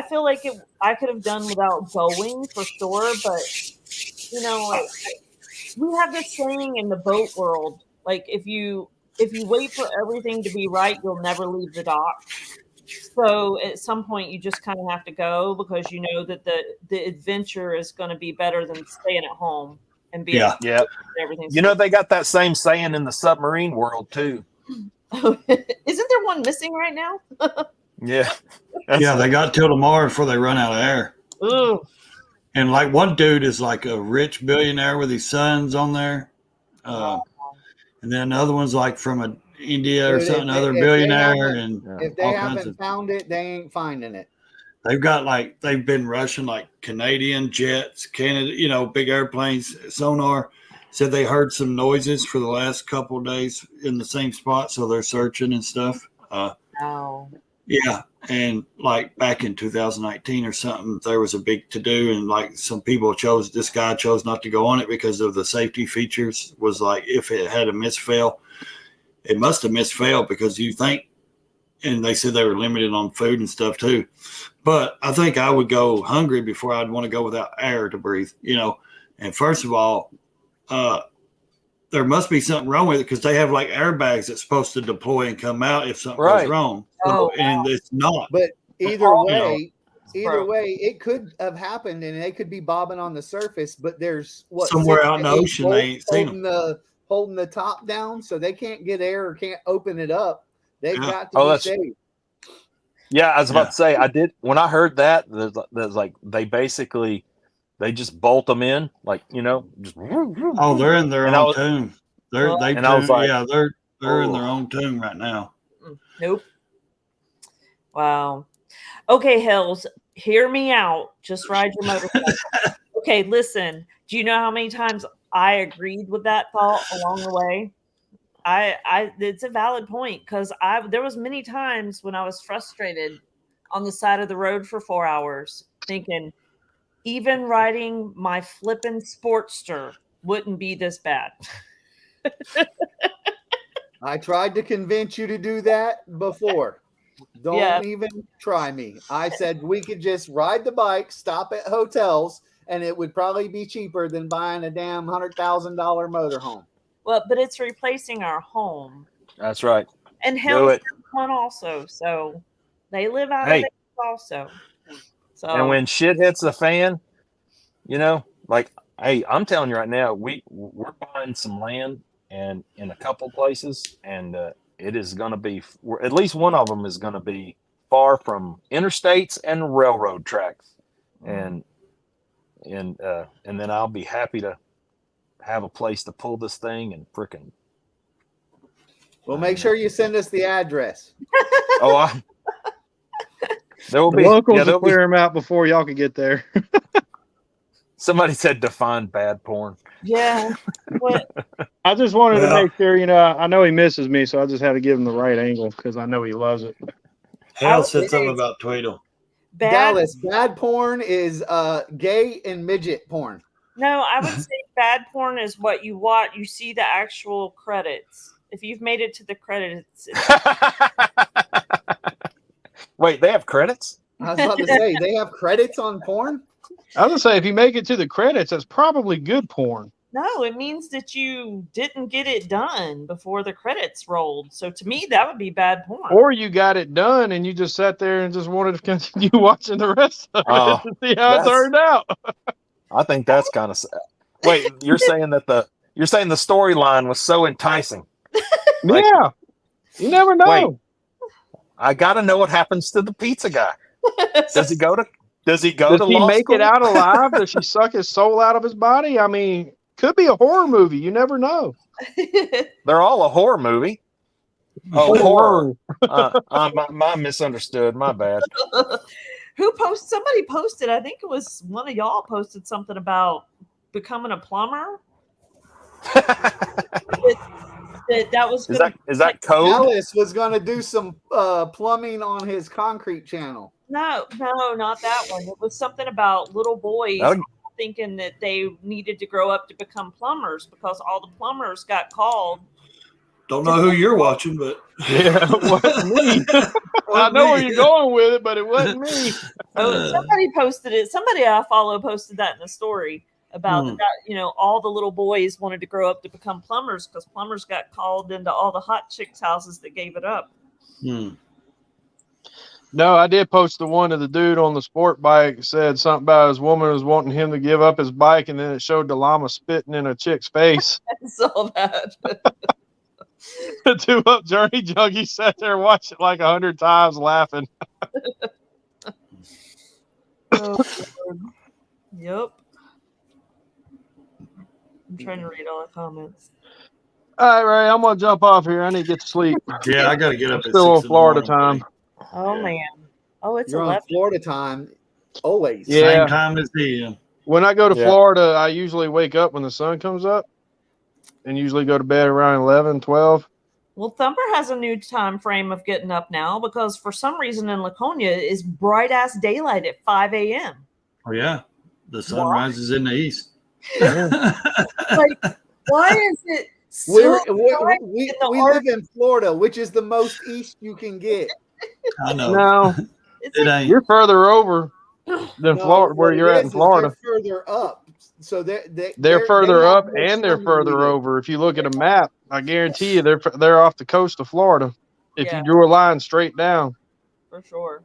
feel like I could have done without going for sure, but we have this saying in the boat world, like if you wait for everything to be right, you'll never leave the dock. So at some point you just kind of have to go because you know that the adventure is going to be better than staying at home and being everything. They got that same saying in the submarine world too. Isn't there one missing right now? Yeah. They got till tomorrow before they run out of air. Ooh. And like one dude is like a rich billionaire with his sons on there. And then another one's like from India or something, other billionaire. And if they haven't found it, they ain't finding it. They've been rushing like Canadian jets, Canada, big airplanes, sonar. Said they heard some noises for the last couple of days in the same spot, so they're searching and stuff. Wow. Yeah, and like back in 2019 or something, there was a big to do, and like some people chose this guy chose not to go on it because of the safety features. Was like if it had a misfail, it must have misfailed because you think, and they said they were limited on food and stuff too. But I think I would go hungry before I'd want to go without air to breathe, you know. And first of all, there must be something wrong with it because they have like airbags that's supposed to deploy and come out if something Right. goes wrong. Oh, And it's not. But either Oh, way, Bro. it could have happened, and they could be bobbing on the surface. But there's what Somewhere 6 out in to the 8 ocean, they ain't bolts seen holding the top down, so they can't get air or can't open it up. They've Yeah. got to Oh, be that's- safe. Yeah, I was Yeah. about to say I did when I heard that. There's like they just bolt them in, like just. Oh, they're in their And I own was- tomb. Well, They And I was like, yeah, they're in oh. their own tomb right now. Nope. Wow. Okay, Hells, hear me out. Just ride your motorcycle. Okay, listen. Do you know how many times I agreed with that thought along the way? It's a valid point because there was many times when I was frustrated on the side of the road for 4 hours, thinking even riding my flippin' Sportster wouldn't be this bad. I tried to convince you to do that before. Don't even try me. I said we could just ride the bike, stop at hotels, and it would probably be cheaper than buying a damn $100,000 motorhome. Well, but it's replacing our home. That's right. And Do Hell's it. one also, so they live out Hey. of it also. So And when shit hits the fan, like, hey, I'm telling you right now, we're buying some land and in a couple places, and it is going to be at least one of them is going to be far from interstates and railroad tracks, and then I'll be happy to have a place to pull this thing and frickin'. Well, make sure you send us the address. Oh, there will The be. locals there'll will clear them out before y'all can get there. Somebody said define bad porn. yeah, what I just wanted to Well- make sure, I know he misses me, so I just had to give him the right angle because I know he loves it. Hal would said something say- about Tweedle. bad? Dallas, bad porn is gay and midget porn. No, I would say bad porn is what you watch. You see the actual credits. If you've made it to the credits, Wait, they have credits? I was about to say they have credits on porn. I was gonna say, if you make it to the credits, that's probably good porn. no, it means that you didn't get it done before the credits rolled. So to me, that would be bad porn. Or you got it done and you just sat there and just wanted to continue watching the rest of Oh, it to see how it that's- turned out. I think that's kind of sad. Wait, you're saying that the storyline was so enticing. Like- Yeah. You never know. Wait. I got to know what happens to the pizza guy. Does he go to Does he law make school? it out alive? Does she suck his soul out of his body? I mean, could be a horror movie. You never know. They're all a horror movie. Oh, horror. My misunderstood. My bad. Somebody posted, I think it was one of y'all posted something about becoming a plumber. that was Is that code? Dallas was going to do some plumbing on his concrete channel. no, not that one. It was something about little boys That'll- thinking that they needed to grow up to become plumbers because all the plumbers got called. Don't know who you're watching, but Yeah, it wasn't me. I know where you're going with it, but it wasn't me. Somebody posted it. Somebody I follow posted that in a story about that. All the little boys wanted to grow up to become plumbers because plumbers got called into all the hot chicks' houses that gave it up. No, I did post the one of the dude on the sport bike said something about his woman was wanting him to give up his bike, and then it showed the llama spitting in a chick's face. I saw that. The 2-Up Journey junkie sat there watching it like 100 times laughing. Oh, Lord. Yep. I'm trying to read all the comments. All right, Ray, I'm going to jump off here. I need to get to sleep. yeah, I got to get up at Still 6 on Florida in the morning, time. Oh, Yeah. man. Oh, it's You're 11. on Florida time, always. buddy. Yeah. Same time as him. When I go to Yeah. Florida, I usually wake up when the sun comes up and usually go to bed around 11, 12. Well, Thumper has a new time frame of getting up now because for some reason in Laconia it's bright ass daylight at 5 a.m. Oh yeah, the sun Why? rises in the east. Like, why is it so we bright in the we arc? live in Florida, which is the most east you can get. I know. No, It's It like, ain't. you're further over than No, Florida, where what you're it at in is Florida. they're further up, so They're they further have up more and they're sun than we further do. over. If you look at a map, I guarantee you they're off the coast of Florida. If Yeah. you drew a line straight down. for sure.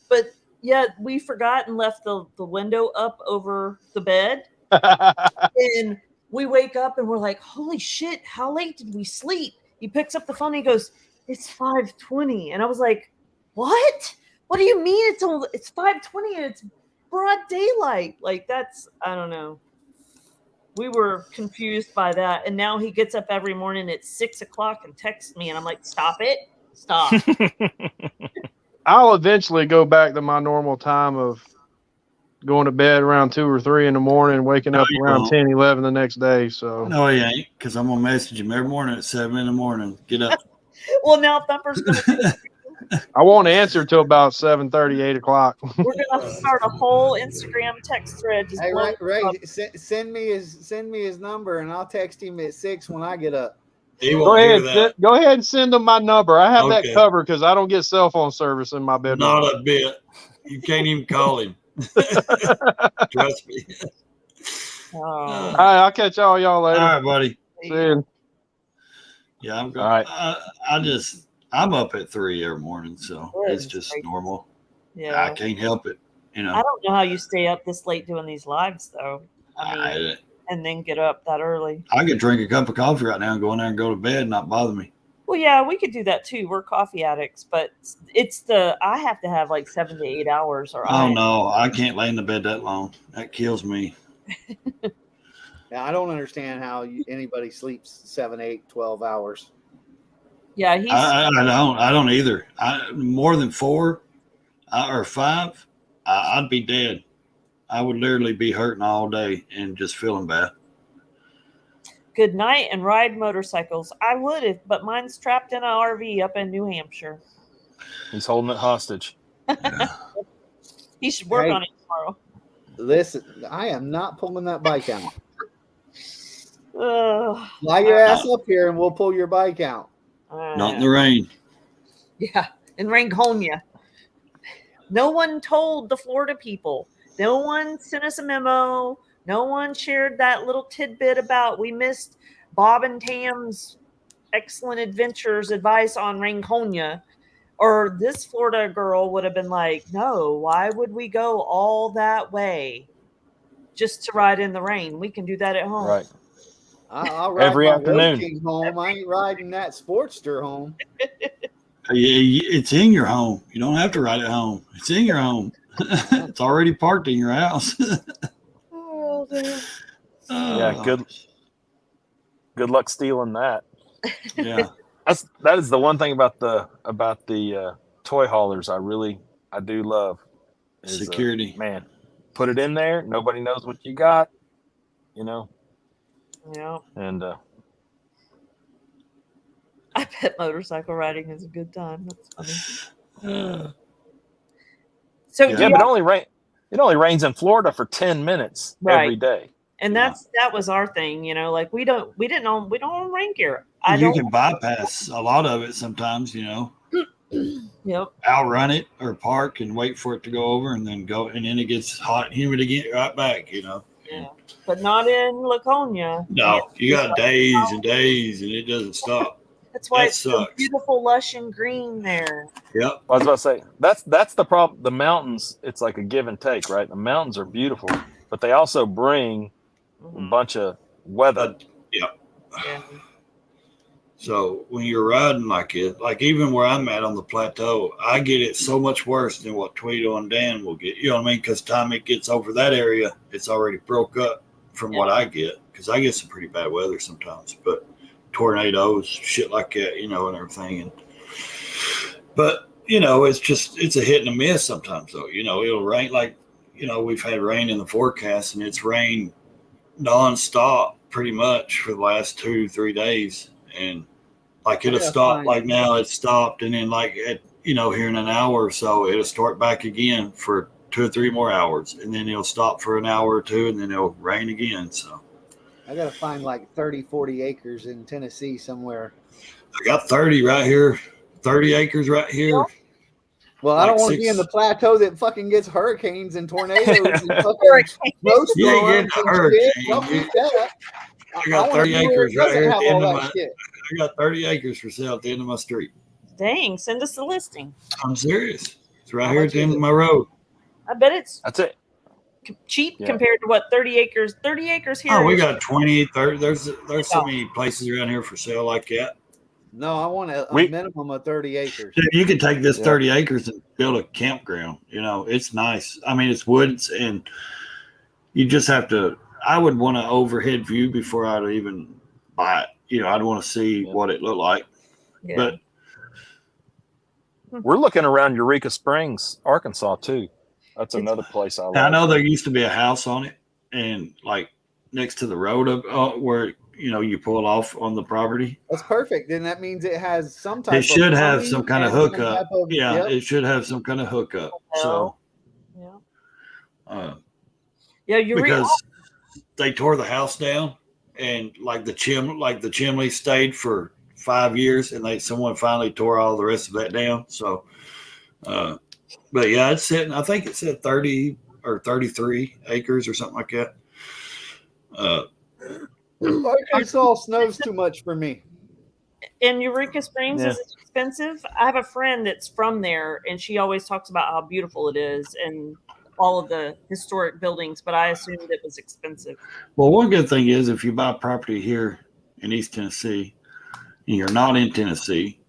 But yeah, we forgot and left the window up over the bed. And we wake up and we're like, holy shit, how late did we sleep? He picks up the phone and he goes, it's 5:20. And I was like, what? What do you mean it's 5:20 and it's broad daylight? Like that's, I don't know. We were confused by that. And now he gets up every morning at 6:00 and texts me and I'm like, stop it. Stop. I'll eventually go back to my normal time of going to bed around 2 or 3 in the morning, waking up you around won't. 10, 11 the next day. So No, he ain't, because I'm gonna message him every morning at 7 in the morning. Get up. Well, now Thumper's going to I won't answer till about 7:30, 8 o'clock. we're going to start a whole Instagram text thread. Just Hey, blowing Ray, up. send me his number, and I'll text him at 6 when I get up. He Go won't hear ahead, that. go ahead and send them my number. I have that Okay. covered because I don't get cell phone service in my bedroom. Not a bit. You can't even call him. Trust me. Oh, All right, I'll catch y'all All later. right, buddy. See you. Yeah, I'm going. All right. I'm up at 3 every morning, so it's just Great. normal. yeah. I can't help it. You know. I don't know how you stay up this late doing these lives, though. I mean, and then get up that early. I could drink a cup of coffee right now and go in there and go to bed and not bother me. Well, yeah, we could do that too. We're coffee addicts, but I have to have like 7 to 8 hours, or Oh no, I can't lay in the bed that long. That kills me. Yeah, I don't understand how anybody sleeps 7, 8, 12 hours. Yeah, he's I don't either. More than 4 or 5, I'd be dead. I would literally be hurting all day and just feeling bad. good night and ride motorcycles. I would if, but mine's trapped in an RV up in New Hampshire. He's holding it hostage. Yeah. He should work Hey. on it tomorrow. Listen, I am not pulling that bike out. Ugh. Fly your ass up here, and we'll pull your bike out. Not in the rain. Yeah, in Rangonia. No one told the Florida people. No one sent us a memo. No one shared that little tidbit about we missed Bob and Tam's excellent adventures advice on Rangonia. Or this Florida girl would have been like, no, why would we go all that way just to ride in the rain? We can do that at home. Right. I'll ride Every my afternoon. Road King home. I ain't riding that Sportster home. It's in your home. You don't have to ride it home. It's in your home. It's already parked in your house. Oh, damn. Yeah. Good luck stealing that. Yeah. That is the one thing about the toy haulers I do love. Is, Security. man, put it in there. Nobody knows what you got. You know. Yeah. And I bet motorcycle riding is a good time. That's funny. So Yeah. do yeah, y'all- but it only rains in Florida for 10 minutes every Right. day. and that was our thing, like we don't own rain gear. You can bypass a lot of it sometimes, Yep. outrun it or park and wait for it to go over and then go, and then it gets hot and humid again, right back, Yeah. But not in Laconia. No, you got days and days and it doesn't stop. That's why that it's so sucks. beautiful, lush, and green there. Yep. I was about to say that's the problem. The mountains, it's like a give and take, right? The mountains are beautiful, but they also bring a bunch of weather. Yeah. So when you're riding like it, like even where I'm at on the plateau, I get it so much worse than what Tweedo and Dan will get. You know what I mean? Because time it gets over that area, it's already broke up from what I get. Because I get some pretty bad weather sometimes, but tornadoes, shit like that, and everything. But it's a hit and a miss sometimes, though. It'll rain like, we've had rain in the forecast, and it's rained nonstop pretty much for the last 2-3 days, and Like it'll Yeah, stop. fine. Like now it's stopped, and then like at here in an hour or so, it'll start back again for 2 or 3 more hours, and then it'll stop for an hour or two, and then it'll rain again. So I got to find like 30, 40 acres in Tennessee somewhere. I got 30 right here, 30 acres right here. Well, I Like don't want to be in the 6 plateau that fucking gets hurricanes and tornadoes and fucking Hurricane. snowstorms You ain't getting a and hurricane. shit. Don't need that. I got wanna 30 be where acres it right doesn't here at have the end all of that my. shit. I got 30 acres for sale at the end of my street. Dang, send us the listing. I'm serious. It's right How here much at the is end it? of my road. I bet it's That's it. cheap Yeah. compared to what 30 acres. 30 acres here. Oh, we is- got 20, 30. There's so many places around here for sale like that. No, I want a We- minimum of 30 acres. Dude, you could take this Yeah. 30 acres and build a campground. It's nice. I mean, it's woods, and you just have to. I would want an overhead view before I'd even buy it. I'd want to see Yeah. what it looked like. Yeah. But We're looking around Eureka Springs, Arkansas too. That's another place I I like. know there used to be a house on it, and like next to the road where you pull off on the property. That's perfect. Then that means it has some type It should of have plumbing some kind of and some hookup. type of- Yeah, yep. it should have some kind of hookup. So, Yeah. uh, You read because they tore the house down, and like the chimney stayed for 5 years, and someone finally tore all the rest of that down. So, but yeah, it's sitting. I think it said 30 or 33 acres or something like that. Arkansas snows too much for me. in Eureka Springs, Yeah. is it expensive? I have a friend that's from there, and she always talks about how beautiful it is and all of the historic buildings, but I assumed it was expensive. Well, one good thing is if you buy property here in East Tennessee and you're not in Tennessee,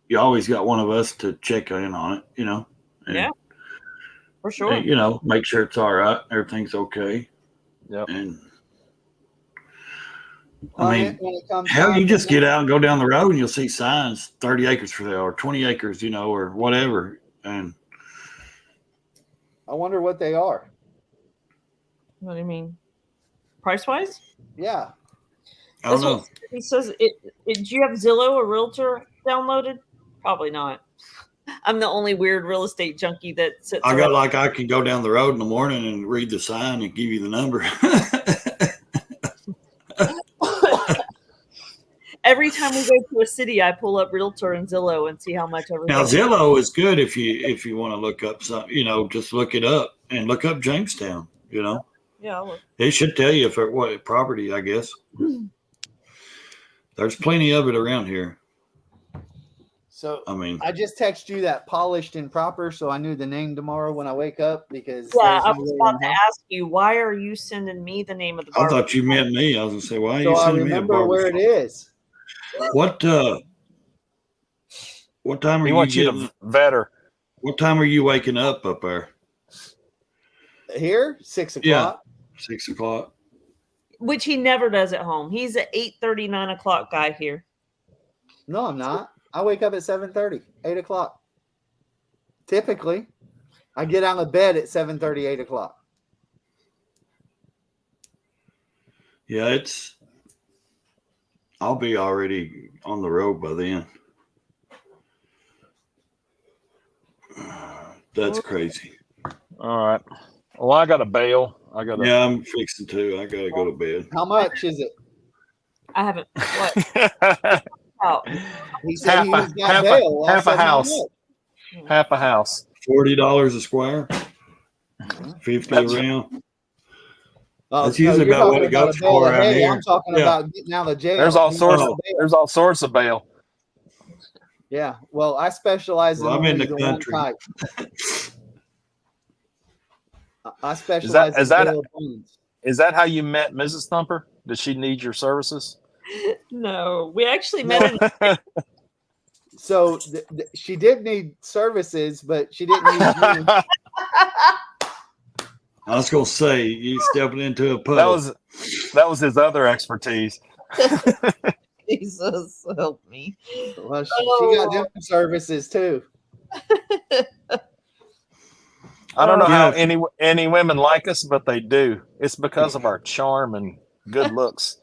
you always got one of us to check in on it, and, Yeah. For sure. make sure it's all right, everything's okay. Yep. And When I it mean, comes hell, time you to- just get out and go down the road and you'll see signs 30 acres for sale or 20 acres, or whatever. And I wonder what they are. What do you mean? Price wise? Yeah. I don't know. He says, do you have Zillow or Realtor downloaded? Probably not. I'm the only weird real estate junkie that sits. I got around. I can go down the road in the morning and read the sign and give you the number. Every time we go to a city, I pull up Realtor and Zillow and see how much everything. Now Zillow is good if you want to look up something, just look it up and look up Jamestown. Yeah. I'll look. It should tell you what property, I guess. There's plenty of it around here. So I mean, I just text you that polished and proper, so I knew the name tomorrow when I wake up because Yeah, there's I no was way about in to hell. ask you, why are you sending me the name of the I bar? thought you meant me. I was gonna say, why are So you I sending me a remember where it barbershop? is. What time are He you wants you getting? to vet her. What time are you waking up there? Here, 6 Yeah. o'clock. 6 o'clock. Which he never does at home. He's an 8:30, 9 o'clock guy here. No, I'm not. I wake up at 7:30, 8 o'clock. Typically, I get out of bed at 7:30, 8 o'clock. Yeah, I'll be already on the road by then. That's crazy. All right. Well, I got to bail. Yeah, I'm fixing to. I gotta go to bed. How much is it? I haven't. What? Oh, He said he was got half bail. I half a said, how house. much? Half a house. $40 a square. Mm-hmm. 50 That's- around. Oh, That's usually you're about what talking it goes about a bail for of around hay. here. I'm talking Yeah. about getting out of jail. There's all He sorts. wants Oh. a bail. There's all sorts of bail. Yeah. Well, I specialize Well, I'm in in only the the one country. type. I specialize is in that- bail bonds. Is that how you met Mrs. Thumper? Did she need your services? no. We actually met in So she did need services, but she didn't need me. I was gonna say you stepping into a puddle. that was his other expertise. Jesus, help me. Well, she got them services too. I don't know how Yeah. any women like us, but they do. It's because of our charm and good looks.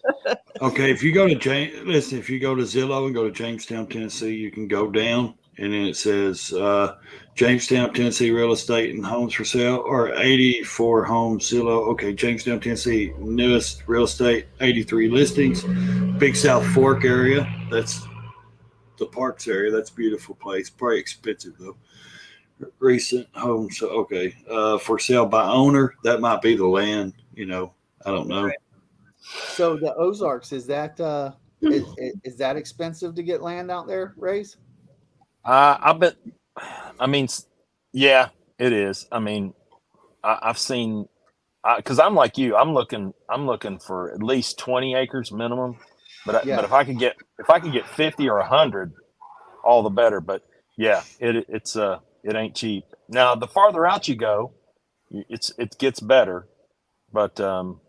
Okay, if you go to if you go to Zillow and go to Jamestown, Tennessee, you can go down and then it says Jamestown, Tennessee real estate and homes for sale, or 84 homes Zillow. Okay, Jamestown, Tennessee newest real estate, 83 listings. Big South Fork area. That's the Parks area. That's a beautiful place. Probably expensive though. Recent homes. So, okay, for sale by owner. That might be the land. You know, I don't know. Right. So the Ozarks, is that is that expensive to get land out there, Rays? I bet. I mean, yeah, it is. I mean, I've seen because I'm like you. I'm looking for at least 20 acres minimum. But Yeah. but if I could get 50 or 100, all the better. But yeah, it ain't cheap. Now the farther out you go, it gets better. But you know.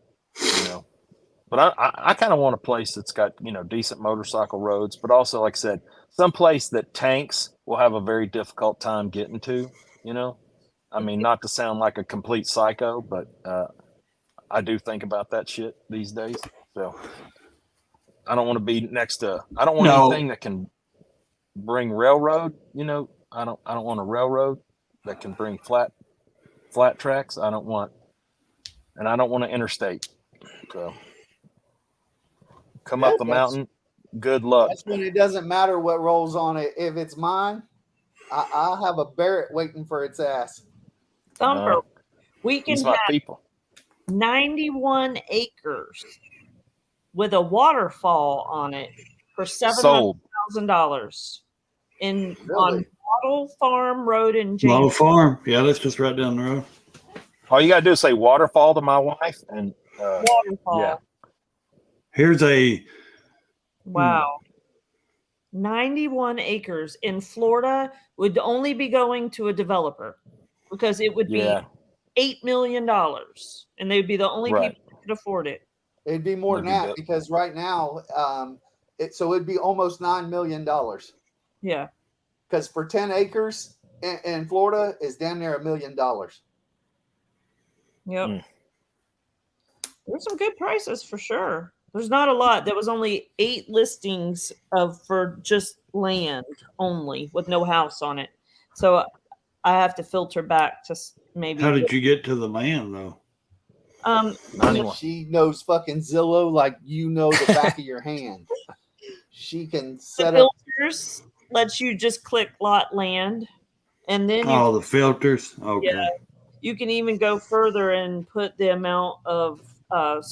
But I kind of want a place that's got, decent motorcycle roads, but also, like I said, some place that tanks will have a very difficult time getting to, I mean, not to sound like a complete psycho, but I do think about that shit these days. So I don't want to be I don't want anything that can bring railroad, I don't want a railroad that can bring flat tracks. I don't want an interstate. So. Come up the mountain. Good luck. That's when it doesn't matter what rolls on it. If it's mine, I'll have a Barrett waiting for its ass. Thumper, we can have people. 91 acres with a waterfall on it for $700,000 on Model Farm Road in James. Model Farm, yeah, that's just right down the road. All you gotta do is say waterfall to my wife, and waterfall. Yeah. Here's a wow. 91 acres in Florida would only be going to a developer because it would be $8 million and they'd be the only people who could afford it. It'd be more than that because right now, it'd be almost $9 million. Yeah. Because for 10 acres in Florida is damn near $1 million. Yep. There's some good prices for sure. There's not a lot. There was only 8 listings for just land only with no house on it. So I have to filter back to maybe. How did you get to the land though? She knows fucking Zillow like you know the back of your hand. She can set the up. Filters lets you just click lot land, and then the filters. Okay. Yeah, you can even go further and put the amount of lot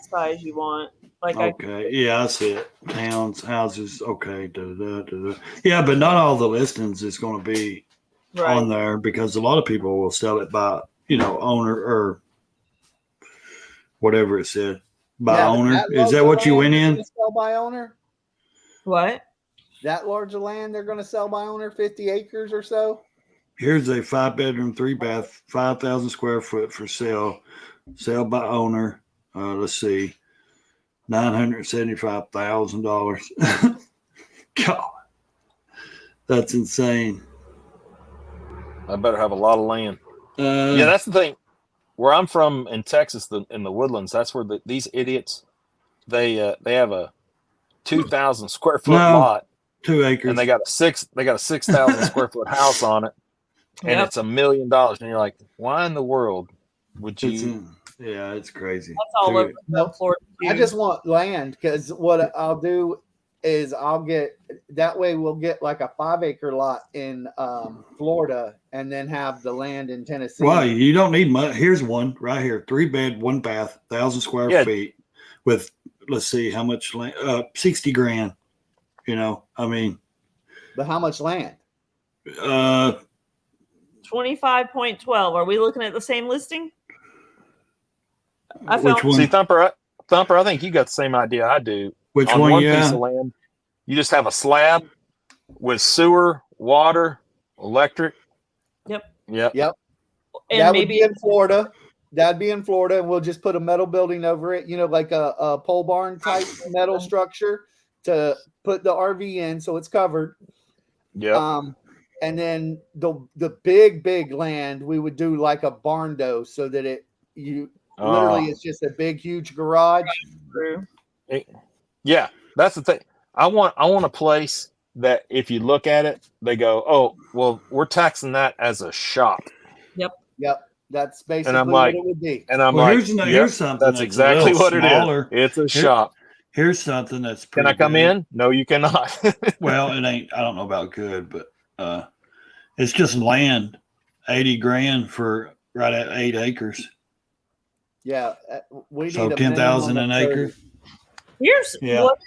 size you want. Yeah, I see it. Towns, houses. Okay. Yeah, but not all the listings is going to be on there because a lot of people will sell it by owner or whatever it said by owner. Is that what you went in? Sell by owner. What? That large of land they're going to sell by owner, 50 acres or so. Here's a 5-bedroom, 3-bath, 5,000 square foot for sale. Sale by owner. Let's see, $975,000. God, that's insane. I better have a lot of land. Yeah, that's the thing. Where I'm from in Texas, in the Woodlands, that's where these idiots they have a 2,000 square foot lot, 2 acres, and they got a 6,000 square foot house on it, and it's $1 million. And you're like, why in the world would you? Yeah, it's crazy. That's all over Florida. I just want land because what I'll do is that way we'll get like a 5-acre lot in Florida and then have the land in Tennessee. Well, you don't need much. Here's one right here, 3-bed, 1-bath, 1,000 square feet with, let's see how much land, $60,000. I mean, but how much land? 25.12. Are we looking at the same listing? Which one? See, Thumper, I think you got the same idea I do. Which on one? Piece of land, you just have a slab with sewer, water, electric. Yep. And that would be in Florida. That'd be in Florida, and we'll just put a metal building over it, like a pole barn type metal structure to put the RV in, so it's covered. Yeah. And then the big land we would do like a barn dough, so that Literally, it's just a big, huge garage. True. Yeah, that's the thing. I want a place that if you look at it, they go, oh, well, we're taxing that as a shop. Yep, that's basically And I'm what like, it would be. and I'm Well, like, here's yep, something that's that's exactly a little what smaller. it is. It's a Here- shop. Here's something that's Can pretty I come good. in? No, you cannot. Well, it ain't. I don't know about good, but it's just land. 80 grand for right at 8 acres. Yeah, we So need a 10,000 minimum an of acre. 30. Here's Yeah. what.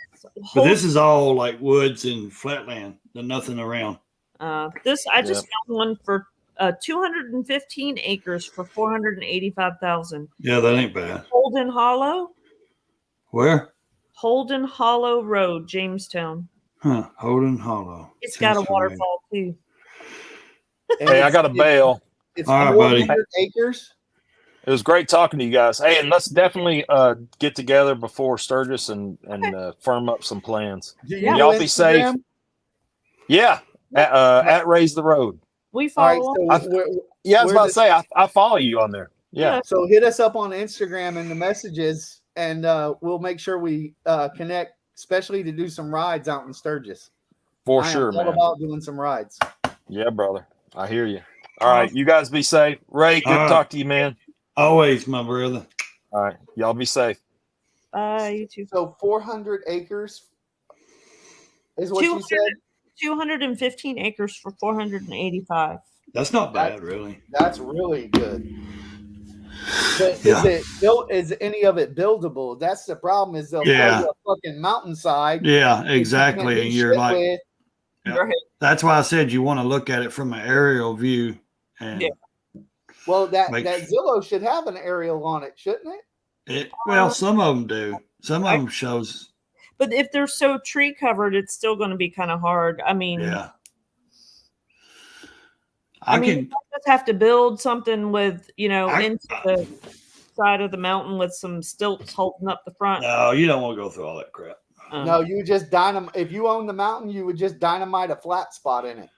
But this is all like woods and flatland. There's nothing around. This I just found one for 215 acres for 485,000. Yeah, that ain't bad. Holden Hollow, Where? Holden Hollow Road, Jamestown. Huh? Holden Hollow. It's got a Sounds familiar. waterfall too. And Hey, I got a bail. It's All right, buddy. 400 acres. It was great talking to you guys. Hey, and let's definitely get together before Sturgis and firm up some plans. Do Yeah. Y'all do be safe. Instagram? Yeah, at Raise the Road. We All right, follow. so Yeah, I was Where about to does- say I follow you on there. Yeah, so hit us up on Instagram in the messages, and we'll make sure we connect, especially to do some rides out in Sturgis. for I am sure, all man. about doing some rides. Yeah, brother. I hear you. All right, you guys be safe. Ray, good to talk to you, man. Always, my brother. All right, y'all be safe. Bye, you too. So 400 acres is what you 200 said. 215 acres for 485. That's not bad, really. That's really good. But Yeah. is it built? Is any of it buildable? That's the problem. Is they'll Yeah. throw you a fucking mountainside. Yeah, that you can't exactly. do And you're shit like, with. Yeah. Right. that's why I said you want to look at it from an aerial view. And Yeah. Well, that Make that Zillow should have an aerial on it, shouldn't it? well, some of them do. Some of them shows. But if they're so tree covered, it's still going to be kind of hard. I mean, Yeah. I I mean, can. you just have to build something with, I- into the side of the mountain with some stilts holding up the front. No, you don't want to go through all that crap. No, you would just dynamite. If you own the mountain, you would just dynamite a flat spot in it.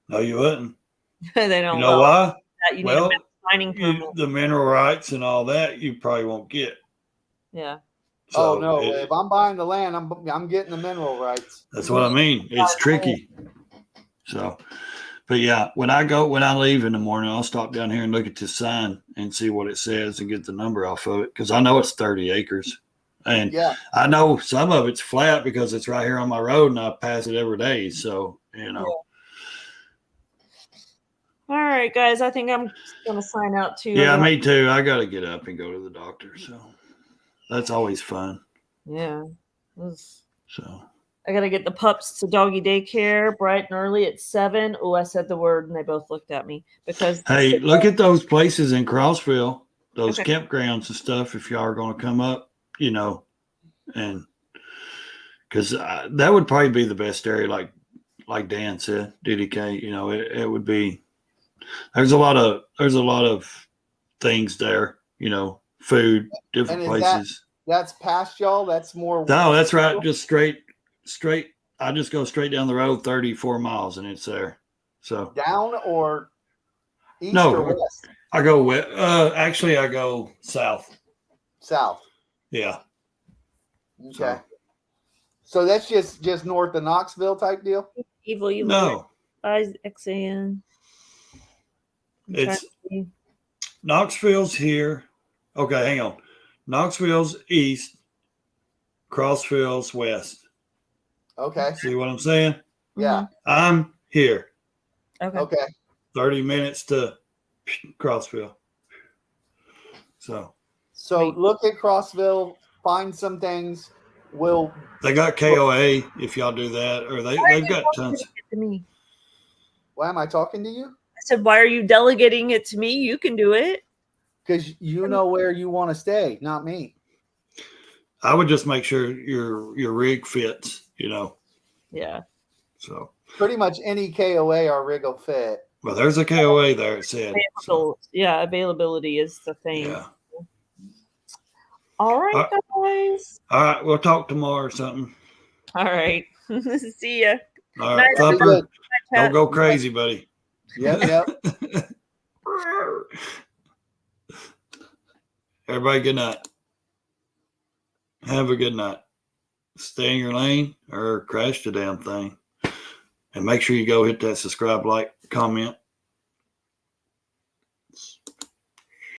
No, you wouldn't. They don't You know why? that. You Well, need a mining permit. The mineral rights and all that you probably won't get. Yeah. Oh no! it- If I'm buying the land, I'm getting the mineral rights. That's what I mean. It's tricky. So, but yeah, when I leave in the morning, I'll stop down here and look at this sign and see what it says and get the number off of it because I know it's 30 acres. And Yeah. I know some of it's flat because it's right here on my road and I pass it every day. So, All right, guys. I think I'm going to sign out too. Yeah, me too. I got to get up and go to the doctor. So that's always fun. Yeah. So, I got to get the pups to doggy daycare bright and early at 7. Oh, I said the word and they both looked at me because. hey, look at those places in Crossville, those Okay. campgrounds and stuff. If y'all are going to come up, and because that would probably be the best area, like Dan said, DDK. It would be. There's a lot of things there. Food, different And is places. That's past y'all. That's more. No, that's right. Just straight. I just go straight down the road 34 miles and it's there. So down or east No. or west? I go west. Actually, I go south. South. Yeah. Okay. So that's just north of Knoxville type deal. Evil, No, XAN. it's Knoxville's here. Okay, hang on. Knoxville's east, Crossville's west. Okay. See what I'm saying? Yeah. I'm here. Okay. Okay. 30 minutes to Crossville. So So look at Crossville. Find some things. We'll. they got KOA if y'all do that, or they've got tons. To me. Why am I talking to you? I said, why are you delegating it to me? You can do it. Because you know where you want to stay, not me. I would just make sure your rig fits, Yeah. So, Pretty much any KOA our rig will fit. well, there's a KOA there. It said. So, Yeah, availability is the thing. yeah. All right, guys. All right. We'll talk tomorrow or something. All right. See ya. All right. Nice. Thumper, Good. don't go crazy, buddy. Yep. Yeah. Everybody, good night. Have a good night. Stay in your lane or crash the damn thing. And make sure you go hit that subscribe, like, comment,